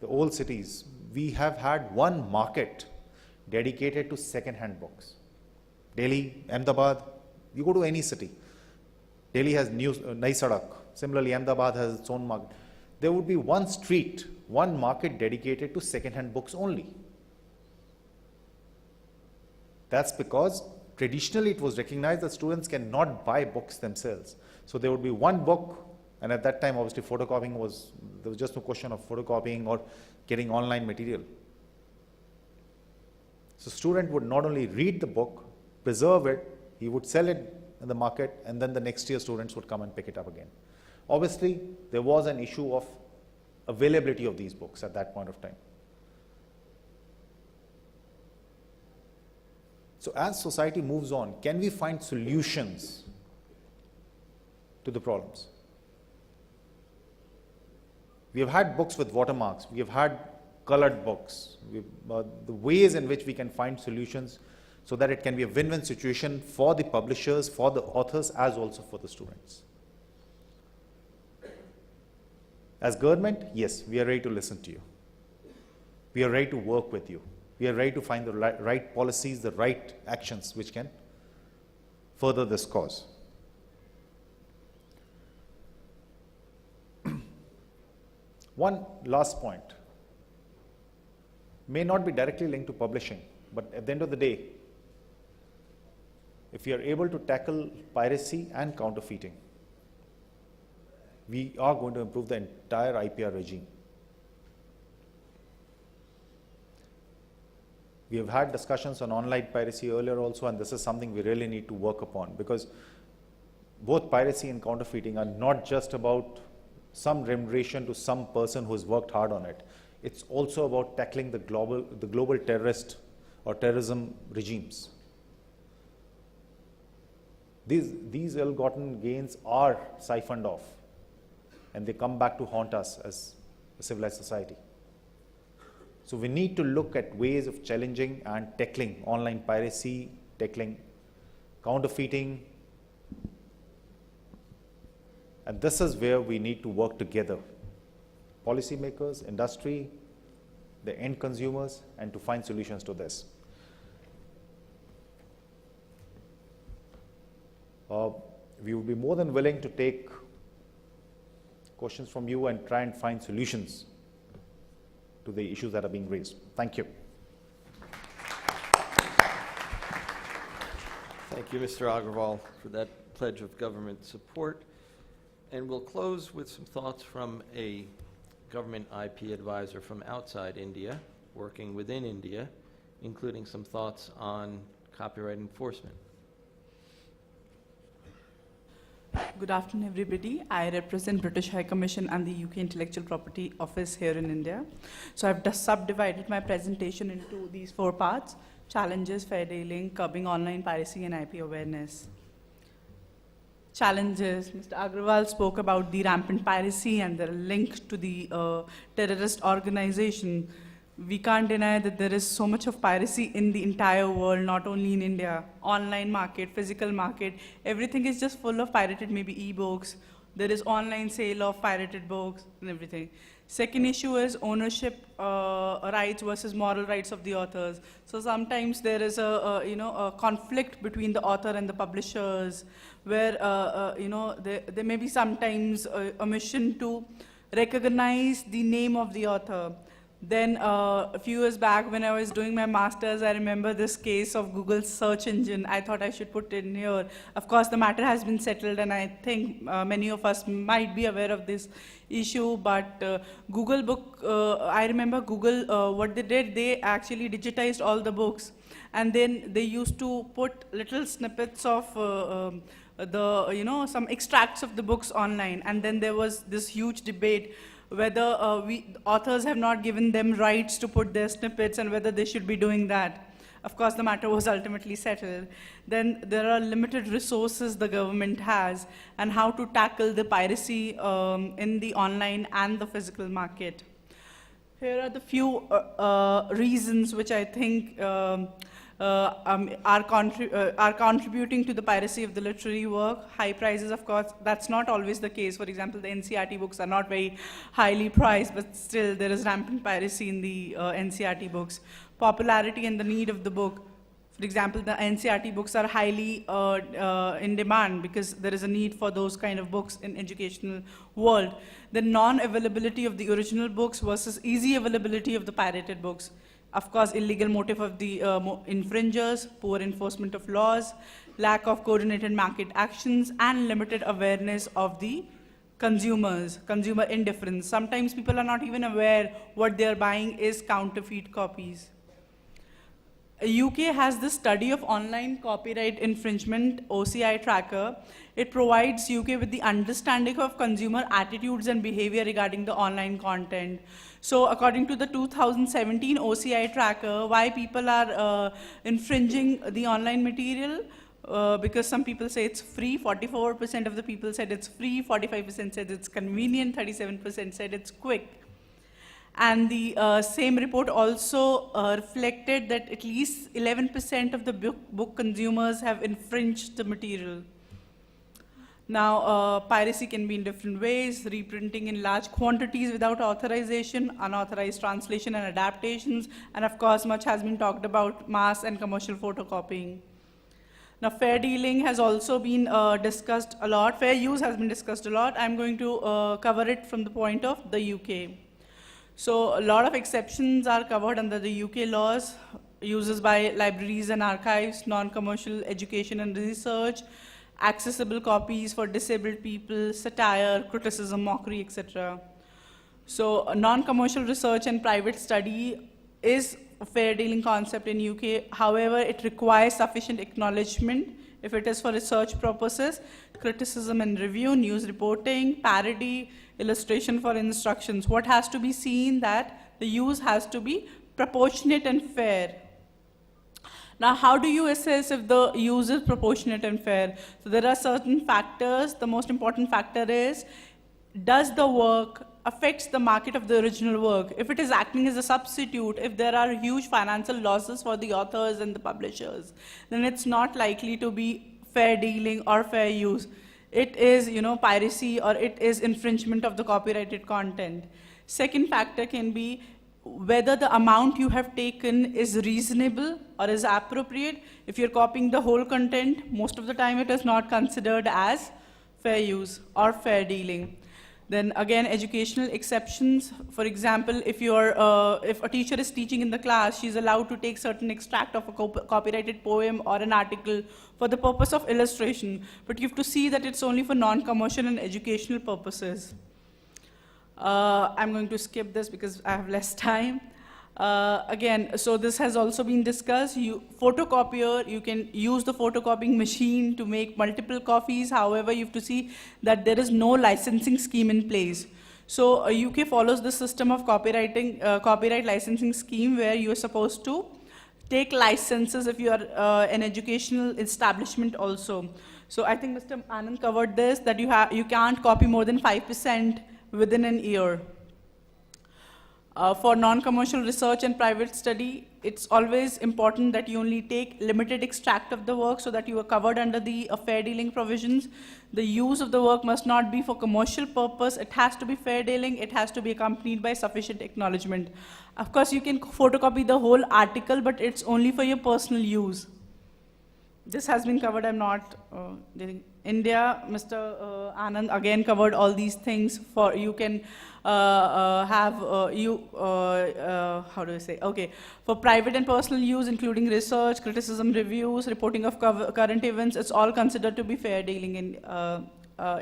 the old cities, we have had one market dedicated to second-hand books. Delhi, Ahmedabad, you go to any city. Delhi has Nai Sadak. Similarly, Ahmedabad has its own market. There would be one street, one market dedicated to second-hand books only. That's because traditionally it was recognized that students cannot buy books themselves. So there would be one book, and at that time obviously photocopying there was just no question of photocopying or getting online material. So student would not only read the book, preserve it, he would sell it in the market, and then the next year students would come and pick it up again. Obviously, there was an issue of availability of these books at that point of time. So as society moves on, can we find solutions to the problems? We have had books with watermarks, we have had colored books, the ways in which we can find solutions so that it can be a win-win situation for the publishers, for the authors, as also for the students. As government, yes, we are ready to listen to you. We are ready to work with you. We are ready to find the right policies, the right actions which can further this cause. One last point may not be directly linked to publishing, but at the end of the day, if we are able to tackle piracy and counterfeiting, we are going to improve the entire IPR regime. We have had discussions on online piracy earlier also, and this is something we really need to work upon, because both piracy and counterfeiting are not just about some remuneration to some person who has worked hard on it. It's also about tackling the global terrorist or terrorism regimes. These ill-gotten gains are siphoned off, and they come back to haunt us as a civilized society. So we need to look at ways of challenging and tackling online piracy, tackling counterfeiting, and this is where we need to work together. Policymakers, industry, the end consumers, and to find solutions to this. We would be more than willing to take questions from you and try and find solutions to the issues that are being raised. Thank you. Thank you, Mr. Agrawal, for that pledge of government support. And we'll close with some thoughts from a government IP advisor from outside India, working within India, including some thoughts on copyright enforcement. Good afternoon, everybody. I represent British High Commission and the UK Intellectual Property Office here in India. So I've just subdivided my presentation into these 4 parts: challenges, fair dealing, curbing online piracy, and IP awareness. Challenges. Mr. Agrawal spoke about the rampant piracy and the link to the terrorist organization. We can't deny that there is so much of piracy in the entire world, not only in India. Online market, physical market, everything is just full of pirated, maybe e-books. There is online sale of pirated books and everything. Second issue is ownership rights versus moral rights of the authors. So sometimes there is a conflict between the author and the publishers, where there may be sometimes omission to recognize the name of the author. Then a few years back when I was doing my master's, I remember this case of Google's search engine. I thought I should put it in here. Of course, the matter has been settled, and I think many of us might be aware of this issue, but Google Book, I remember Google, what they did, they actually digitized all the books, and then they used to put little snippets of some extracts of the books online, and then there was this huge debate whether authors have not given them rights to put their snippets and whether they should be doing that. Of course, the matter was ultimately settled. Then there are limited resources the government has, and how to tackle the piracy in the online and the physical market. Here are the few reasons which I think are contributing to the piracy of the literary work. High prices, of course, that's not always the case. For example, the NCERT books are not very highly priced, but still there is rampant piracy in the NCERT books. Popularity and the need of the book. For example, the NCERT books are highly in demand because there is a need for those kind of books in educational world. The non-availability of the original books versus easy availability of the pirated books. Of course, illegal motive of the infringers, poor enforcement of laws, lack of coordinated market actions, and limited awareness of the consumers, consumer indifference. Sometimes people are not even aware what they're buying is counterfeit copies. UK has this study of online copyright infringement, OCI tracker. It provides UK with the understanding of consumer attitudes and behavior regarding the online content. So according to the 2017 OCI tracker, why people are infringing the online material? Because some people say it's free, 44% of the people said it's free, 45% said it's convenient, 37% said it's quick. And the same report also reflected that at least 11% of the book consumers have infringed the material. Now, piracy can be in different ways: reprinting in large quantities without authorization, unauthorized translation and adaptations, and of course, much has been talked about mass and commercial photocopying. Now, fair dealing has also been discussed a lot. Fair use has been discussed a lot. I'm going to cover it from the point of the UK. So a lot of exceptions are covered under the UK laws. uses by libraries and archives, non-commercial education and research, accessible copies for disabled people, satire, criticism, mockery, etc. So non-commercial research and private study is a fair dealing concept in UK. However, it requires sufficient acknowledgement if it is for research purposes, criticism and review, news reporting, parody, illustration for instructions. What has to be seen that the use has to be proportionate and fair. Now, how do you assess if the use is proportionate and fair? So there are certain factors. The most important factor is, does the work affects the market of the original work? If it is acting as a substitute, if there are huge financial losses for the authors and the publishers, then it's not likely to be fair dealing or fair use. It is, piracy, or it is infringement of the copyrighted content. Second factor can be whether the amount you have taken is reasonable or is appropriate. If you're copying the whole content, most of the time it is not considered as fair use or fair dealing. Then again, educational exceptions. For example, if a teacher is teaching in the class, she's allowed to take certain extract of a copyrighted poem or an article for the purpose of illustration. But you have to see that it's only for non-commercial and educational purposes. I'm going to skip this because I have less time. Again, so this has also been discussed. Photocopier, you can use the photocopying machine to make multiple copies. However, you have to see that there is no licensing scheme in place. So UK follows the system of copyright licensing scheme where you are supposed to take licenses if you are an educational establishment also. So I think Mr. Anand covered this, that you can't copy more than 5% within an year. For non-commercial research and private study, it's always important that you only take limited extract of the work so that you are covered under the fair dealing provisions. The use of the work must not be for commercial purpose. It has to be fair dealing. It has to be accompanied by sufficient acknowledgement. Of course, you can photocopy the whole article, but it's only for your personal use. This has been covered. I'm not India. Mr. Anand again covered all these things. For you can how do I say? Okay, for private and personal use, including research, criticism, reviews, reporting of current events, it's all considered to be fair dealing in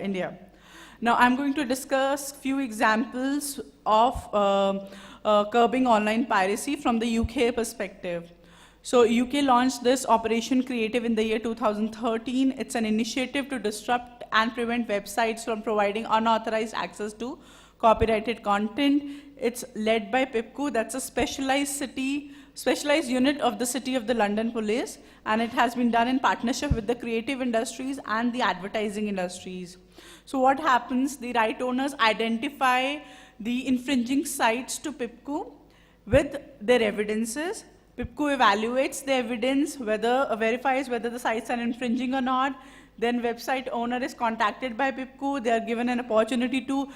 India. Now, I'm going to discuss few examples of curbing online piracy from the UK perspective. So UK launched this Operation Creative in the year 2013. It's an initiative to disrupt and prevent websites from providing unauthorized access to copyrighted content. It's led by PIPCO, that's a specialized unit of the City of the London Police, and it has been done in partnership with the creative industries and the advertising industries. So what happens, the right owners identify the infringing sites to PIPCO with their evidences. PIPCO evaluates the evidence, verifies whether the sites are infringing or not. Then website owner is contacted by PIPCO. They are given an opportunity to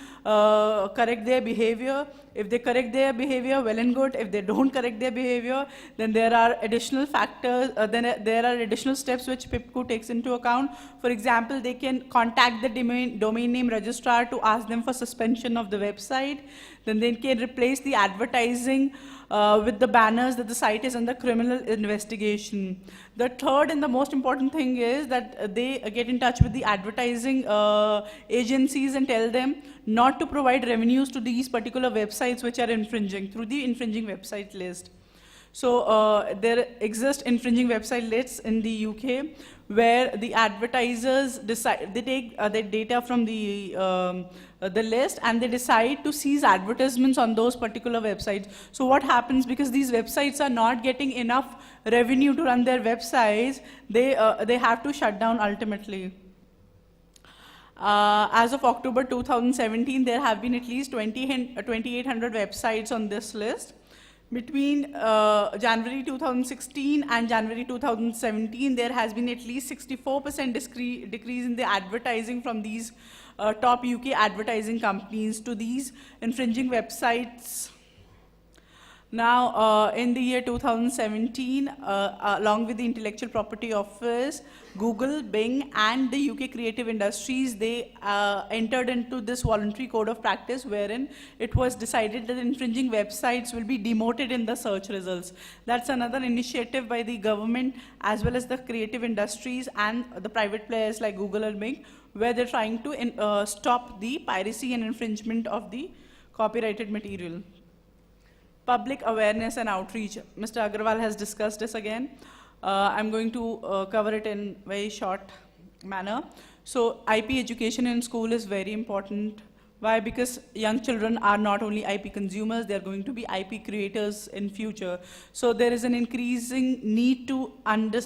correct their behavior. If they correct their behavior, well and good. If they don't correct their behavior, then there are additional factors, there are additional steps which PIPCO takes into account. For example, they can contact the domain name registrar to ask them for suspension of the website. Then they can replace the advertising with the banners that the site is under criminal investigation. The third and the most important thing is that they get in touch with the advertising agencies and tell them not to provide revenues to these particular websites which are infringing through the infringing website list. So there exist infringing website lists in the UK where the advertisers decide, they take the data from the list and they decide to cease advertisements on those particular websites. So what happens, because these websites are not getting enough revenue to run their websites, they have to shut down ultimately. As of October 2017, there have been at least 2,800 websites on this list. Between January 2016 and January 2017, there has been at least 64% decrease in the advertising from these top UK advertising companies to these infringing websites. Now, in the year 2017, along with the Intellectual Property Office, Google, Bing, and the UK Creative Industries, they entered into this voluntary code of practice wherein it was decided that infringing websites will be demoted in the search results. That's another initiative by the government as well as the creative industries and the private players like Google and Bing, where they're trying to stop the piracy and infringement of the copyrighted material. Public awareness and outreach. Mr. Agrawal has discussed this again. I'm going to cover it in very short manner. So IP education in school is very important. Why? Because young children are not only IP consumers, they're going to be IP creators in future. So there is an increasing need to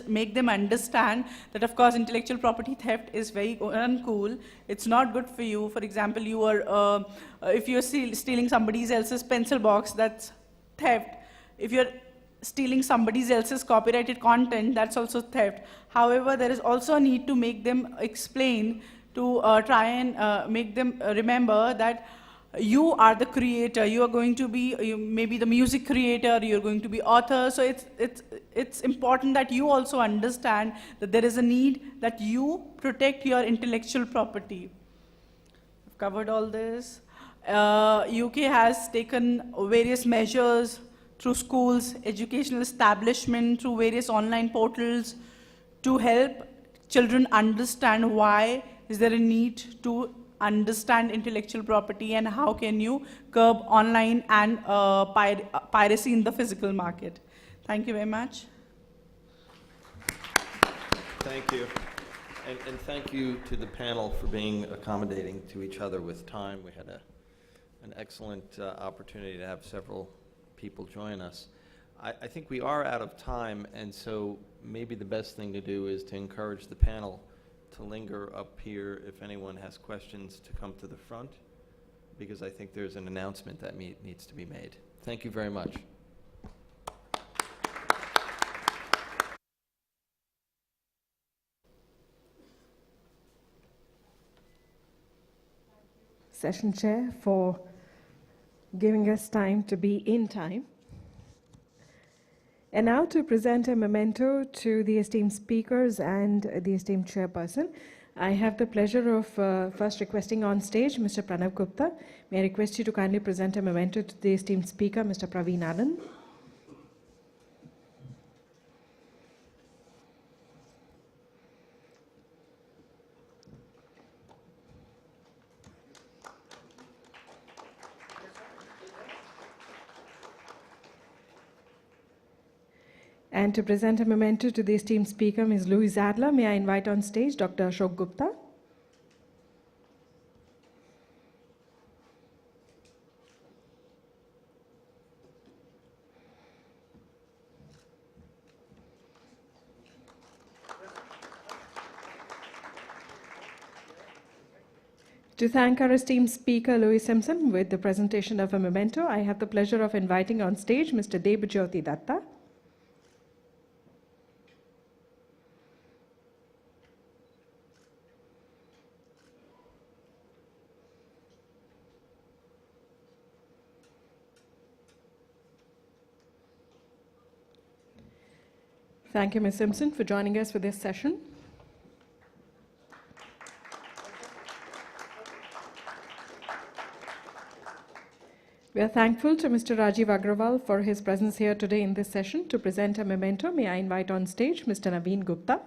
make them understand that, of course, intellectual property theft is very uncool. It's not good for you. For example, you are, if you're stealing somebody else's pencil box, that's theft. If you're stealing somebody else's copyrighted content, that's also theft. However, there is also a need to make them explain, to try and make them remember that you are the creator. You are going to be maybe the music creator, you're going to be author. So it's important that you also understand that there is a need that you protect your intellectual property. I've covered all this. UK has taken various measures through schools, educational establishment, through various online portals to help children understand why is there a need to understand intellectual property and how can you curb online and piracy in the physical market. Thank you very much. Thank you. And thank you to the panel for being accommodating to each other with time. We had an excellent opportunity to have several people join us. I think we are out of time, and so maybe the best thing to do is to encourage the panel to linger up here if anyone has questions to come to the front, because I think there's an announcement that needs to be made. Thank you very much. Session Chair, for giving us time to be in time. And now to present a memento to the esteemed speakers and the esteemed chairperson, I have the pleasure of first requesting on stage Mr. Pranav Gupta. May I request you to kindly present a memento to the esteemed speaker, Mr. Praveen Anand. And to present a memento to the esteemed speaker, Ms. Louise Adler, may I invite on stage Dr. Ashok Gupta. To thank our esteemed speaker, Louis Simpson, with the presentation of a memento, I have the pleasure of inviting on stage Mr. Debajyoti Datta. Thank you, Ms. Simpson, for joining us for this session. We are thankful to Mr. Rajiv Agrawal for his presence here today in this session. To present a memento, may I invite on stage Mr. Naveen Gupta.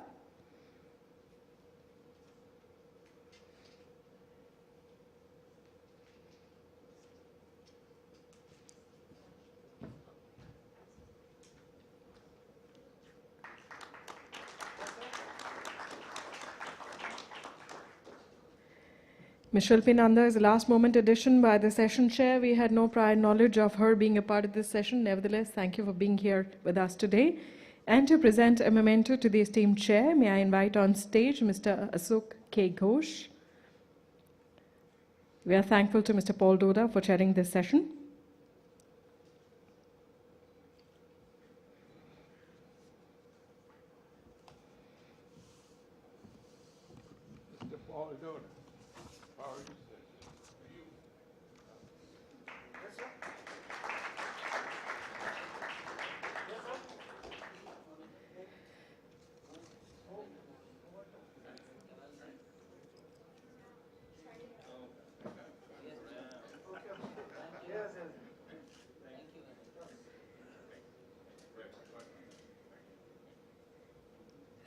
Ms. Shilpi Nanda is a last-moment addition by the session chair. We had no prior knowledge of her being a part of this session. Nevertheless, thank you for being here with us today. And to present a memento to the esteemed chair, may I invite on stage Mr. Asuk K. Ghosh. We are thankful to Mr. Paul Doda for chairing this session. Mr. Paul Doda.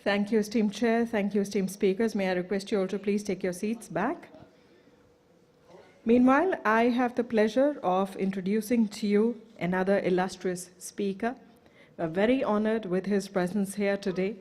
Thank you, esteemed Chair. Thank you, esteemed speakers. May I request you all to please take your seats back. Meanwhile, I have the pleasure of introducing to you another illustrious speaker. We're very honored with his presence here today.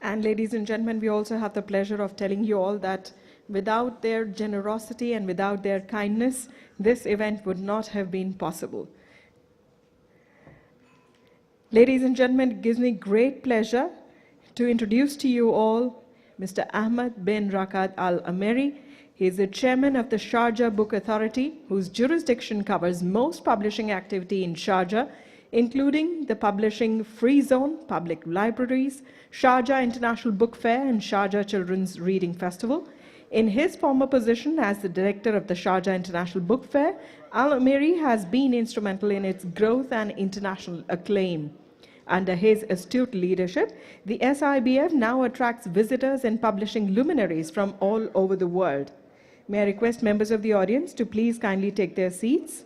And ladies and gentlemen, we also have the pleasure of telling you all that without their generosity and without their kindness, this event would not have been possible. Ladies and gentlemen, it gives me great pleasure to introduce to you all Mr. Ahmed bin Rakad Al Ameri. He is the chairman of the Sharjah Book Authority, whose jurisdiction covers most publishing activity in Sharjah, including the publishing free zone, public libraries, Sharjah International Book Fair, and Sharjah Children's Reading Festival. In his former position as the director of the Sharjah International Book Fair, Al Ameri has been instrumental in its growth and international acclaim. Under his astute leadership, the SIBF now attracts visitors and publishing luminaries from all over the world. May I request members of the audience to please kindly take their seats.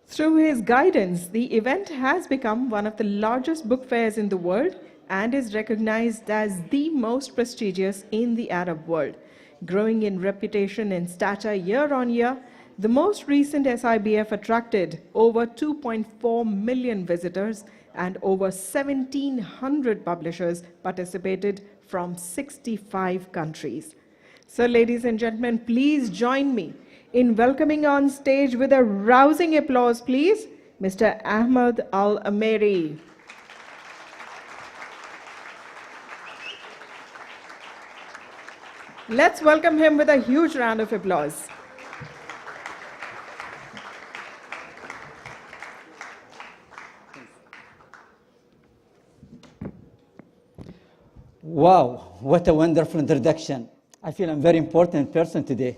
Through his guidance, the event has become one of the largest book fairs in the world and is recognized as the most prestigious in the Arab world, growing in reputation and stature year on year. The most recent SIBF attracted over 2.4 million visitors and over 1,700 publishers participated from 65 countries. So, ladies and gentlemen, please join me in welcoming on stage with a rousing applause, please, Mr. Ahmed Al Ameri. Let's welcome him with a huge round of applause. Wow, what a wonderful introduction. I feel I'm a very important person today.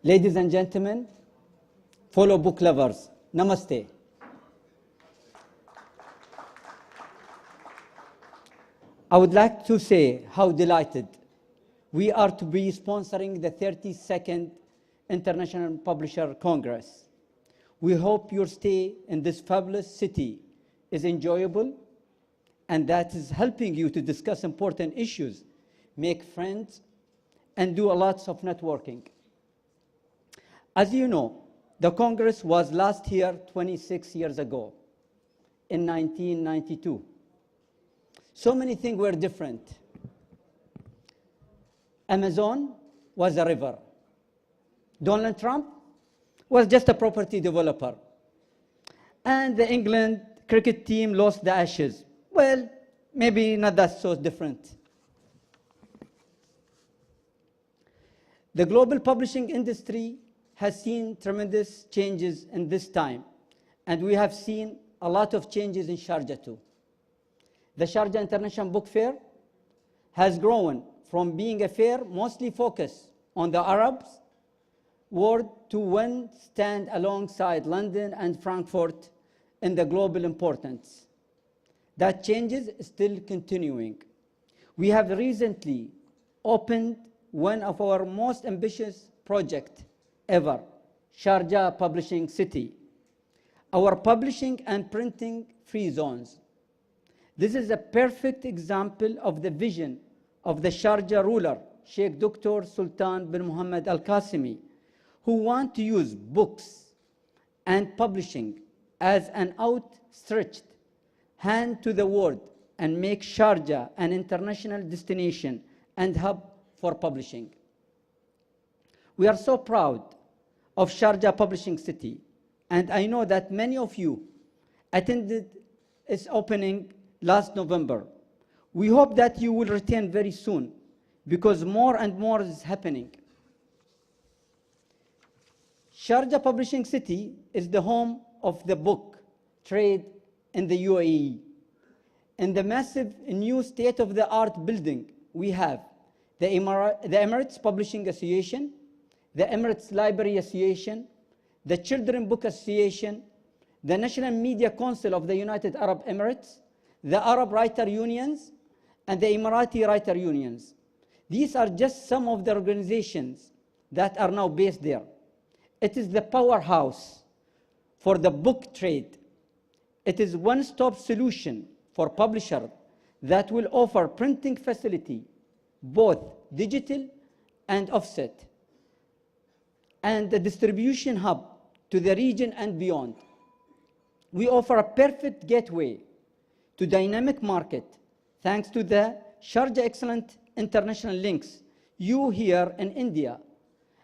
Ladies and gentlemen, fellow book lovers, namaste. I would like to say how delighted we are to be sponsoring the 32nd International Publisher Congress. We hope your stay in this fabulous city is enjoyable and that is helping you to discuss important issues, make friends, and do a lot of networking. As you know, the Congress was last here 26 years ago, in 1992. So many things were different. Amazon was a river. Donald Trump was just a property developer. And the England cricket team lost the Ashes. Well, maybe not that so different. The global publishing industry has seen tremendous changes in this time, and we have seen a lot of changes in Sharjah too. The Sharjah International Book Fair has grown from being a fair mostly focused on the Arab world to one stand alongside London and Frankfurt in the global importance. That change is still continuing. We have recently opened one of our most ambitious projects ever, Sharjah Publishing City, our publishing and printing free zones. This is a perfect example of the vision of the Sharjah ruler, Sheikh Dr. Sultan bin Muhammad Al Qasimi, who want to use books and publishing as an outstretched hand to the world and make Sharjah an international destination and hub for publishing. We are so proud of Sharjah Publishing City, and I know that many of you attended its opening last November. We hope that you will return very soon because more and more is happening. Sharjah Publishing City is the home of the book trade in the UAE. In the massive new state-of-the-art building, we have the Emirates Publishing Association, the Emirates Library Association, the Children Book Association, the National Media Council of the United Arab Emirates, the Arab Writer Unions, and the Emirati Writer Unions. These are just some of the organizations that are now based there. It is the powerhouse for the book trade. It is a one-stop solution for publishers that will offer printing facility, both digital and offset, and the distribution hub to the region and beyond. We offer a perfect gateway to dynamic market thanks to the Sharjah Excellent International links, you here in India,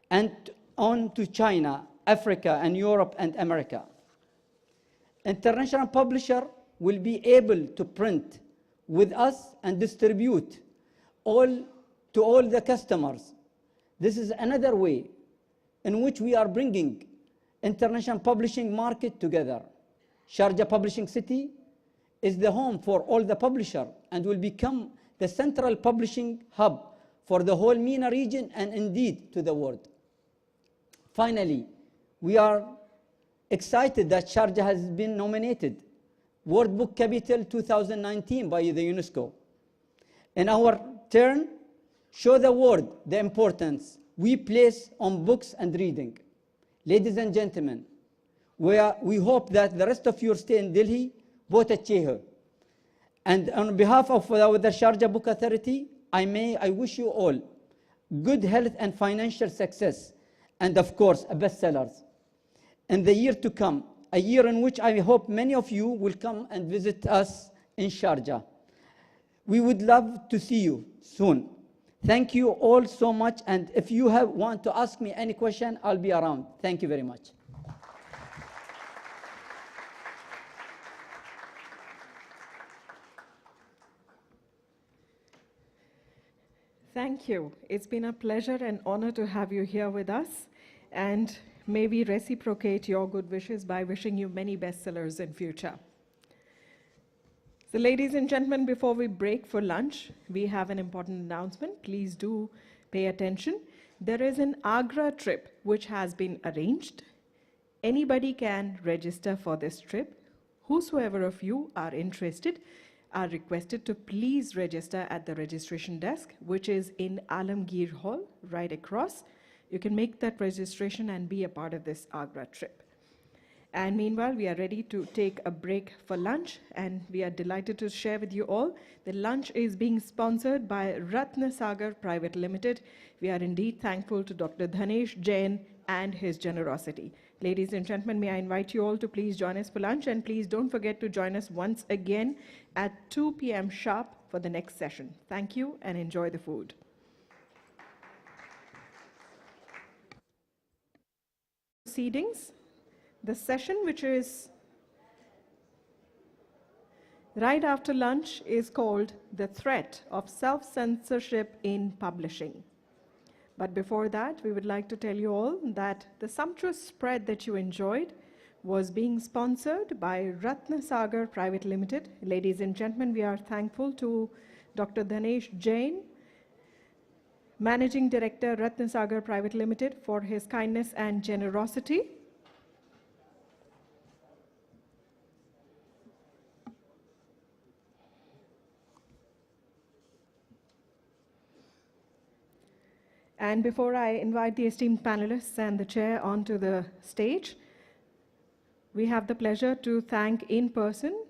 and on to China, Africa, and Europe and America. International publisher will be able to print with us and distribute to all the customers. This is another way in which we are bringing international publishing market together. Sharjah Publishing City is the home for all the publishers and will become the central publishing hub for the whole MENA region and indeed to the world. Finally, we are excited that Sharjah has been nominated World Book Capital 2019 by the UNESCO. In our turn, show the world the importance we place on books and reading. Ladies and gentlemen, we hope that the rest of your stay in Delhi both achieve. And on behalf of the Sharjah Book Authority, I wish you all good health and financial success, and of course, bestsellers in the year to come, a year in which I hope many of you will come and visit us in Sharjah. We would love to see you soon. Thank you all so much, and if you want to ask me any question, I'll be around. Thank you very much. Thank you. It's been a pleasure and honor to have you here with us, and may we reciprocate your good wishes by wishing you many bestsellers in future. So ladies and gentlemen, before we break for lunch, we have an important announcement. Please do pay attention. There is an Agra trip which has been arranged. Anybody can register for this trip. Whosoever of you are interested are requested to please register at the registration desk, which is in Alamgir Hall, right across. You can make that registration and be a part of this Agra trip. And meanwhile, we are ready to take a break for lunch, and we are delighted to share with you all the lunch is being sponsored by Ratna Sagar Private Limited. We are indeed thankful to Dr. Dhanesh Jain and his generosity. Ladies and gentlemen, may I invite you all to please join us for lunch, and please don't forget to join us once again at 2 p.m. sharp for the next session. Thank you and enjoy the food. Proceedings. The session which is right after lunch is called The Threat of Self-Censorship in Publishing. But before that, we would like to tell you all that the sumptuous spread that you enjoyed was being sponsored by Ratna Sagar Private Limited. Ladies and gentlemen, we are thankful to Dr. Dhanesh Jain, Managing Director, Ratna Sagar Private Limited, for his kindness and generosity. And before I invite the esteemed panelists and the chair onto the stage, we have the pleasure to thank in person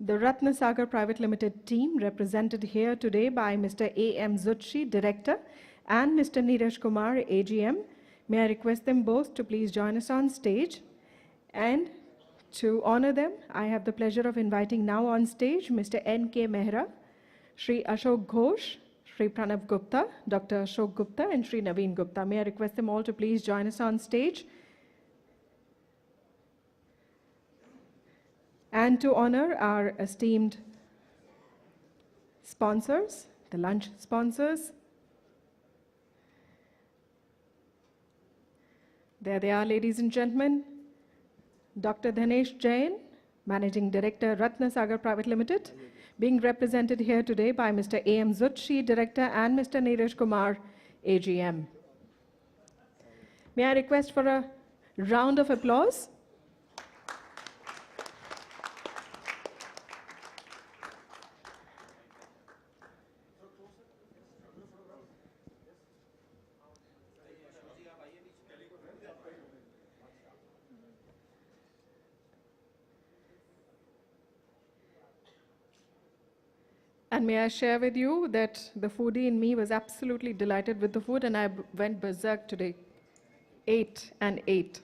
the Ratna Sagar Private Limited team, represented here today by Mr. A.M. Zutshi, Director, and Mr. Neeraj Kumar, AGM. May I request them both to please join us on stage. And to honor them, I have the pleasure of inviting now on stage Mr. N.K. Mehra, Shri Ashok Ghosh, Shri Pranav Gupta, Dr. Ashok Gupta, and Shri Naveen Gupta. May I request them all to please join us on stage. And to honor our esteemed sponsors, the lunch sponsors. There they are, ladies and gentlemen. Dr. Dhanesh Jain, Managing Director, Ratna Sagar Private Limited, being represented here today by Mr. A.M. Zutshi, Director, and Mr. Neeraj Kumar, AGM. May I request for a round of applause? And may I share with you that the foodie in me was absolutely delighted with the food, and I went berserk today. 8 and 8.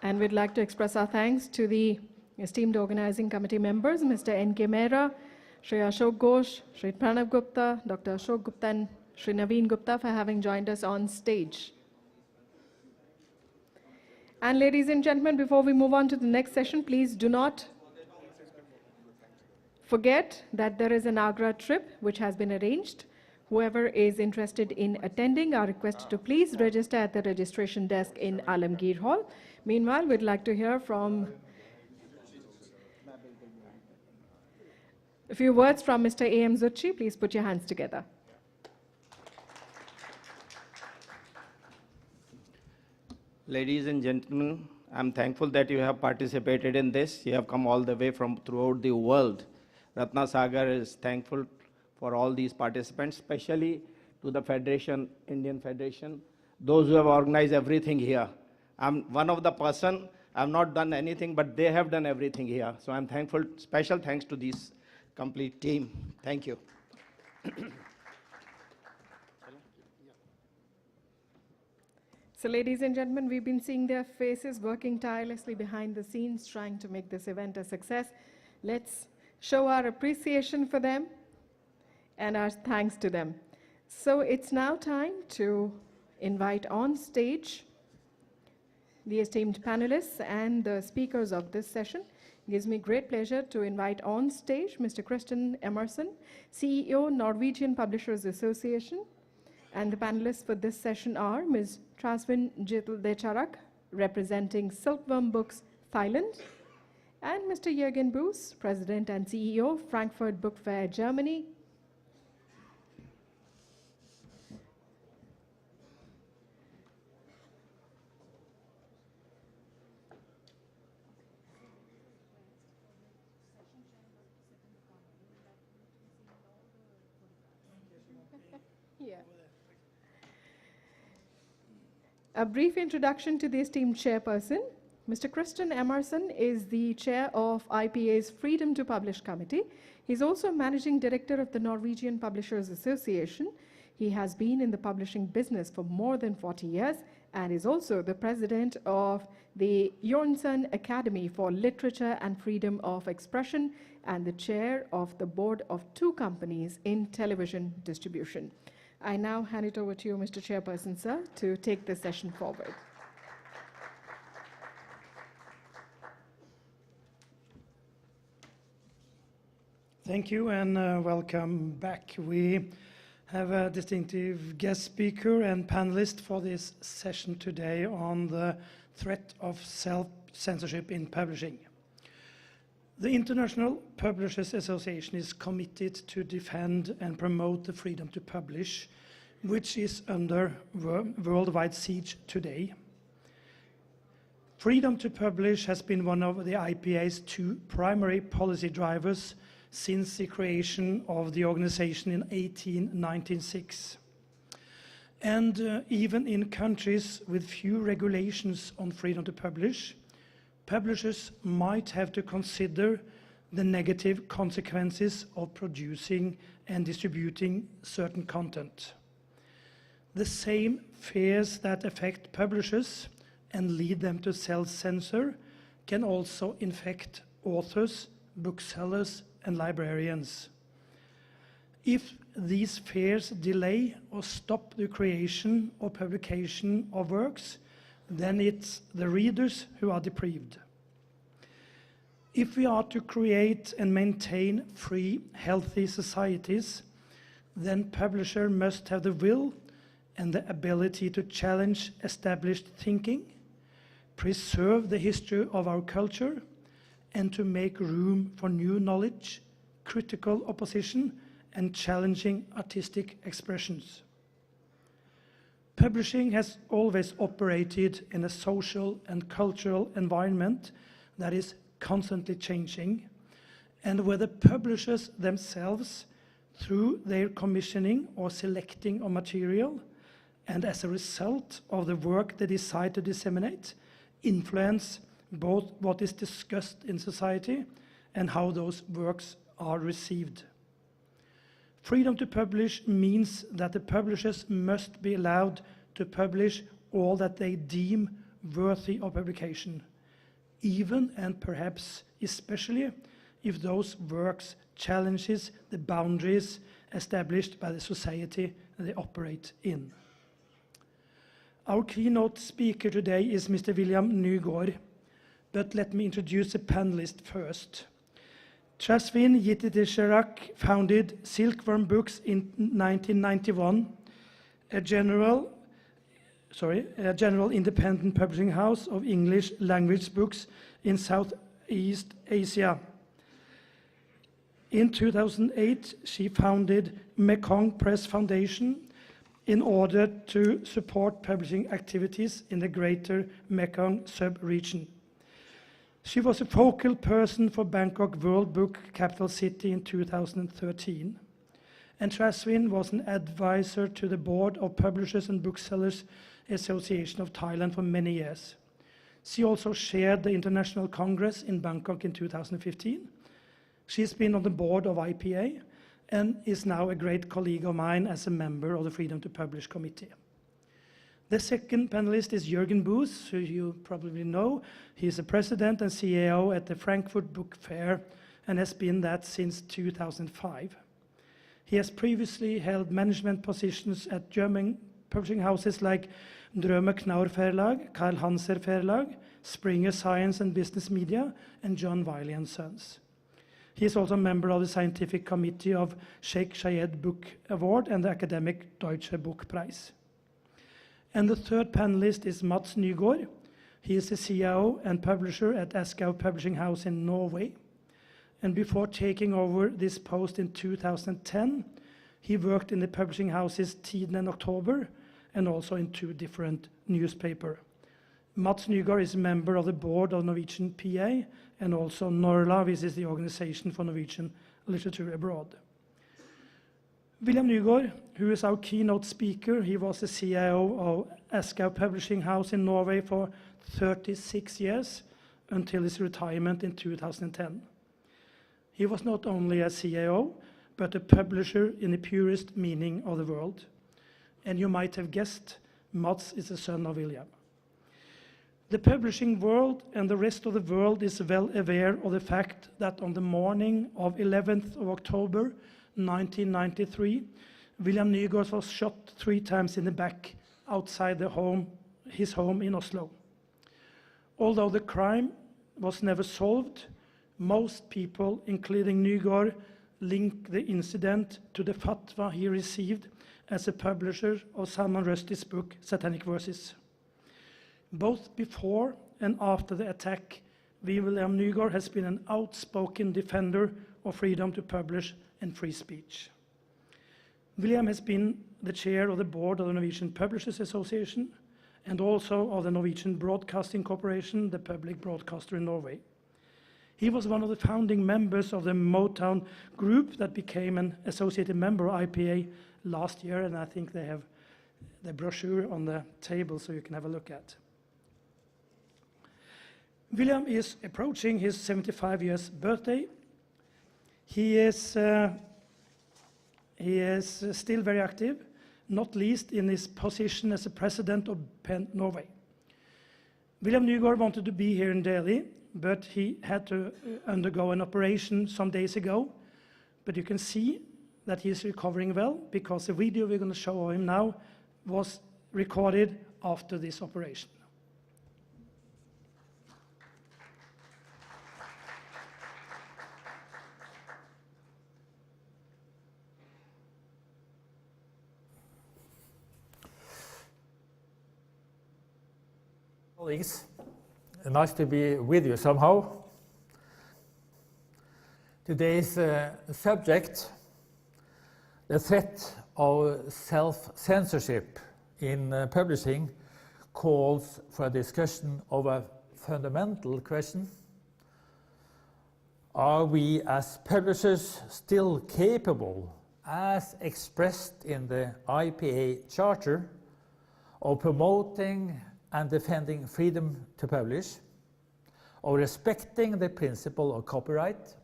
And we'd like to express our thanks to the esteemed organizing committee members, Mr. N.K. Mehra, Shri Ashok Ghosh, Shri Pranav Gupta, Dr. Ashok Gupta, and Shri Naveen Gupta for having joined us on stage. And ladies and gentlemen, before we move on to the next session, please do not forget that there is an Agra trip which has been arranged. Whoever is interested in attending are requested to please register at the registration desk in Alamgir Hall. Meanwhile, we'd like to hear from a few words from Mr. A.M. Zucchi. Please put your hands together. Ladies and gentlemen, I'm thankful that you have participated in this. You have come all the way from throughout the world. Ratna Sagar is thankful for all these participants, especially to the Federation, Indian Federation, those who have organized everything here. I'm one of the person, I've not done anything, but they have done everything here. So I'm thankful, special thanks to this complete team. Thank you. So ladies and gentlemen, we've been seeing their faces working tirelessly behind the scenes, trying to make this event a success. Let's show our appreciation for them and our thanks to them. So it's now time to invite on stage the esteemed panelists and the speakers of this session. It gives me great pleasure to invite on stage Mr. Christian Emerson, CEO, Norwegian Publishers Association. And the panelists for this session are Ms. Trasvin Jitl-Decharak, representing Silkworm Books, Thailand, and Mr. Jürgen Boos, President and CEO, Frankfurt Book Fair, Germany. A brief introduction to the esteemed chairperson. Mr. Christian Emerson is the chair of IPA's Freedom to Publish Committee. He's also managing director of the Norwegian Publishers Association. He has been in the publishing business for more than 40 years and is also the president of the Jornson Academy for Literature and Freedom of Expression and the chair of the board of 2 companies in television distribution. I now hand it over to you, Mr. Chairperson, sir, to take the session forward. Thank you and welcome back. We have a distinctive guest speaker and panelist for this session today on the threat of self-censorship in publishing. The International Publishers Association is committed to defend and promote the freedom to publish, which is under worldwide siege today. Freedom to publish has been one of the IPA's 2 primary policy drivers since the creation of the organization in 1896. And even in countries with few regulations on freedom to publish, publishers might have to consider the negative consequences of producing and distributing certain content. The same fears that affect publishers and lead them to self-censor can also infect authors, booksellers, and librarians. If these fears delay or stop the creation or publication of works, then it's the readers who are deprived. If we are to create and maintain free, healthy societies, then publishers must have the will and the ability to challenge established thinking, preserve the history of our culture, and to make room for new knowledge, critical opposition, and challenging artistic expressions. Publishing has always operated in a social and cultural environment that is constantly changing, and where the publishers themselves, through their commissioning or selecting of material, and as a result of the work they decide to disseminate, influence both what is discussed in society and how those works are received. Freedom to publish means that the publishers must be allowed to publish all that they deem worthy of publication, even and perhaps especially if those works challenges the boundaries established by the society they operate in. Our keynote speaker today is Mr. William Nygaard, but let me introduce the panelists first. Trasvin Yitidisharak founded Silkworm Books in 1991, a general independent publishing house of English language books in Southeast Asia. In 2008, she founded Mekong Press Foundation in order to support publishing activities in the greater Mekong sub-region. She was a focal person for Bangkok World Book Capital City in 2013. And Trasvin was an advisor to the board of Publishers and Booksellers Association of Thailand for many years. She also chaired the International Congress in Bangkok in 2015. She's been on the board of IPA and is now a great colleague of mine as a member of the Freedom to Publish Committee. The second panelist is Jürgen Boos, who you probably know. He's the president and CEO at the Frankfurt Book Fair and has been that since 2005. He has previously held management positions at German publishing houses like Drömer Knaur Verlag, Karl Hanser Verlag, Springer Science and Business Media, and John Wiley & Sons. He is also a member of the scientific committee of Sheikh Zayed Book Award and the academic Deutsche Buchpreis. And the third panelist is Mats Nygaard. He is the CEO and publisher at Aschehoug Publishing House in Norway. And before taking over this post in 2010, he worked in the publishing houses Tiden and October, and also in 2 different newspapers. Mats Nygaard is a member of the board of Norwegian PA, and also Norla, which is the organization for Norwegian literature abroad. William Nygaard, who is our keynote speaker, he was the CEO of Aschehoug Publishing House in Norway for 36 years until his retirement in 2010. He was not only a CEO, but a publisher in the purest meaning of the word. And you might have guessed, Mats is the son of William. The publishing world and the rest of the world is well aware of the fact that on the morning of 11th of October 1993, William Nygaard was shot 3 times in the back outside his home in Oslo. Although the crime was never solved, most people, including Nygaard, link the incident to the fatwa he received as a publisher of Salman Rushdie's book, Satanic Verses. Both before and after the attack, William Nygaard has been an outspoken defender of freedom to publish and free speech. William has been the chair of the board of the Norwegian Publishers Association and also of the Norwegian Broadcasting Corporation, the public broadcaster in Norway. He was one of the founding members of the Motown group that became an associated member of IPA last year, and I think they have the brochure on the table so you can have a look at. William is approaching his 75 years birthday. He is still very active, not least in his position as the president of PEN Norway. William Nygaard wanted to be here in Delhi, but he had to undergo an operation some days ago. But you can see that he is recovering well, because the video we're going to show him now was recorded after this operation. Colleagues, nice to be with you somehow. Today's subject, the threat of self-censorship in publishing calls for a discussion of a fundamental question. Are we as publishers still capable, as expressed in the IPA Charter, of promoting and defending freedom to publish, of respecting the principle of copyright,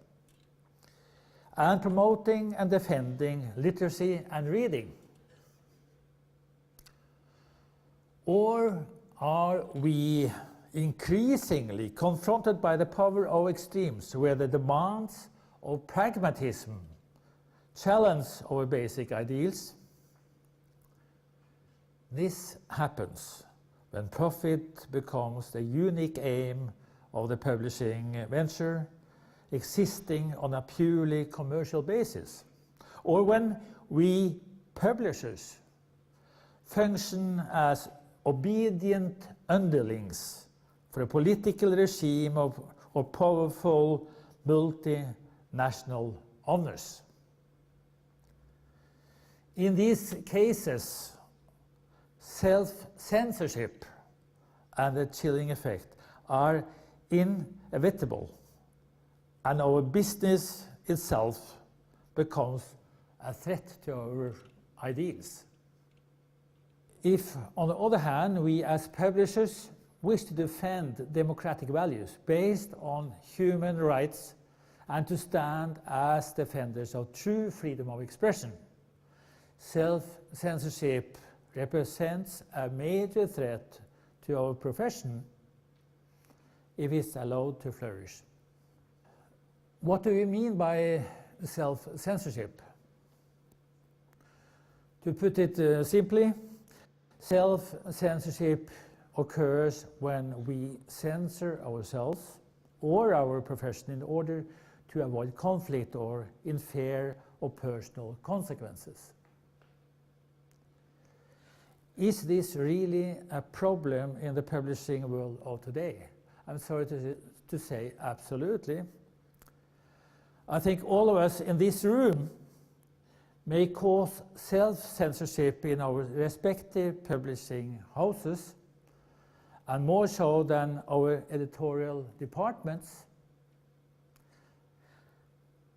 and promoting and defending literacy and reading? Or are we increasingly confronted by the power of extremes, where the demands of pragmatism challenge our basic ideals? This happens when profit becomes the unique aim of the publishing venture, existing on a purely commercial basis, or when we publishers function as obedient underlings for a political regime of powerful multinational owners. In these cases, self-censorship and the chilling effect are inevitable, and our business itself becomes a threat to our ideals. If, on the other hand, we as publishers wish to defend democratic values based on human rights and to stand as defenders of true freedom of expression, self-censorship represents a major threat to our profession if it's allowed to flourish. What do we mean by self-censorship? To put it simply, self-censorship occurs when we censor ourselves or our profession in order to avoid conflict or in fear of personal consequences. Is this really a problem in the publishing world of today? I'm sorry to say absolutely. I think all of us in this room may cause self-censorship in our respective publishing houses, and more so than our editorial departments.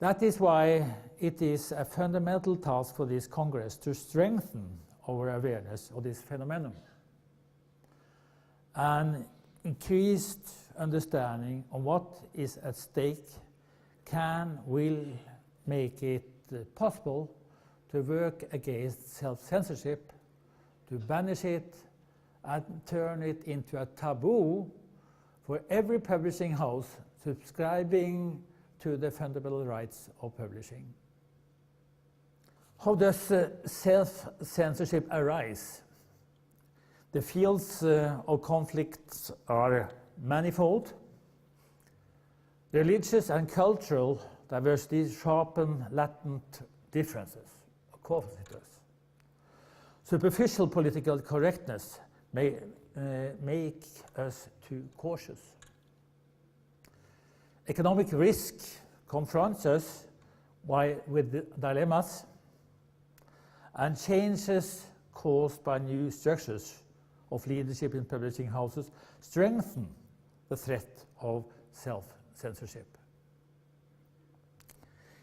That is why it is a fundamental task for this Congress to strengthen our awareness of this phenomenon. An increased understanding of what is at stake will make it possible to work against self-censorship, to banish it, and turn it into a taboo for every publishing house subscribing to the fundamental rights of publishing. How does self-censorship arise? The fields of conflicts are manifold. Religious and cultural diversity sharpen latent differences. Of course it does. Superficial political correctness may make us too cautious. Economic risk confronts us with dilemmas, and changes caused by new structures of leadership in publishing houses strengthen the threat of self-censorship.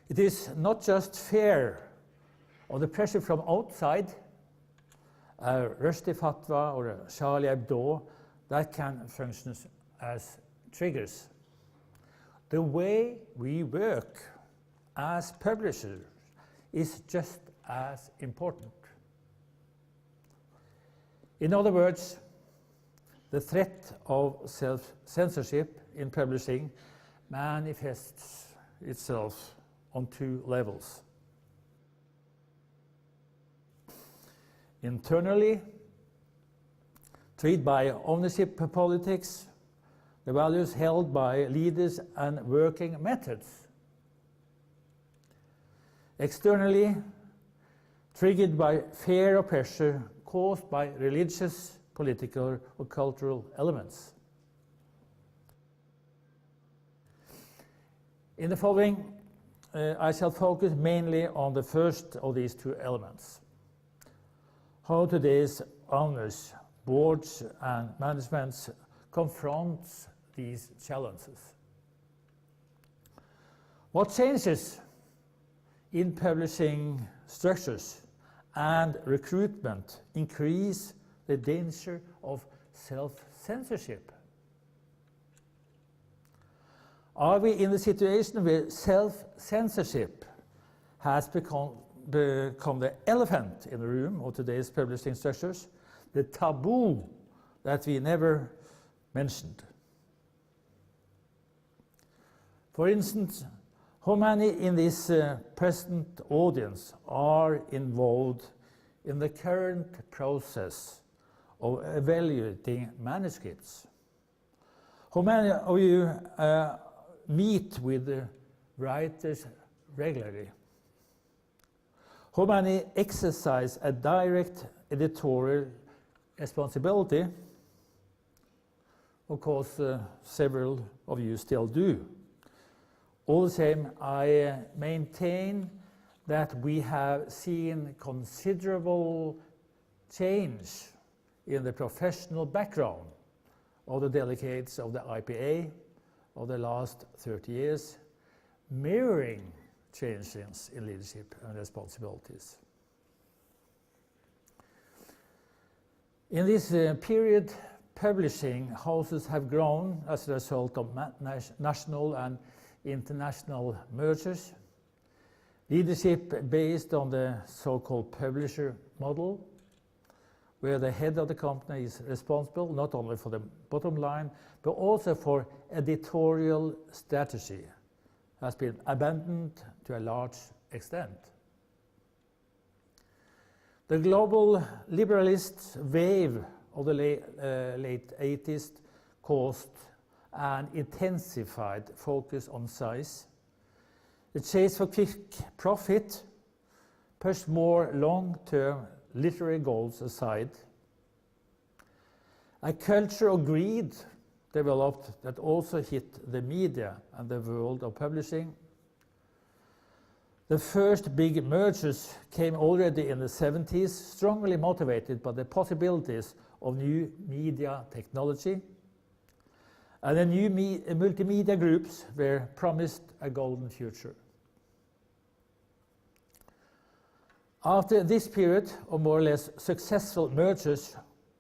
It is not just fear or the pressure from outside, a Rushdie fatwa or a Charlie Hebdo, that can function as triggers. The way we work as publishers is just as important. In other words, the threat of self-censorship in publishing manifests itself on two levels. Internally, treated by ownership politics, the values held by leaders and working methods. Externally, triggered by fear or pressure caused by religious, political, or cultural elements. In the following, I shall focus mainly on the first of these two elements. How today's owners, boards and managements confront these challenges. What changes in publishing structures and recruitment increase the danger of self-censorship? Are we in a situation where self-censorship has become the elephant in the room of today's publishing structures, the taboo that we never mentioned? For instance, how many in this present audience are involved in the current process of evaluating manuscripts? How many of you meet with the writers regularly? How many exercise a direct editorial responsibility? Of course, several of you still do. All the same, I maintain that we have seen considerable change in the professional background of the delegates of the IPA of the last 30 years, mirroring changes in leadership and responsibilities. In this period, publishing houses have grown as a result of national and international mergers. Leadership based on the so-called publisher model, where the head of the company is responsible not only for the bottom line, but also for editorial strategy, has been abandoned to a large extent. The global liberalist wave of the late 80s caused an intensified focus on size. The chase for quick profit pushed more long-term literary goals aside. A culture of greed developed that also hit the media and the world of publishing. The first big mergers came already in the 70s, strongly motivated by the possibilities of new media technology. And the new multimedia groups were promised a golden future. After this period of more or less successful mergers,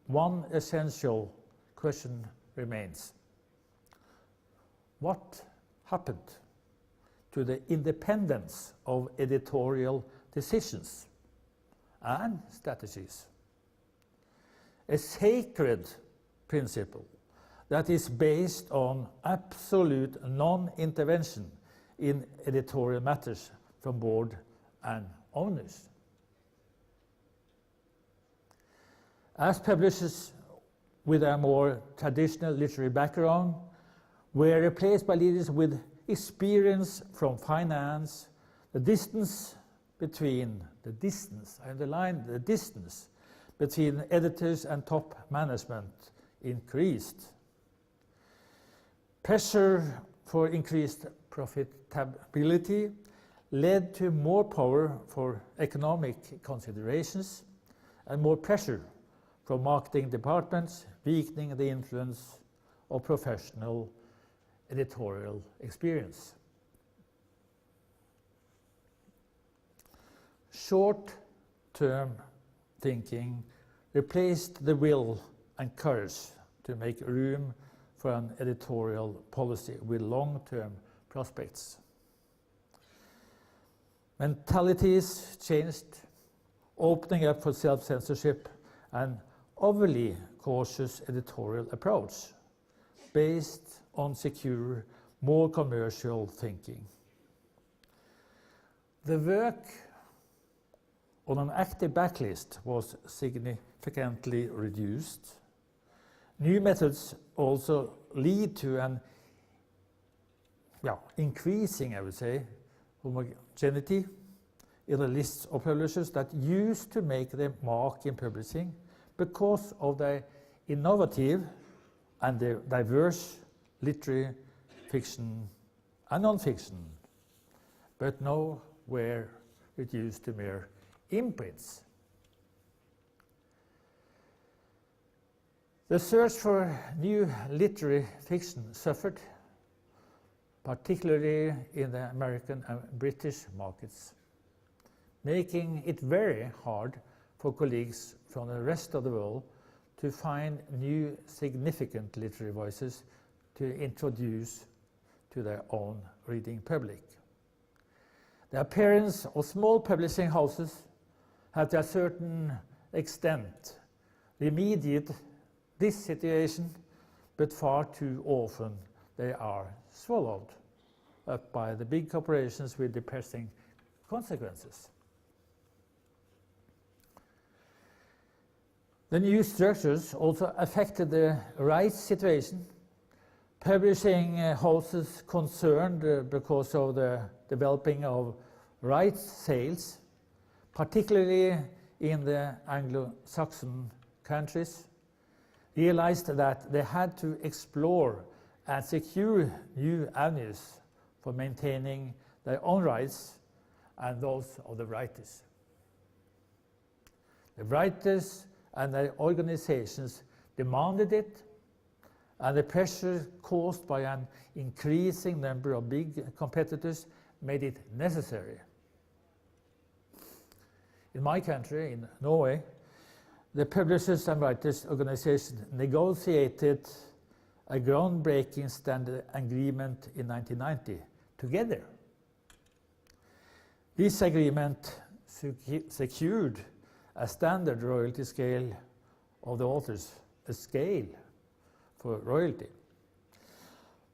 one essential question remains. What happened to the independence of editorial decisions and strategies? A sacred principle that is based on absolute non-intervention in editorial matters from board and owners. As publishers with a more traditional literary background were replaced by leaders with experience from finance, I underline the distance between editors and top management increased. Pressure for increased profitability led to more power for economic considerations and more pressure from marketing departments, weakening the influence of professional editorial experience. Short-term thinking replaced the will and courage to make room for an editorial policy with long-term prospects. Mentalities changed, opening up for self-censorship and overly cautious editorial approach based on secure, more commercial thinking. The work on an active backlist was significantly reduced. New methods also lead to an increasing, I would say, homogeneity in the lists of publishers that used to make their mark in publishing because of their innovative and their diverse literary fiction and non-fiction, but now were reduced to mere imprints. The search for new literary fiction suffered, particularly in the American and British markets, making it very hard for colleagues from the rest of the world to find new significant literary voices to introduce to their own reading public. The appearance of small publishing houses have to a certain extent remedied this situation, but far too often they are swallowed up by the big corporations with depressing consequences. The new structures also affected the rights situation. Publishing houses concerned because of the developing of rights sales, particularly in the Anglo-Saxon countries, realized that they had to explore and secure new avenues for maintaining their own rights and those of the writers. The writers and their organizations demanded it, and the pressure caused by an increasing number of big competitors made it necessary. In my country, in Norway, the Publishers and Writers Organization negotiated a groundbreaking standard agreement in 1990 together. This agreement secured a standard royalty scale of the authors, a scale for royalty.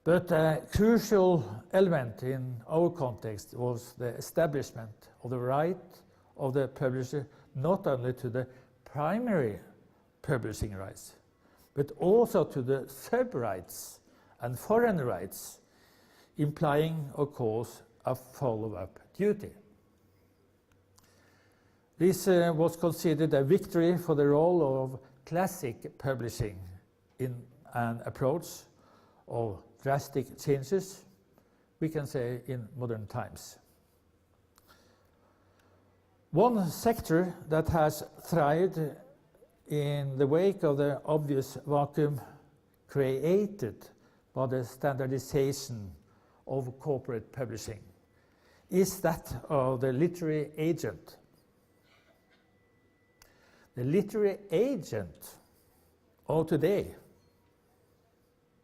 But a crucial element in our context was the establishment of the right of the publisher not only to the primary publishing rights, but also to the sub-rights and foreign rights, implying, of course, a follow-up duty. This was considered a victory for the role of classic publishing in an approach of drastic changes, we can say, in modern times. One sector that has thrived in the wake of the obvious vacuum created by the standardization of corporate publishing is that of the literary agent. The literary agent of today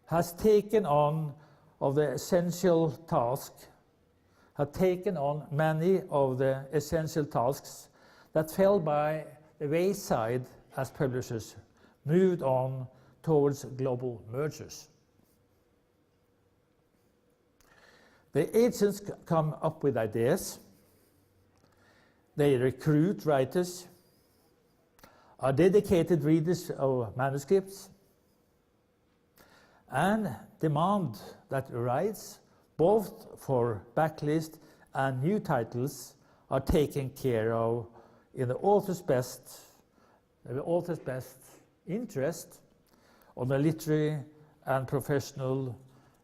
has taken on of the essential task, have taken on many of the essential tasks that fell by the wayside as publishers moved on towards global mergers. The agents come up with ideas, they recruit writers, are dedicated readers of manuscripts, and demand that rights, both for backlist and new titles, are taken care of in the author's best interest on a literary and professional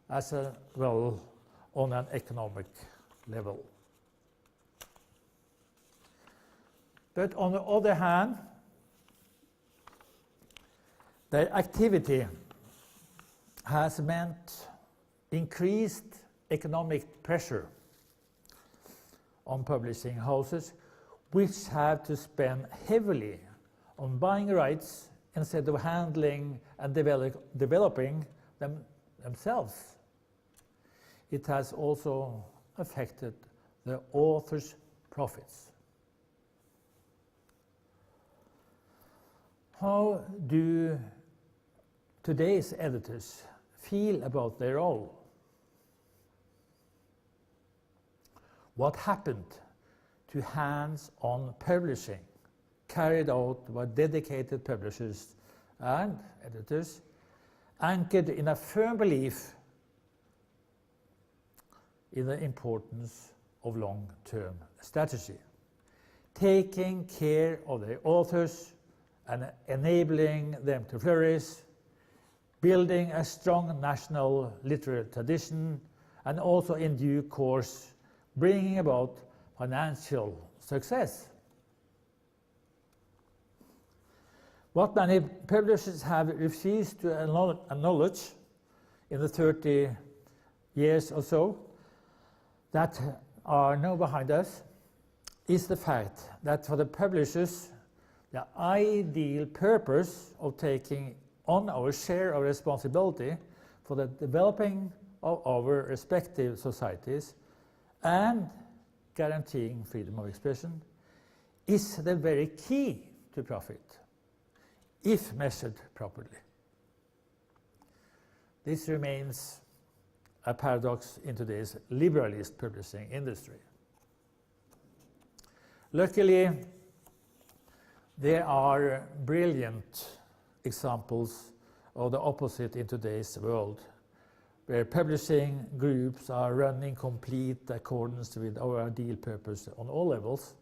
as well on an economic level. But on the other hand, their activity has meant increased economic pressure on publishing houses, which have to spend heavily on buying rights instead of handling and developing them themselves. It has also affected the author's profits. How do today's editors feel about their role? What happened to hands-on publishing carried out by dedicated publishers and editors, anchored in a firm belief in the importance of long-term strategy, taking care of their authors and enabling them to flourish, building a strong national literary tradition, and also in due course bringing about financial success. What many publishers have refused to acknowledge in the 30 years or so that are now behind us is the fact that for the publishers, the ideal purpose of taking on our share of responsibility for the developing of our respective societies and guaranteeing freedom of expression is the very key to profit, if measured properly. This remains a paradox in today's liberalist publishing industry. Luckily, there are brilliant examples of the opposite in today's world, where publishing groups are running complete accordance with our ideal purpose on all levels.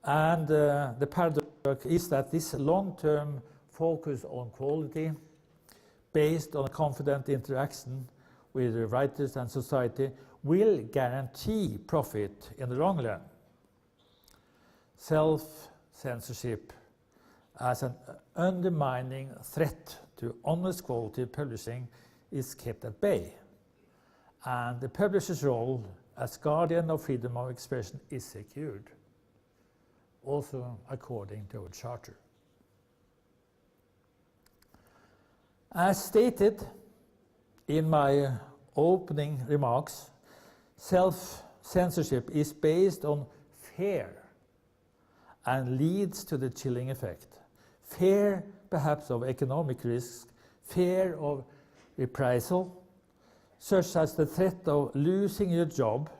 And the paradox is that this long-term focus on quality, based on a confident interaction with the writers and society, will guarantee profit in the long run. Self-censorship as an undermining threat to honest quality publishing is kept at bay, and the publisher's role as guardian of freedom of expression is secured, also according to our charter. As stated in my opening remarks, self-censorship is based on fear and leads to the chilling effect. Fear, perhaps, of economic risks, fear of reprisal, such as the threat of losing your job,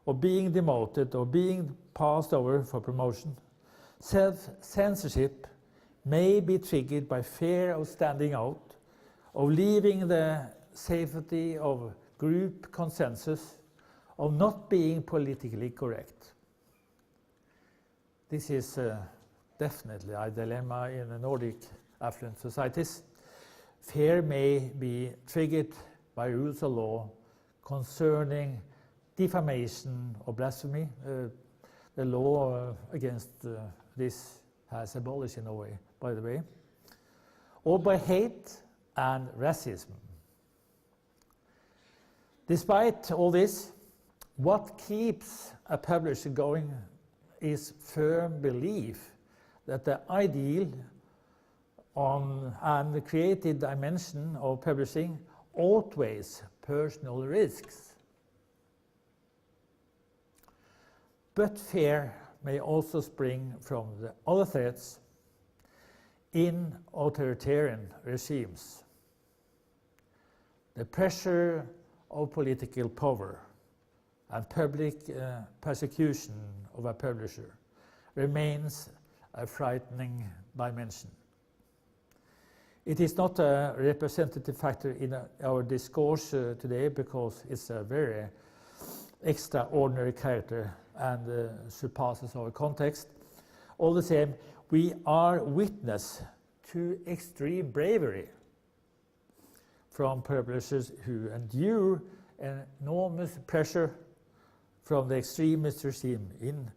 or being demoted, or being passed over for promotion. Self-censorship may be triggered by fear of standing out, of leaving the safety of group consensus, of not being politically correct. This is definitely a dilemma in the Nordic affluent societies. Fear may be triggered by rules of law concerning defamation or blasphemy. The law against this has abolished in Norway, by the way, or by hate and racism. Despite all this, what keeps a publisher going is firm belief that the ideal and the creative dimension of publishing outweighs personal risks. But fear may also spring from the other threats in authoritarian regimes. The pressure of political power and public persecution of a publisher remains a frightening dimension. It is not a representative factor in our discourse today because it's a very extraordinary character and surpasses our context. All the same, we are witness to extreme bravery from publishers who endure enormous pressure from the extremist regime in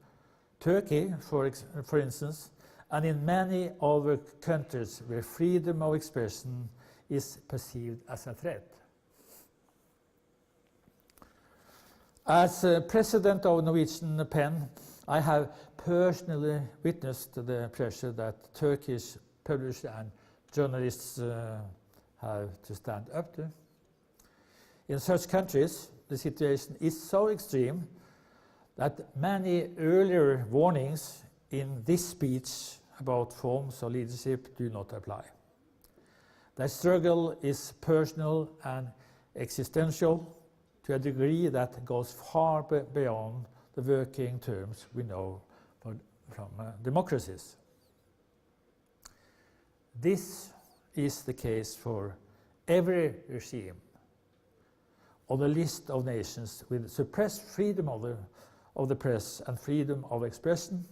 Turkey, for instance, and in many other countries where freedom of expression is perceived as a threat. As president of Norwegian PEN, I have personally witnessed the pressure that Turkish publishers and journalists have to stand up to. In such countries, the situation is so extreme that many earlier warnings in this speech about forms of leadership do not apply. The struggle is personal and existential to a degree that goes far beyond the working terms we know from democracies. This is the case for every regime on the list of nations with suppressed freedom of the press and freedom of expression.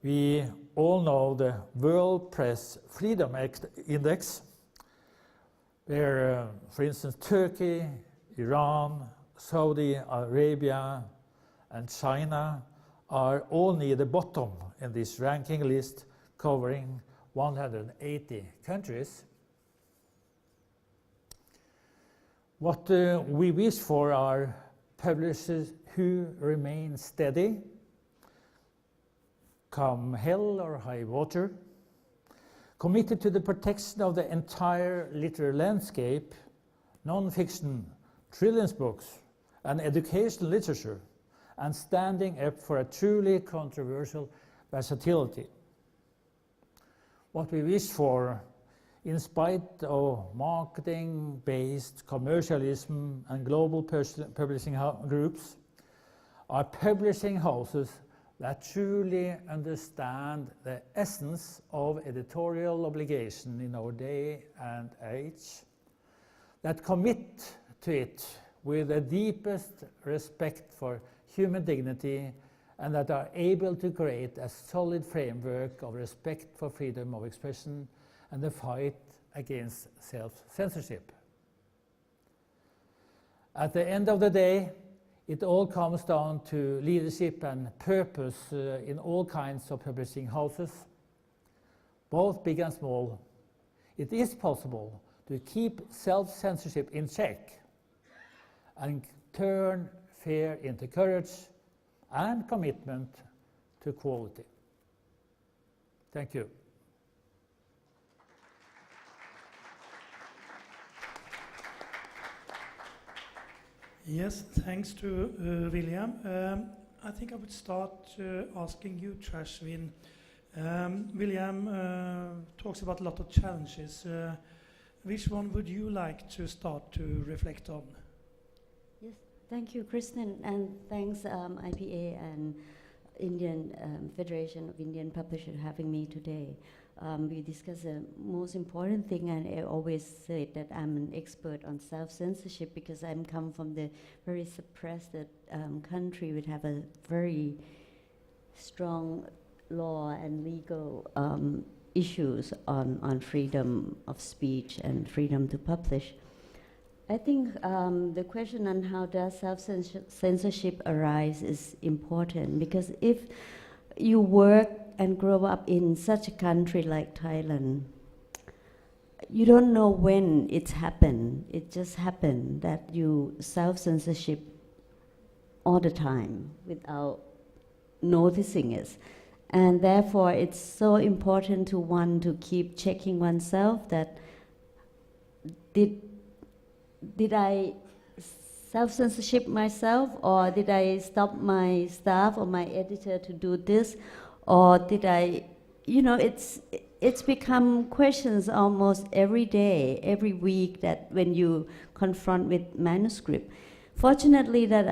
We all know the World Press Freedom Index, where, for instance, Turkey, Iran, Saudi Arabia, and China are all near the bottom in this ranking list, covering 180 countries. What we wish for are publishers who remain steady, come hell or high water, committed to the protection of the entire literary landscape, non-fiction, children's books, and educational literature, and standing up for a truly controversial versatility. What we wish for, in spite of marketing-based commercialism and global publishing groups, are publishing houses that truly understand the essence of editorial obligation in our day and age, that commit to it with the deepest respect for human dignity, and that are able to create a solid framework of respect for freedom of expression and the fight against self-censorship. At the end of the day, it all comes down to leadership and purpose in all kinds of publishing houses, both big and small. It is possible to keep self-censorship in check and turn fear into courage and commitment to quality. Thank you. Yes, thanks to William. I think I would start asking you, Trashwin. William talks about a lot of challenges. Which one would you like to start to reflect on? Yes, thank you, Kristen, and thanks IPA and Indian Federation of Indian Publishers having me today. We discussed the most important thing, and I always say that I'm an expert on self-censorship because I come from the very suppressed country which have a very strong law and legal issues on freedom of speech and freedom to publish. I think the question on how does self-censorship arise is important, because if you work and grow up in such a country like Thailand, you don't know when it's happened. It just happened that you self-censorship all the time without noticing it. And therefore, it's so important to one to keep checking oneself that did I self-censorship myself, or did I stop my staff or my editor to do this, or did I, you know, it's become questions almost every day, every week, that when you confront with manuscript. Fortunately that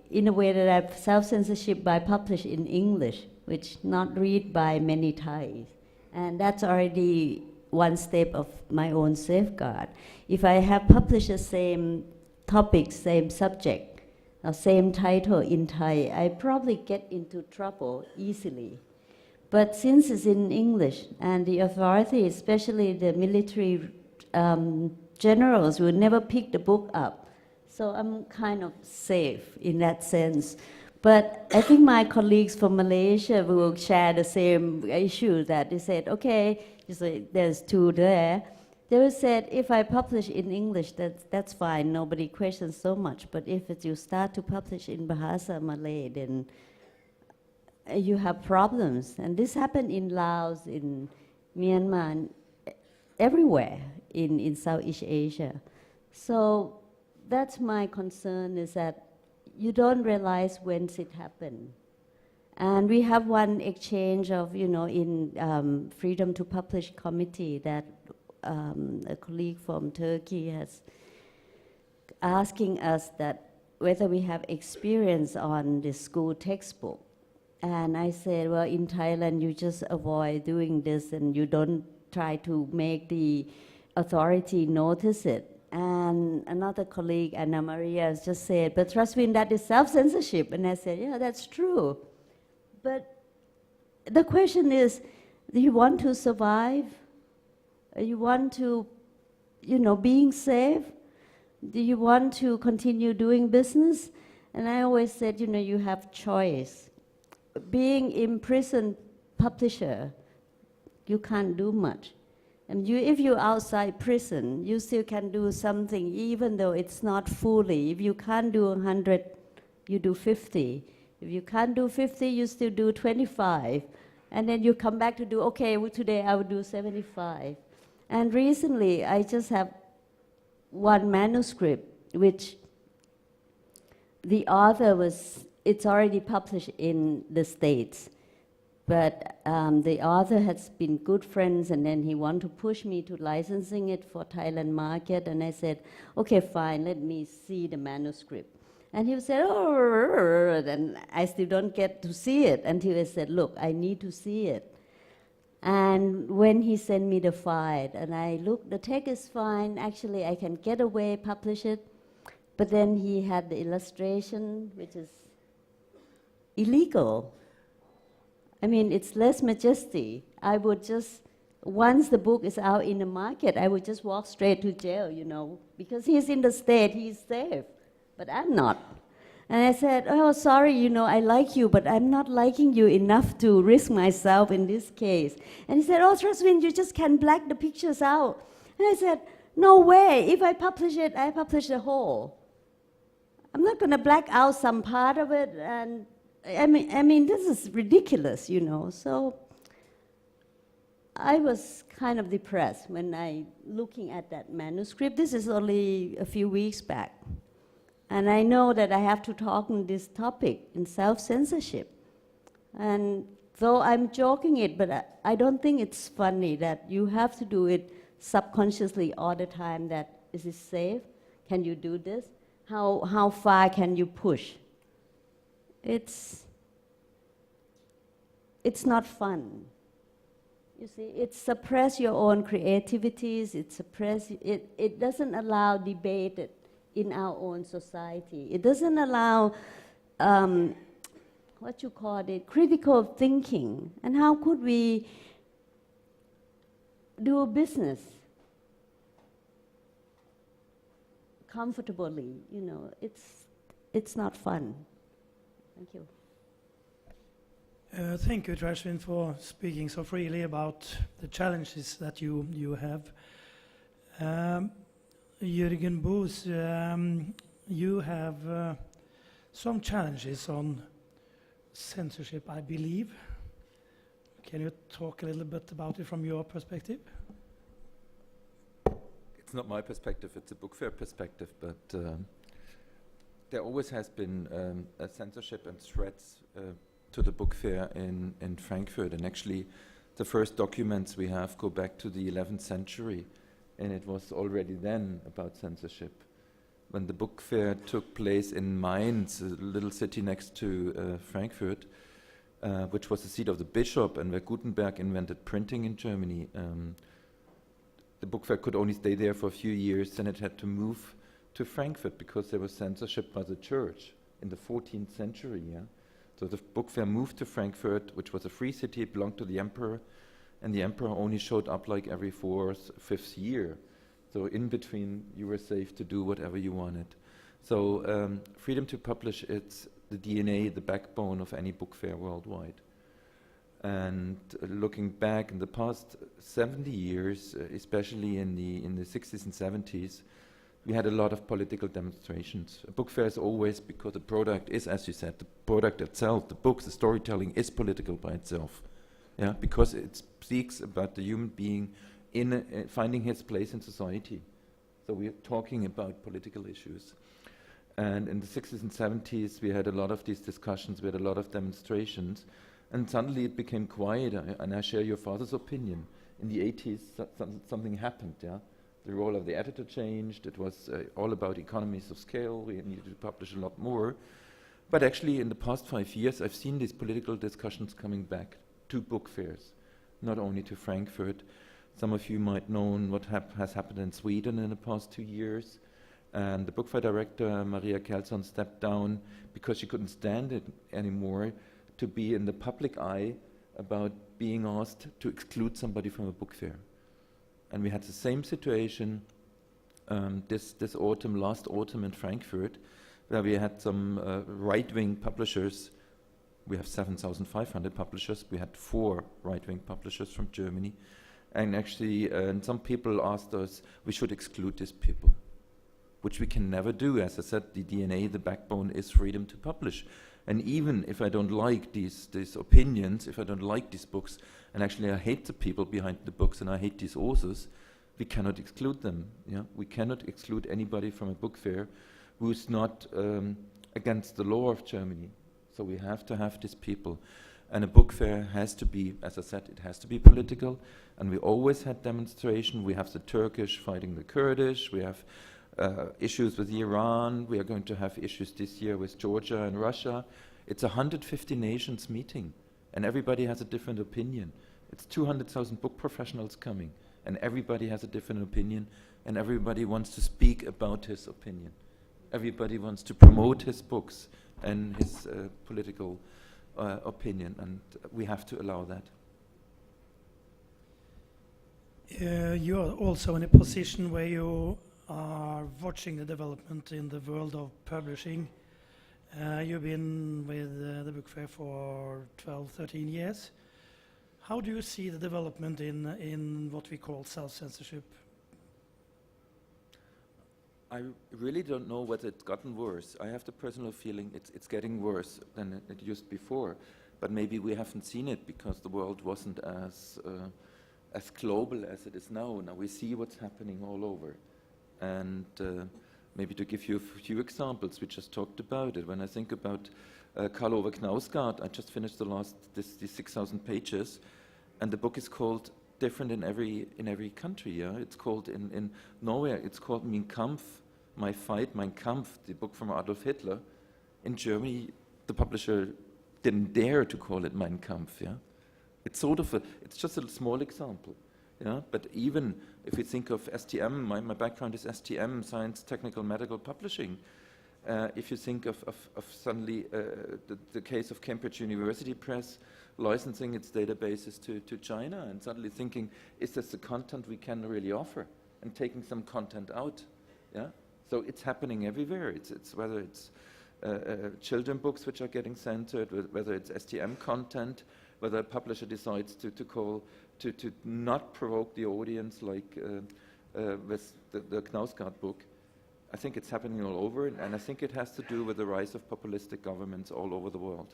in a way that I've self-censorship by publish in English, which not read by many Thais. And that's already one step of my own safeguard. If I have published the same topic, same subject, or same title in Thai, I probably get into trouble easily. But since it's in English, and the authorities, especially the military generals, will never pick the book up. So I'm kind of safe in that sense. But I think my colleagues from Malaysia will share the same issue, that they said, okay, there's two there. They said, if I publish in English, that's fine, nobody questions so much. But if you start to publish in Bahasa Malay, then you have problems. And this happened in Laos, in Myanmar, everywhere in Southeast Asia. So that's my concern, is that you don't realize when it happened. And we have one exchange of, in Freedom to Publish Committee that a colleague from Turkey has asking us that whether we have experience on the school textbook. And I said, well, in Thailand, you just avoid doing this and you don't try to make the authority notice it. And another colleague, Anna Maria, just said, but Trashwin, that is self-censorship. And I said, yeah, that's true. But the question is, do you want to survive? You want to, being safe? Do you want to continue doing business? And I always said, you have choice. Being imprisoned publisher, you can't do much. And if you're outside prison, you still can do something, even though it's not fully. If you can't do 100, you do 50. If you can't do 50, you still do 25. And then you come back to do, okay, well, today I will do 75. And recently, I just have one manuscript, which the author it's already published in the States. But the author has been good friends, and then he wanted to push me to licensing it for Thailand market. And I said, okay, fine, let me see the manuscript. And he said, oh, and I still don't get to see it until I said, look, I need to see it. And when he sent me the file, and I looked, the text is fine. Actually, I can get away, publish it. But then he had the illustration, which is illegal. I mean, it's less majesty. I would just, once the book is out in the market, I would just walk straight to jail, you know, because he's in the state, he's safe, but I'm not. And I said, oh, sorry, you know, I like you, but I'm not liking you enough to risk myself in this case. And he said, oh, trust me, you just can black the pictures out. And I said, no way, if I publish it, I publish the whole. I'm not gonna black out some part of it, and I mean, this is ridiculous, you know. So I was kind of depressed when looking at that manuscript. This is only a few weeks back. And I know that I have to talk on this topic in self-censorship. And though I'm joking it, but I don't think it's funny that you have to do it subconsciously all the time, that is it safe? Can you do this? How far can you push? It's not fun. You see, it suppresses your own creativities, it doesn't allow debate in our own society. It doesn't allow, critical thinking. And how could we do a business comfortably? You know, it's not fun. Thank you. Thank you, Trashwin, for speaking so freely about the challenges that you have. Jürgen Boos, you have some challenges on censorship, I believe. Can you talk a little bit about it from your perspective? It's not my perspective, it's a book fair perspective, but there always has been a censorship and threats to the book fair in Frankfurt. And actually, the first documents we have go back to the 11th century, and it was already then about censorship. When the book fair took place in Mainz, a little city next to Frankfurt, which was the seat of the bishop and where Gutenberg invented printing in Germany, the book fair could only stay there for a few years, then it had to move to Frankfurt because there was censorship by the church in the 14th century. Yeah? So the book fair moved to Frankfurt, which was a free city, it belonged to the emperor, and the emperor only showed up like every 4th, 5th year. So in between, you were safe to do whatever you wanted. So freedom to publish, it's the DNA, the backbone of any book fair worldwide. And looking back in the past 70 years, especially in the 60s and 70s, we had a lot of political demonstrations. A book fair is always, because the product is, as you said, the product itself, the books, the storytelling is political by itself. Yeah, because it speaks about the human being in finding his place in society. So we're talking about political issues. And in the 60s and 70s, we had a lot of these discussions, we had a lot of demonstrations, and suddenly it became quiet, and I share your father's opinion. In the 80s, something happened, yeah? The role of the editor changed, it was all about economies of scale, we needed to publish a lot more. But actually, in the past 5 years, I've seen these political discussions coming back to book fairs, not only to Frankfurt. Some of you might know what has happened in Sweden in the past 2 years. And the book fair director, Maria Kjellson, stepped down because she couldn't stand it anymore to be in the public eye about being asked to exclude somebody from a book fair. And we had the same situation this autumn, last autumn in Frankfurt, where we had some right-wing publishers We have 7,500 publishers. We had 4 right-wing publishers from Germany. And actually, some people asked us, we should exclude these people, which we can never do. As I said, the DNA, the backbone is freedom to publish. And even if I don't like these opinions, if I don't like these books, and actually I hate the people behind the books and I hate these authors, we cannot exclude them. Yeah? We cannot exclude anybody from a book fair who's not against the law of Germany. So we have to have these people. And a book fair has to be, as I said, it has to be political. And we always had demonstration. We have the Turkish fighting the Kurdish. We have issues with Iran. We are going to have issues this year with Georgia and Russia. It's a 150 nations meeting, and everybody has a different opinion. It's 200,000 book professionals coming, and everybody has a different opinion, and everybody wants to speak about his opinion. Everybody wants to promote his books and his political opinion, and we have to allow that. You are also in a position where you are watching the development in the world of publishing. You've been with the book fair for 12, 13 years. How do you see the development in what we call self-censorship? I really don't know whether it's gotten worse. I have the personal feeling it's getting worse than it used before. But maybe we haven't seen it because the world wasn't as global as it is now. Now we see what's happening all over. And maybe to give you a few examples, we just talked about it. When I think about Karl Ove Knausgaard, I just finished these 6,000 pages, and the book is called different in every country. Yeah, it's called in Norway, it's called Mein Kampf, My Fight, Mein Kampf, the book from Adolf Hitler. In Germany, the publisher didn't dare to call it Mein Kampf. Yeah, it's it's just a small example. Yeah, but even if we think of STM, my background is STM, Science, Technical, Medical Publishing. If you think of suddenly the case of Cambridge University Press licensing its databases to China and suddenly thinking, is this the content we can really offer? And taking some content out. Yeah, so it's happening everywhere. It's whether it's children books which are getting censored, whether it's STM content, whether a publisher decides to not provoke the audience like with the Knausgaard book. I think it's happening all over, and I think it has to do with the rise of populistic governments all over the world.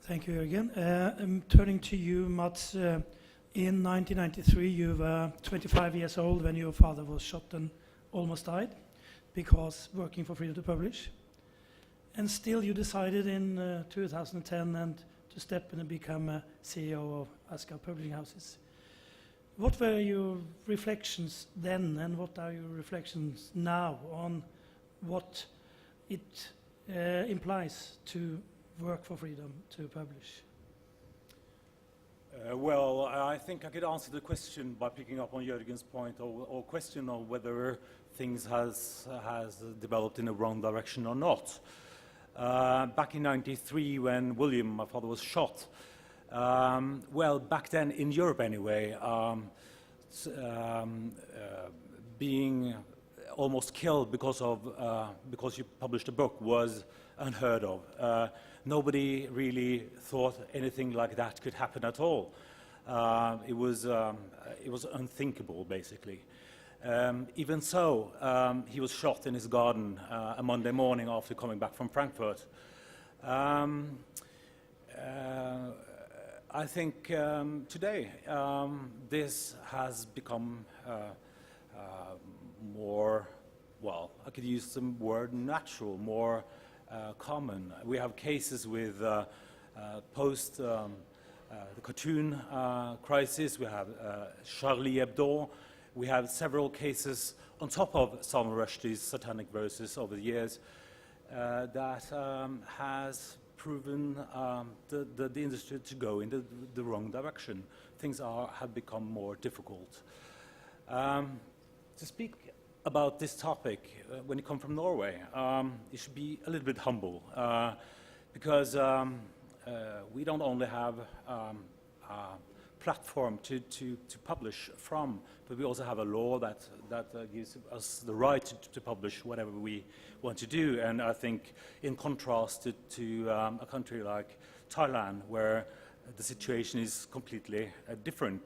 Thank you again. I'm turning to you, Mats. In 1993, you were 25 years old when your father was shot and almost died because working for freedom to publish. And still you decided in 2010 and to step in and become a CEO of Asgard Publishing Houses. What were your reflections then, and what are your reflections now on what it implies to work for freedom to publish? Well, I think I could answer the question by picking up on Jørgen's point, or question of whether things has developed in the wrong direction or not. Back in '93, when William, my father, was shot, well, back then in Europe anyway, being almost killed because you published a book was unheard of. Nobody really thought anything like that could happen at all. It was unthinkable, basically. Even so, he was shot in his garden a Monday morning after coming back from Frankfurt. I think today this has become more, well, I could use the word natural, more common. We have cases with post the cartoon crisis, we have Charlie Hebdo, we have several cases on top of Salman Rushdie's Satanic Verses over the years that has proven the industry to go in the wrong direction. Things have become more difficult. To speak about this topic, when you come from Norway, you should be a little bit humble because we don't only have platform to publish from, but we also have a law that gives us the right to publish whatever we want to do. And I think in contrast to a country like Thailand, where the situation is completely different,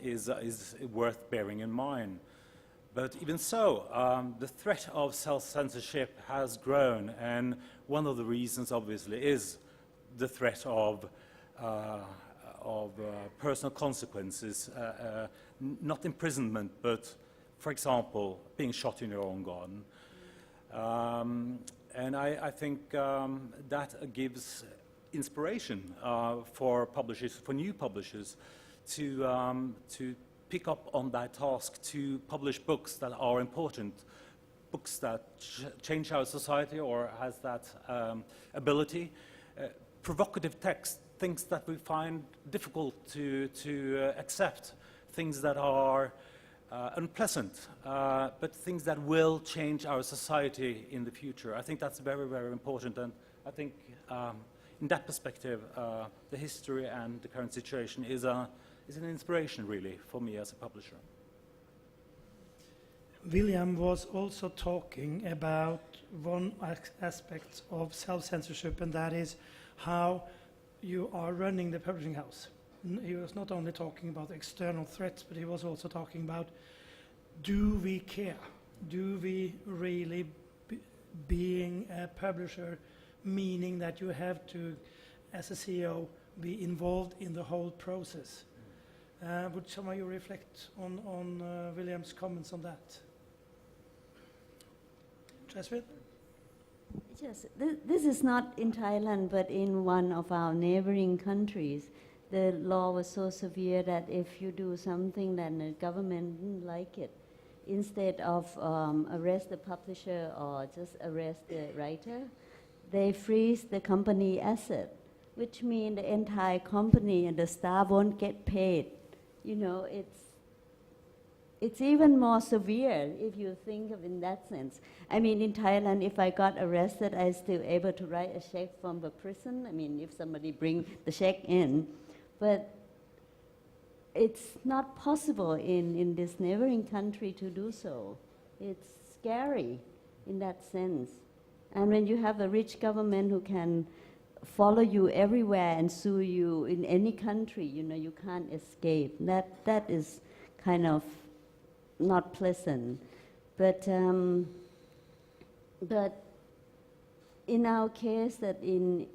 is worth bearing in mind. But even so, the threat of self-censorship has grown, and one of the reasons, obviously, is the threat of personal consequences, not imprisonment, but, for example, being shot in your own garden. And I think that gives inspiration for publishers, for new publishers, to pick up on that task, to publish books that are important, books that change our society or has that ability, provocative text, things that we find difficult to accept, things that are unpleasant, but things that will change our society in the future. I think that's very, very important, and I think in that perspective, the history and the current situation is an inspiration, really, for me as a publisher. William was also talking about one aspect of self-censorship, and that is how you are running the publishing house. He was not only talking about external threats, but he was also talking about, do we care? Do we really, being a publisher, meaning that you have to, as a CEO, be involved in the whole process? Would some of you reflect on William's comments on that? Jasmine? Yes, this is not in Thailand, but in one of our neighboring countries. The law was so severe that if you do something that the government didn't like it, instead of arrest the publisher or just arrest the writer, they freeze the company asset, which means the entire company and the staff won't get paid. You know, it's even more severe if you think of it in that sense. I mean, in Thailand, if I got arrested, I'm still able to write a check from the prison. I mean, if somebody bring the check in. But it's not possible in this neighboring country to do so. It's scary in that sense. And when you have a rich government who can follow you everywhere and sue you in any country, you know, you can't escape. That is kind of not pleasant. But in our case, in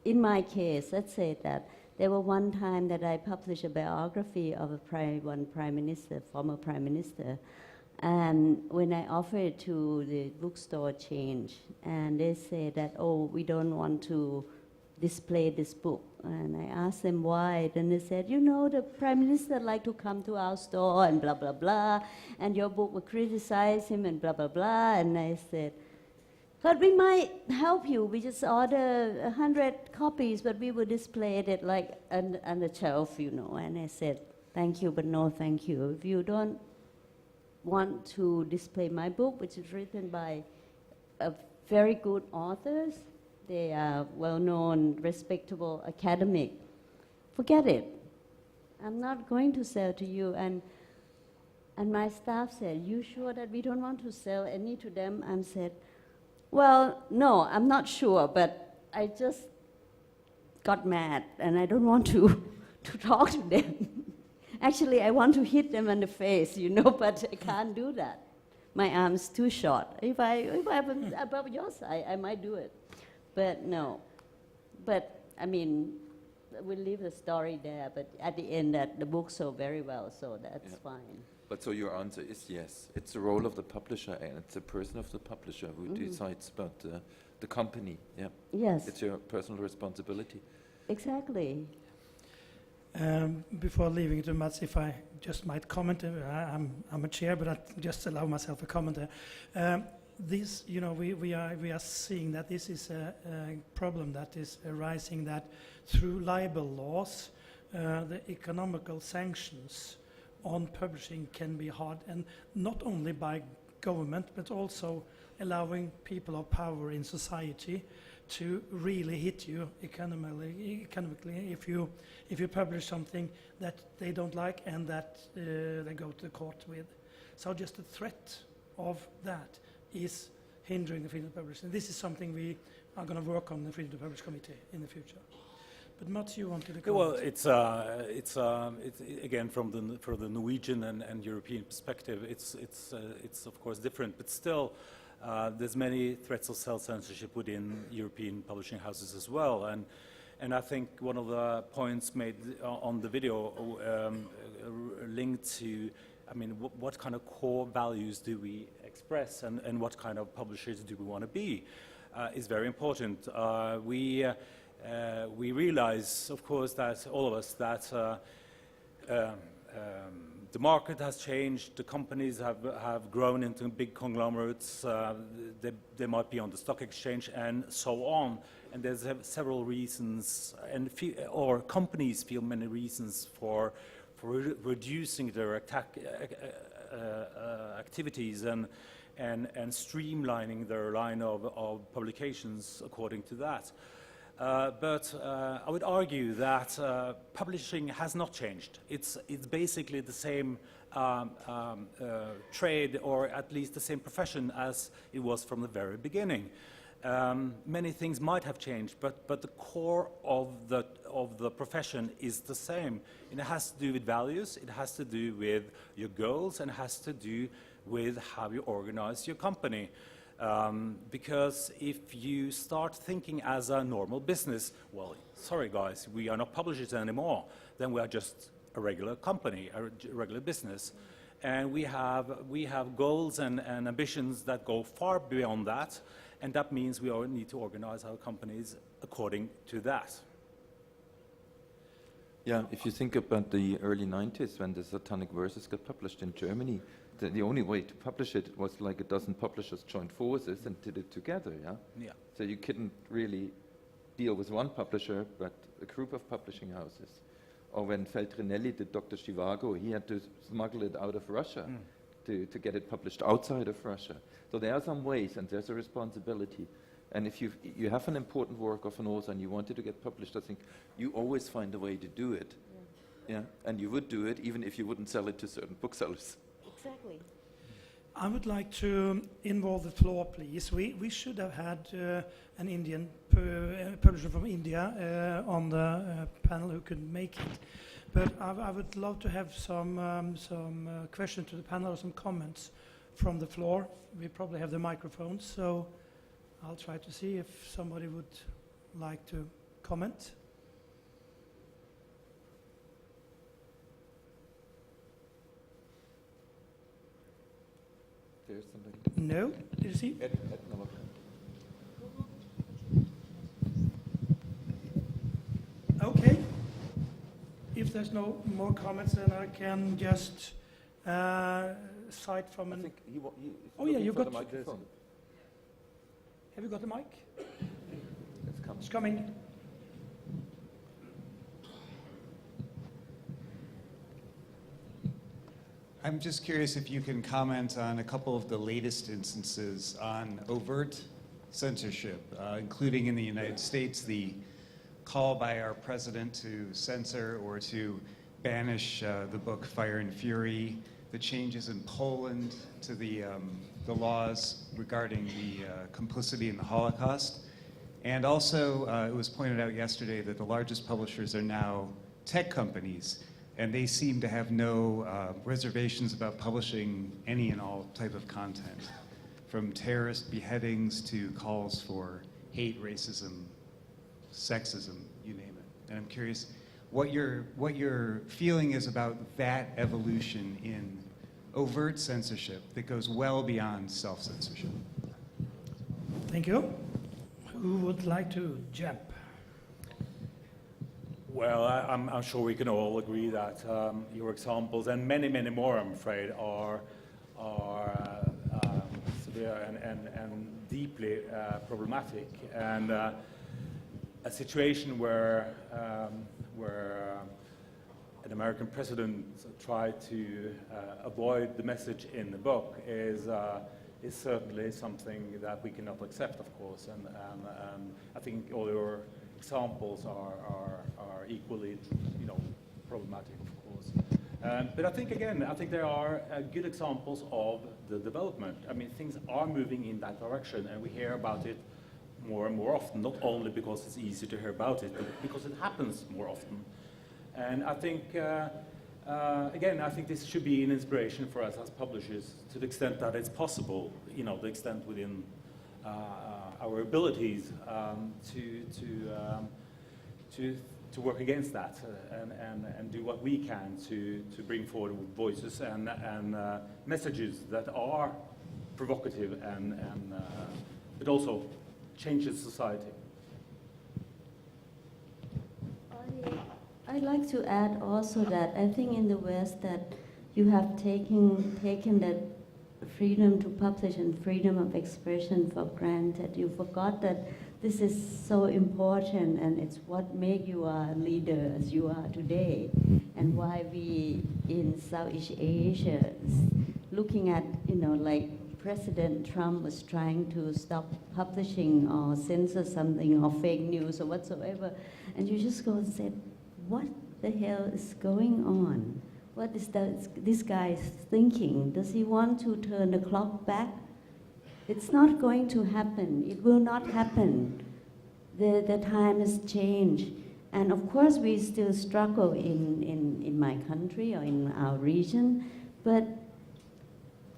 my case, let's say that there was one time that I published a biography of one prime minister, former prime minister, and when I offered it to the bookstore chain, and they said that, oh, we don't want to display this book. And I asked them why, and they said, you know, the prime minister like to come to our store and blah, blah, blah, and your book will criticize him and blah, blah, blah. And I said, but we might help you. We just order 100 copies, but we will display it like on the shelf, you know. And I said, thank you, but no thank you. If you don't want to display my book, which is written by very good authors, they are well-known, respectable academic, forget it. I'm not going to sell to you. And my staff said, you sure that we don't want to sell any to them? I said, well, no, I'm not sure, but I just got mad, and I don't want to talk to them. Actually, I want to hit them in the face, you know, but I can't do that. My arm's too short. If I was above your side, I might do it. But no. But, I mean, we'll leave the story there, but at the end, the book sold very well, so that's fine. But so your answer is yes. It's the role of the publisher, and it's the person of the publisher who decides about the company. Yeah. Yes. It's your personal responsibility. Exactly. Before leaving it to Mats, if I just might comment, I'm a chair, but I just allow myself a comment there. This, you know, we are seeing that this is a problem that is arising, that through libel laws, the economical sanctions on publishing can be hard, and not only by government, but also allowing people of power in society to really hit you economically if you publish something that they don't like and that they go to court with. So just the threat of that is hindering the freedom of publishing. This is something we are going to work on in the Freedom to Publish Committee in the future. But Mats, you wanted to comment? Well, it's again from the Norwegian and European perspective. It's of course different, but still, there's many threats of self-censorship within European publishing houses as well. And I think one of the points made on the video linked to, I mean, what kind of core values do we express, and what kind of publishers do we want to be, is very important. We realize, of course, that all of us, that the market has changed, the companies have grown into big conglomerates, they might be on the stock exchange and so on, and there's several reasons, or companies feel many reasons for reducing their activities and streamlining their line of publications according to that. But I would argue that publishing has not changed. It's basically the same trade, or at least the same profession as it was from the very beginning. Many things might have changed, but the core of the profession is the same. And it has to do with values, it has to do with your goals, and it has to do with how you organize your company. Because if you start thinking as a normal business, well, sorry guys, we are not publishers anymore, then we are just a regular company, a regular business. And we have goals and ambitions that go far beyond that, and that means we all need to organize our companies according to that. Yeah, if you think about the early 90s when the Satanic Verses got published in Germany, the only way to publish it was like a dozen publishers joined forces and did it together, yeah? Yeah. So you couldn't really deal with one publisher, but a group of publishing houses. Or when Feltrinelli did Dr. Zhivago, he had to smuggle it out of Russia to get it published outside of Russia. So there are some ways, and there's a responsibility. And if you have an important work of an author and you want it to get published, I think you always find a way to do it. Yeah. And you would do it even if you wouldn't sell it to certain booksellers. Exactly. I would like to involve the floor, please. We should have had an Indian publisher from India on the panel who could make it. But I would love to have some questions to the panel or some comments from the floor. We probably have the microphones, so I'll try to see if somebody would like to comment. There's somebody. No? Did you see? Okay. If there's no more comments, then I can just cite from an... Oh yeah, you've got... the microphone. Have you got the mic? It's coming. It's coming. I'm just curious if you can comment on a couple of the latest instances on overt censorship, including in the United States, the call by our president to censor or to banish the book Fire and Fury, the changes in Poland to the laws regarding the complicity in the Holocaust. And also, it was pointed out yesterday that the largest publishers are now tech companies, and they seem to have no reservations about publishing any and all type of content, from terrorist beheadings to calls for hate, racism, sexism, you name it. And I'm curious what your feeling is about that evolution in overt censorship that goes well beyond self-censorship. Thank you. Who would like to jump? Well, I'm sure we can all agree that your examples, and many, many more, I'm afraid, are severe and deeply problematic. And a situation where an American president tried to avoid the message in the book is is certainly something that we cannot accept, of course, and I think all your examples are equally, problematic, of course. But I think, again, there are good examples of the development. I mean, things are moving in that direction, and we hear about it more and more often, not only because it's easy to hear about it, but because it happens more often. And I think, again, I think this should be an inspiration for us as publishers to the extent that it's possible, the extent within our abilities to work against that and do what we can to bring forward voices and messages that are provocative but also changes society. I'd like to add also that I think in the West that you have taken that freedom to publish and freedom of expression for granted. You forgot that this is so important, and it's what makes you a leader as you are today, and why we in Southeast Asia looking at, like President Trump was trying to stop publishing or censor something or fake news or whatsoever, and you just go and say, what the hell is going on? What is this guy thinking? Does he want to turn the clock back? It's not going to happen. It will not happen. The time has changed. And of course, we still struggle in my country or in our region, but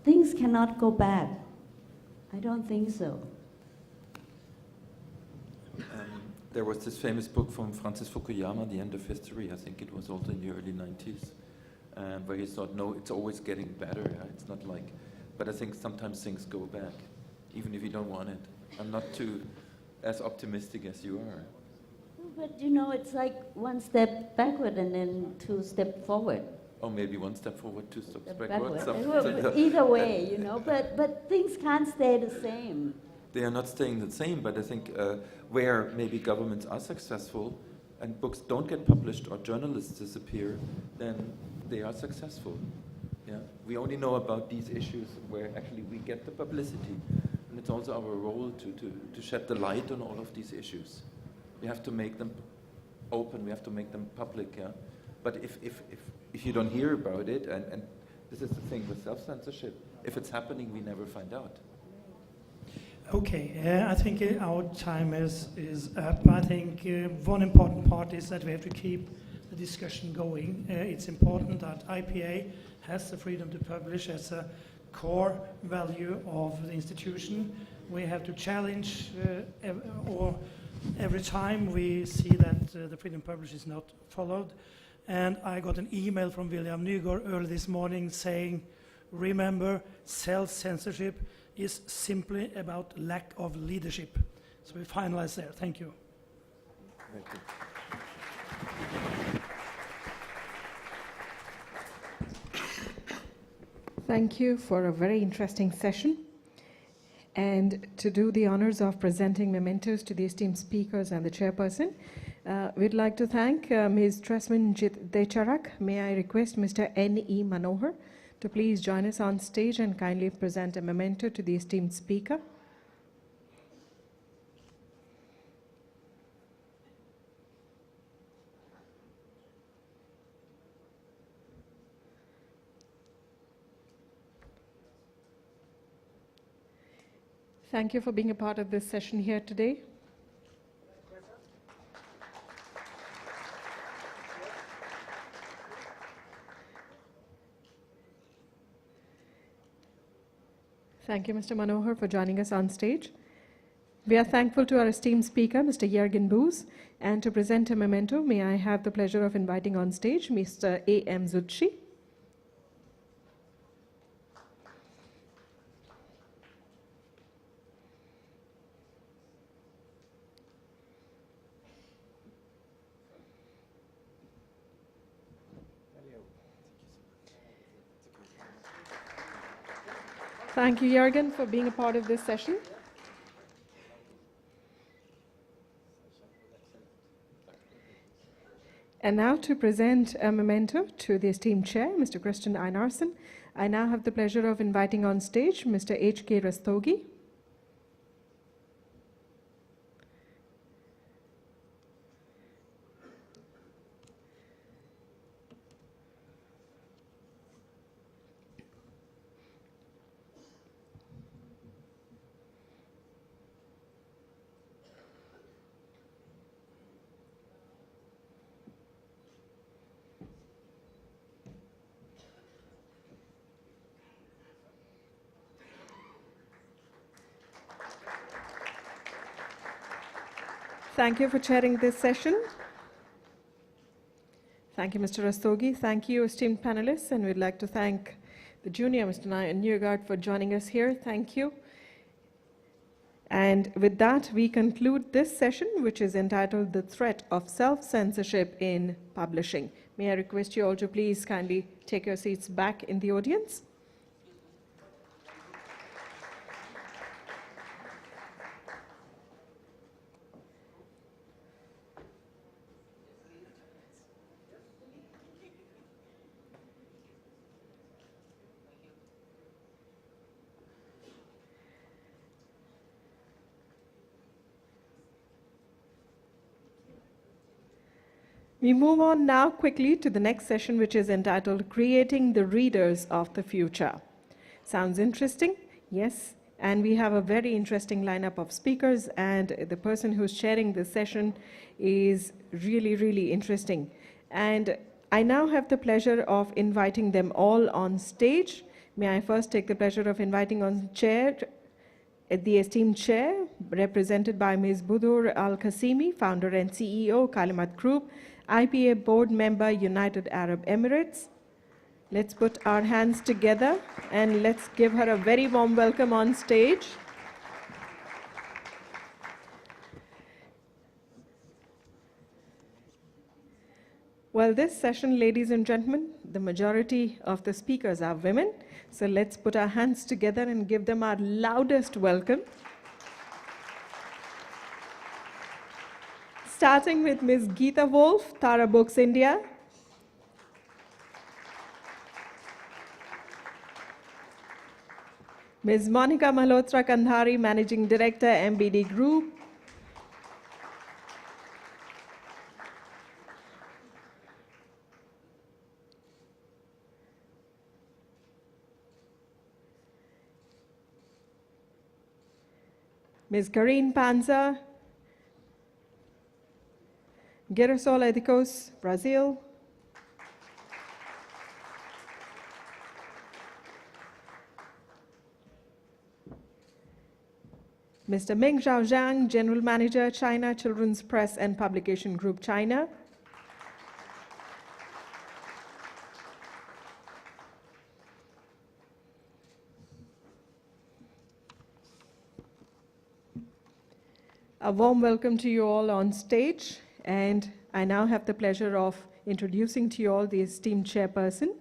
things cannot go back. I don't think so. There was this famous book from Francis Fukuyama, The End of History. I think it was also in the early 90s, where he thought, no, it's always getting better. It's not like, but I think sometimes things go back, even if you don't want it. I'm not too as optimistic as you are. But it's like one step backward and then 2 steps forward. Or maybe 1 step forward, 2 steps backward. Either way, but things can't stay the same. They are not staying the same, but I think where maybe governments are successful and books don't get published or journalists disappear, then they are successful. Yeah? We only know about these issues where actually we get the publicity. And it's also our role to shed the light on all of these issues. We have to make them open, we have to make them public. Yeah? But if you don't hear about it, and this is the thing with self-censorship, if it's happening, we never find out. Okay, I think our time is up. I think one important part is that we have to keep the discussion going. It's important that IPA has the freedom to publish as a core value of the institution. We have to challenge every time we see that the freedom to publish is not followed. And I got an email from William Nygaard early this morning saying, remember, self-censorship is simply about lack of leadership. So we finalize there. Thank you. Thank you. Thank you for a very interesting session. And to do the honors of presenting mementos to the esteemed speakers and the chairperson, we'd like to thank Ms. Tresmanjit Decharak. May I request Mr. N.E. Manohar to please join us on stage and kindly present a memento to the esteemed speaker. Thank you for being a part of this session here today. Thank you, Mr. Manohar, for joining us on stage. We are thankful to our esteemed speaker, Mr. Jürgen Boos, and to present a memento, may I have the pleasure of inviting on stage Mr. A.M. Zutshi. Thank you, Jürgen, for being a part of this session. And now to present a memento to the esteemed chair, Mr. Christian Einarsson, I now have the pleasure of inviting on stage Mr. H.K. Rastogi. Thank you for chairing this session. Thank you, Mr. Rastogi. Thank you, esteemed panelists, and we'd like to thank the junior, Mr. Newgard, for joining us here. Thank you. And with that, we conclude this session, which is entitled The Threat of Self-Censorship in Publishing. May I request you all to please kindly take your seats back in the audience. We move on now quickly to the next session, which is entitled Creating the Readers of the Future. Sounds interesting? Yes. And we have a very interesting lineup of speakers, and the person who's chairing this session is really, really interesting. And I now have the pleasure of inviting them all on stage. May I first take the pleasure of inviting on chair the esteemed chair, represented by Ms. Budur Al-Qasimi, founder and CEO, Kalimat Group, IPA board member, United Arab Emirates. Let's put our hands together and let's give her a very warm welcome on stage. Well, this session, ladies and gentlemen, the majority of the speakers are women. So let's put our hands together and give them our loudest welcome. Starting with Ms. Geeta Wolf, Tara Books India. Ms. Monica Malhotra Kandhari, Managing Director, MBD Group. Ms. Karine Panza, Girasol Edicos, Brazil. Mr. Meng Zhaojiang, General Manager, China Children's Press and Publication Group, China. A warm welcome to you all on stage, and I now have the pleasure of introducing to you all the esteemed chairperson.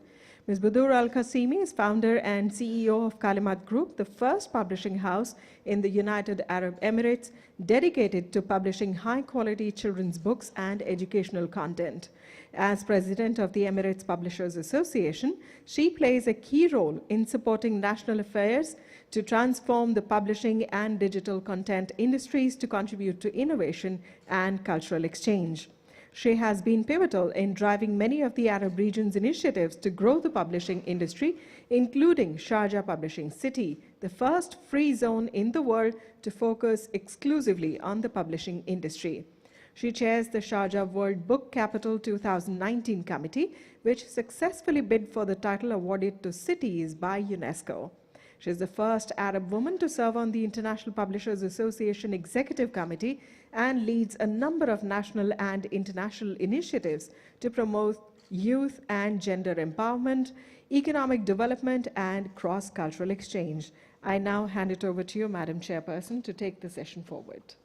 Ms. Budur Al-Qasimi is founder and CEO of Kalimat Group, the first publishing house in the United Arab Emirates dedicated to publishing high-quality children's books and educational content. As president of the Emirates Publishers Association, she plays a key role in supporting national affairs to transform the publishing and digital content industries to contribute to innovation and cultural exchange. She has been pivotal in driving many of the Arab region's initiatives to grow the publishing industry, including Sharjah Publishing City, the first free zone in the world to focus exclusively on the publishing industry. She chairs the Sharjah World Book Capital 2019 committee, which successfully bid for the title awarded to cities by UNESCO. She is the first Arab woman to serve on the International Publishers Association Executive Committee and leads a number of national and international initiatives to promote youth and gender empowerment, economic development, and cross-cultural exchange. I now hand it over to you, Madam Chairperson, to take the session forward.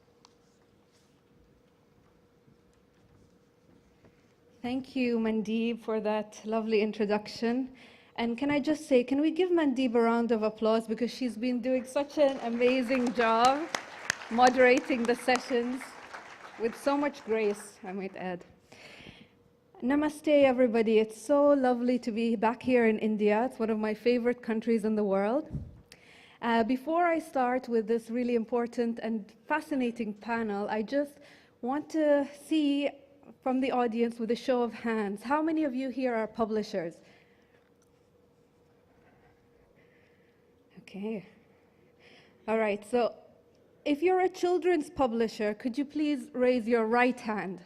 Thank you, Mandeep, for that lovely introduction. And can I just say, can we give Mandeep a round of applause, because she's been doing such an amazing job moderating the sessions with so much grace, I might add. Namaste, everybody. It's so lovely to be back here in India. It's one of my favorite countries in the world. Before I start with this really important and fascinating panel, I just want to see from the audience with a show of hands, how many of you here are publishers? Okay. All right, so if you're a children's publisher, could you please raise your right hand?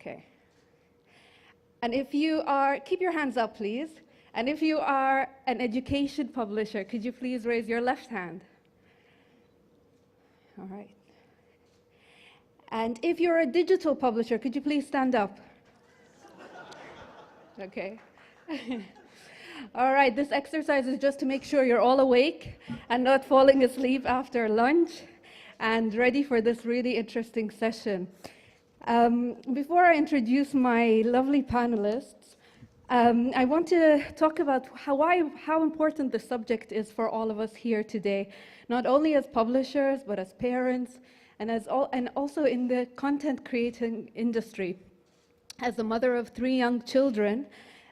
Okay. And if you are, keep your hands up, please. And if you are an education publisher, could you please raise your left hand? All right. And if you're a digital publisher, could you please stand up? Okay. All right, this exercise is just to make sure you're all awake and not falling asleep after lunch and ready for this really interesting session. Before I introduce my lovely panelists, I want to talk about how important the subject is for all of us here today, not only as publishers, but as parents, and also in the content creating industry. As a mother of 3 young children,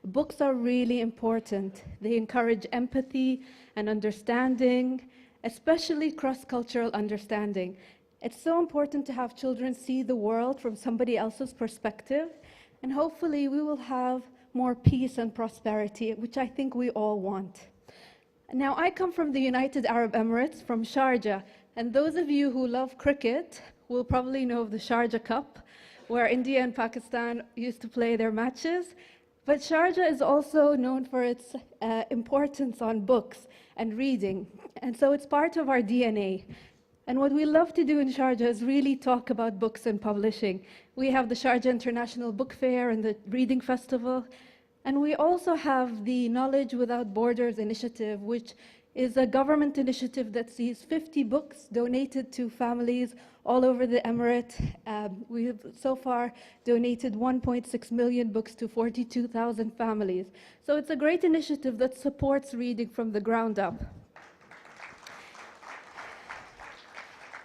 books are really important. They encourage empathy and understanding, especially cross-cultural understanding. It's so important to have children see the world from somebody else's perspective, and hopefully we will have more peace and prosperity, which I think we all want. Now, I come from the United Arab Emirates, from Sharjah, and those of you who love cricket will probably know of the Sharjah Cup, where India and Pakistan used to play their matches. But Sharjah is also known for its importance on books and reading, and so it's part of our DNA. And what we love to do in Sharjah is really talk about books and publishing. We have the Sharjah International Book Fair and the Reading Festival, and we also have the Knowledge Without Borders initiative, which is a government initiative that sees 50 books donated to families all over the Emirate. We've so far donated 1.6 million books to 42,000 families. So it's a great initiative that supports reading from the ground up.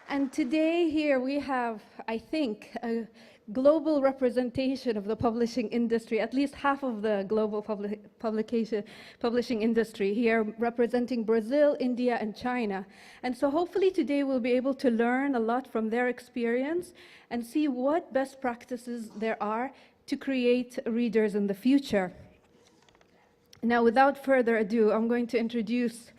And today here we have, I think, a global representation of the publishing industry, at least half of the global publishing industry here, representing Brazil, India, and China. And so hopefully today we'll be able to learn a lot from their experience and see what best practices there are to create readers in the future. Now, without further ado, I'm going to introduce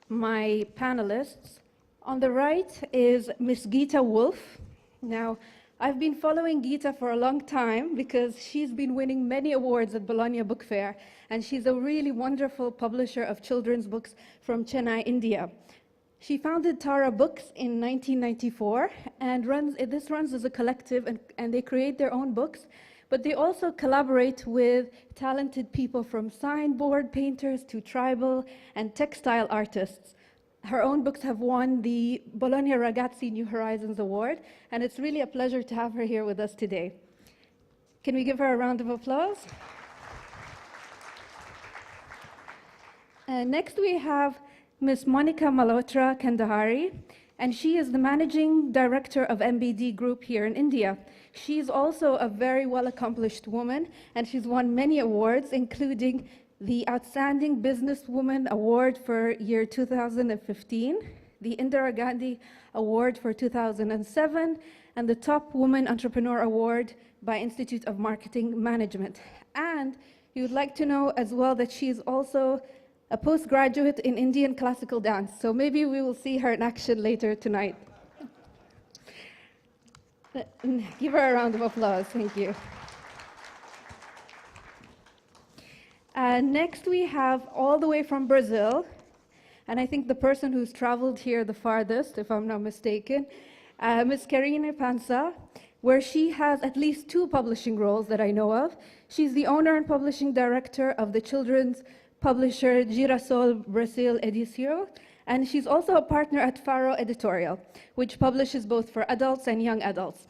my panelists. On the right is Miss Geeta Wolf. Now, I've been following Geeta for a long time because she's been winning many awards at Bologna Book Fair, and she's a really wonderful publisher of children's books from Chennai, India. She founded Tara Books in 1994 and this runs as a collective, and they create their own books, but they also collaborate with talented people from signboard painters to tribal and textile artists. Her own books have won the Bologna Ragazzi New Horizons Award, and it's really a pleasure to have her here with us today. Can we give her a round of applause? Next we have Ms. Monica Malhotra Kandahari, and she is the Managing Director of MBD Group here in India. She's also a very well-accomplished woman, and she's won many awards, including the Outstanding Businesswoman Award for year 2015, the Indira Gandhi Award for 2007, and the Top Woman Entrepreneur Award by Institute of Marketing Management. And you'd like to know as well that she's also a postgraduate in Indian classical dance, so maybe we will see her in action later tonight. Give her a round of applause, thank you. Next we have, all the way from Brazil, and I think the person who's traveled here the farthest, if I'm not mistaken, Ms. Karine Panza, where she has at least 2 publishing roles that I know of. She's the owner and publishing director of the children's publisher Girasol Brasil Edicio, and she's also a partner at Faro Editorial, which publishes both for adults and young adults.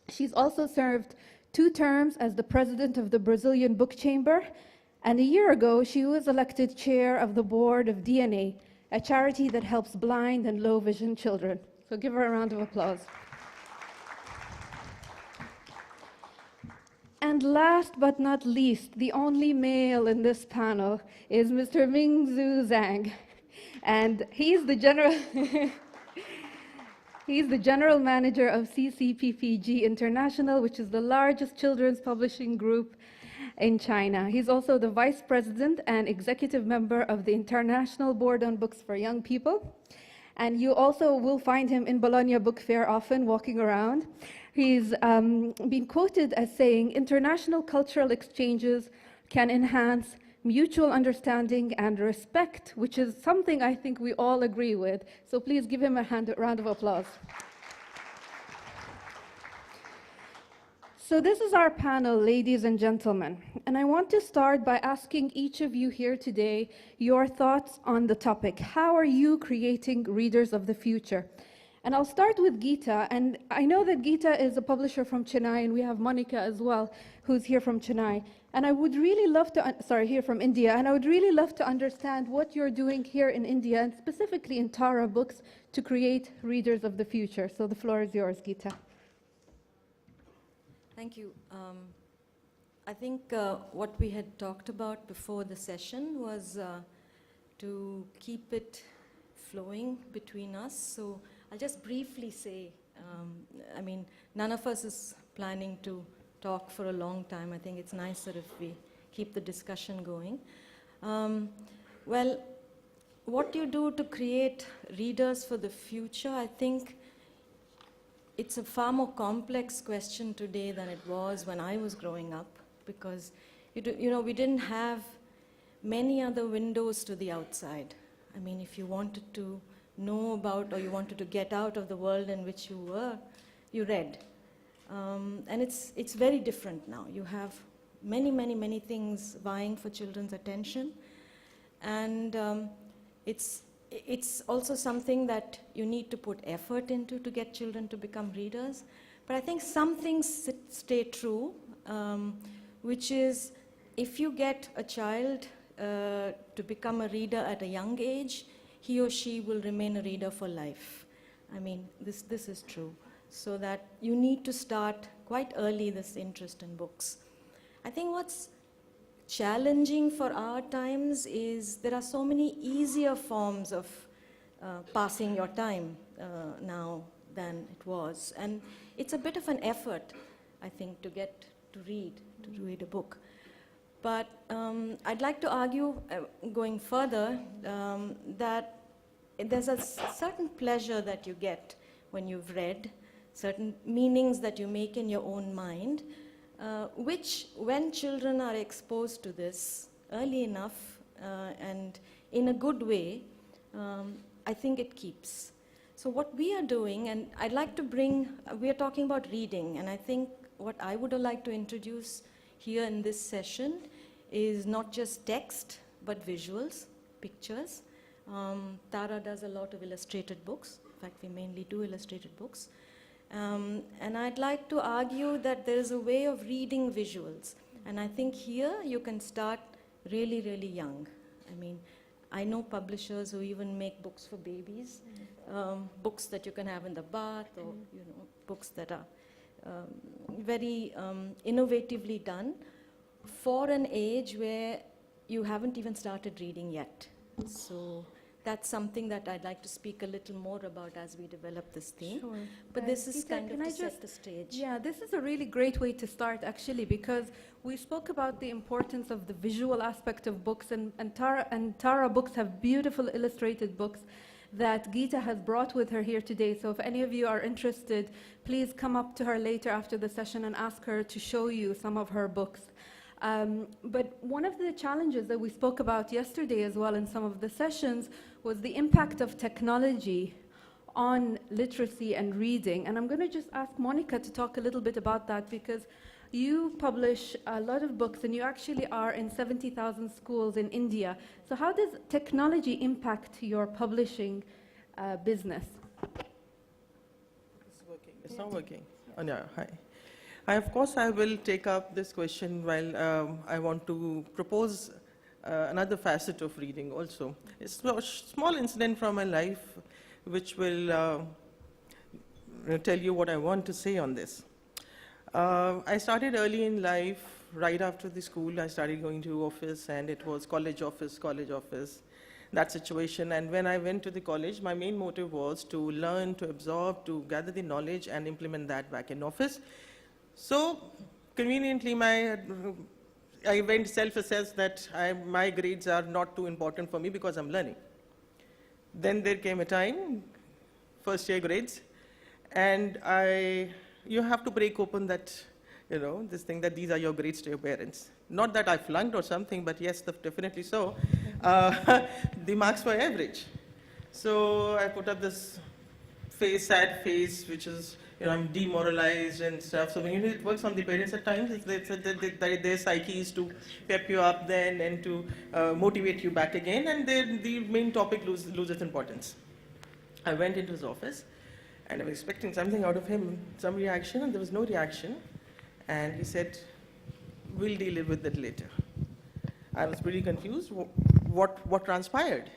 She's also served 2 terms as the president of the Brazilian Book Chamber, and a year ago, she was elected chair of the board of DNA, a charity that helps blind and low vision children. So give her a round of applause. And last but not least, the only male in this panel is Mr. Mingzu Zhang. And he's the general he's the general manager of CCPPG International, which is the largest children's publishing group in China. He's also the vice president and executive member of the International Board on Books for Young People. And you also will find him in Bologna Book Fair often walking around. He's been quoted as saying, "International cultural exchanges can enhance mutual understanding and respect," which is something I think we all agree with. So please give him a round of applause. So this is our panel, ladies and gentlemen. And I want to start by asking each of you here today your thoughts on the topic. How are you creating readers of the future? And I'll start with Geeta. And I know that Geeta is a publisher from Chennai, and we have Monica as well, who's here from Chennai. And I would really love to, here from India, and I would really love to understand what you're doing here in India, and specifically in Tara Books, to create readers of the future. So the floor is yours, Geeta. Thank you. I think what we had talked about before the session was to keep it flowing between us. So I'll just briefly say, I mean, none of us is planning to talk for a long time. I think it's nicer if we keep the discussion going. Well, what you do to create readers for the future, I think it's a far more complex question today than it was when I was growing up, because we didn't have many other windows to the outside. I mean, if you wanted to know about, or you wanted to get out of the world in which you were, you read. And it's very different now. You have many things vying for children's attention. And it's also something that you need to put effort into to get children to become readers. But I think some things stay true, which is if you get a child to become a reader at a young age, he or she will remain a reader for life. I mean, this is true. So that you need to start quite early this interest in books. I think what's challenging for our times is there are so many easier forms of passing your time now than it was. And it's a bit of an effort, I think, to get to read a book. But I'd like to argue, going further, that there's a certain pleasure that you get when you've read, certain meanings that you make in your own mind, which, when children are exposed to this early enough and in a good way, I think it keeps. So what we are doing, and I'd like to we are talking about reading, and I think what I would like to introduce here in this session is not just text, but visuals, pictures. Tara does a lot of illustrated books. In fact, we mainly do illustrated books. And I'd like to argue that there is a way of reading visuals. And I think here you can start really young. I mean, I know publishers who even make books for babies, books that you can have in the bath, or books that are very innovatively done for an age where you haven't even started reading yet. So that's something that I'd like to speak a little more about as we develop this theme. Sure. But this is Geeta, kind of can to I set the stage. Yeah, this is a really great way to start, actually, because we spoke about the importance of the visual aspect of books, and Tara Books have beautiful illustrated books that Geeta has brought with her here today. So if any of you are interested, please come up to her later after the session and ask her to show you some of her books. But one of the challenges that we spoke about yesterday as well in some of the sessions was the impact of technology on literacy and reading. And I'm going to just ask Monica to talk a little bit about that, because you publish a lot of books and you actually are in 70,000 schools in India. So how does technology impact your publishing business? It's working. It's not working. Oh, no. Hi. Of course, I will take up this question while I want to propose another facet of reading also. It's a small incident from my life which will tell you what I want to say on this. I started early in life. Right after the school, I started going to office, and it was college office, that situation. And when I went to the college, my main motive was to learn, to absorb, to gather the knowledge and implement that back in office. So conveniently, I went self-assessed that my grades are not too important for me because I'm learning. Then there came a time, first year grades, and you have to break open that, this thing that these are your grades to your parents. Not that I flunked or something, but yes, definitely so. The marks were average. So I put up this sad face, which is, I'm demoralized and stuff. So when it works on the parents at times, their psyche is to pep you up then and to motivate you back again, and the main topic loses importance. I went into his office, and I was expecting something out of him, some reaction, and there was no reaction. And he said, we'll deal with it later. I was pretty confused. What transpired?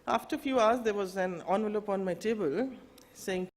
After a few hours, there was an envelope on my table saying,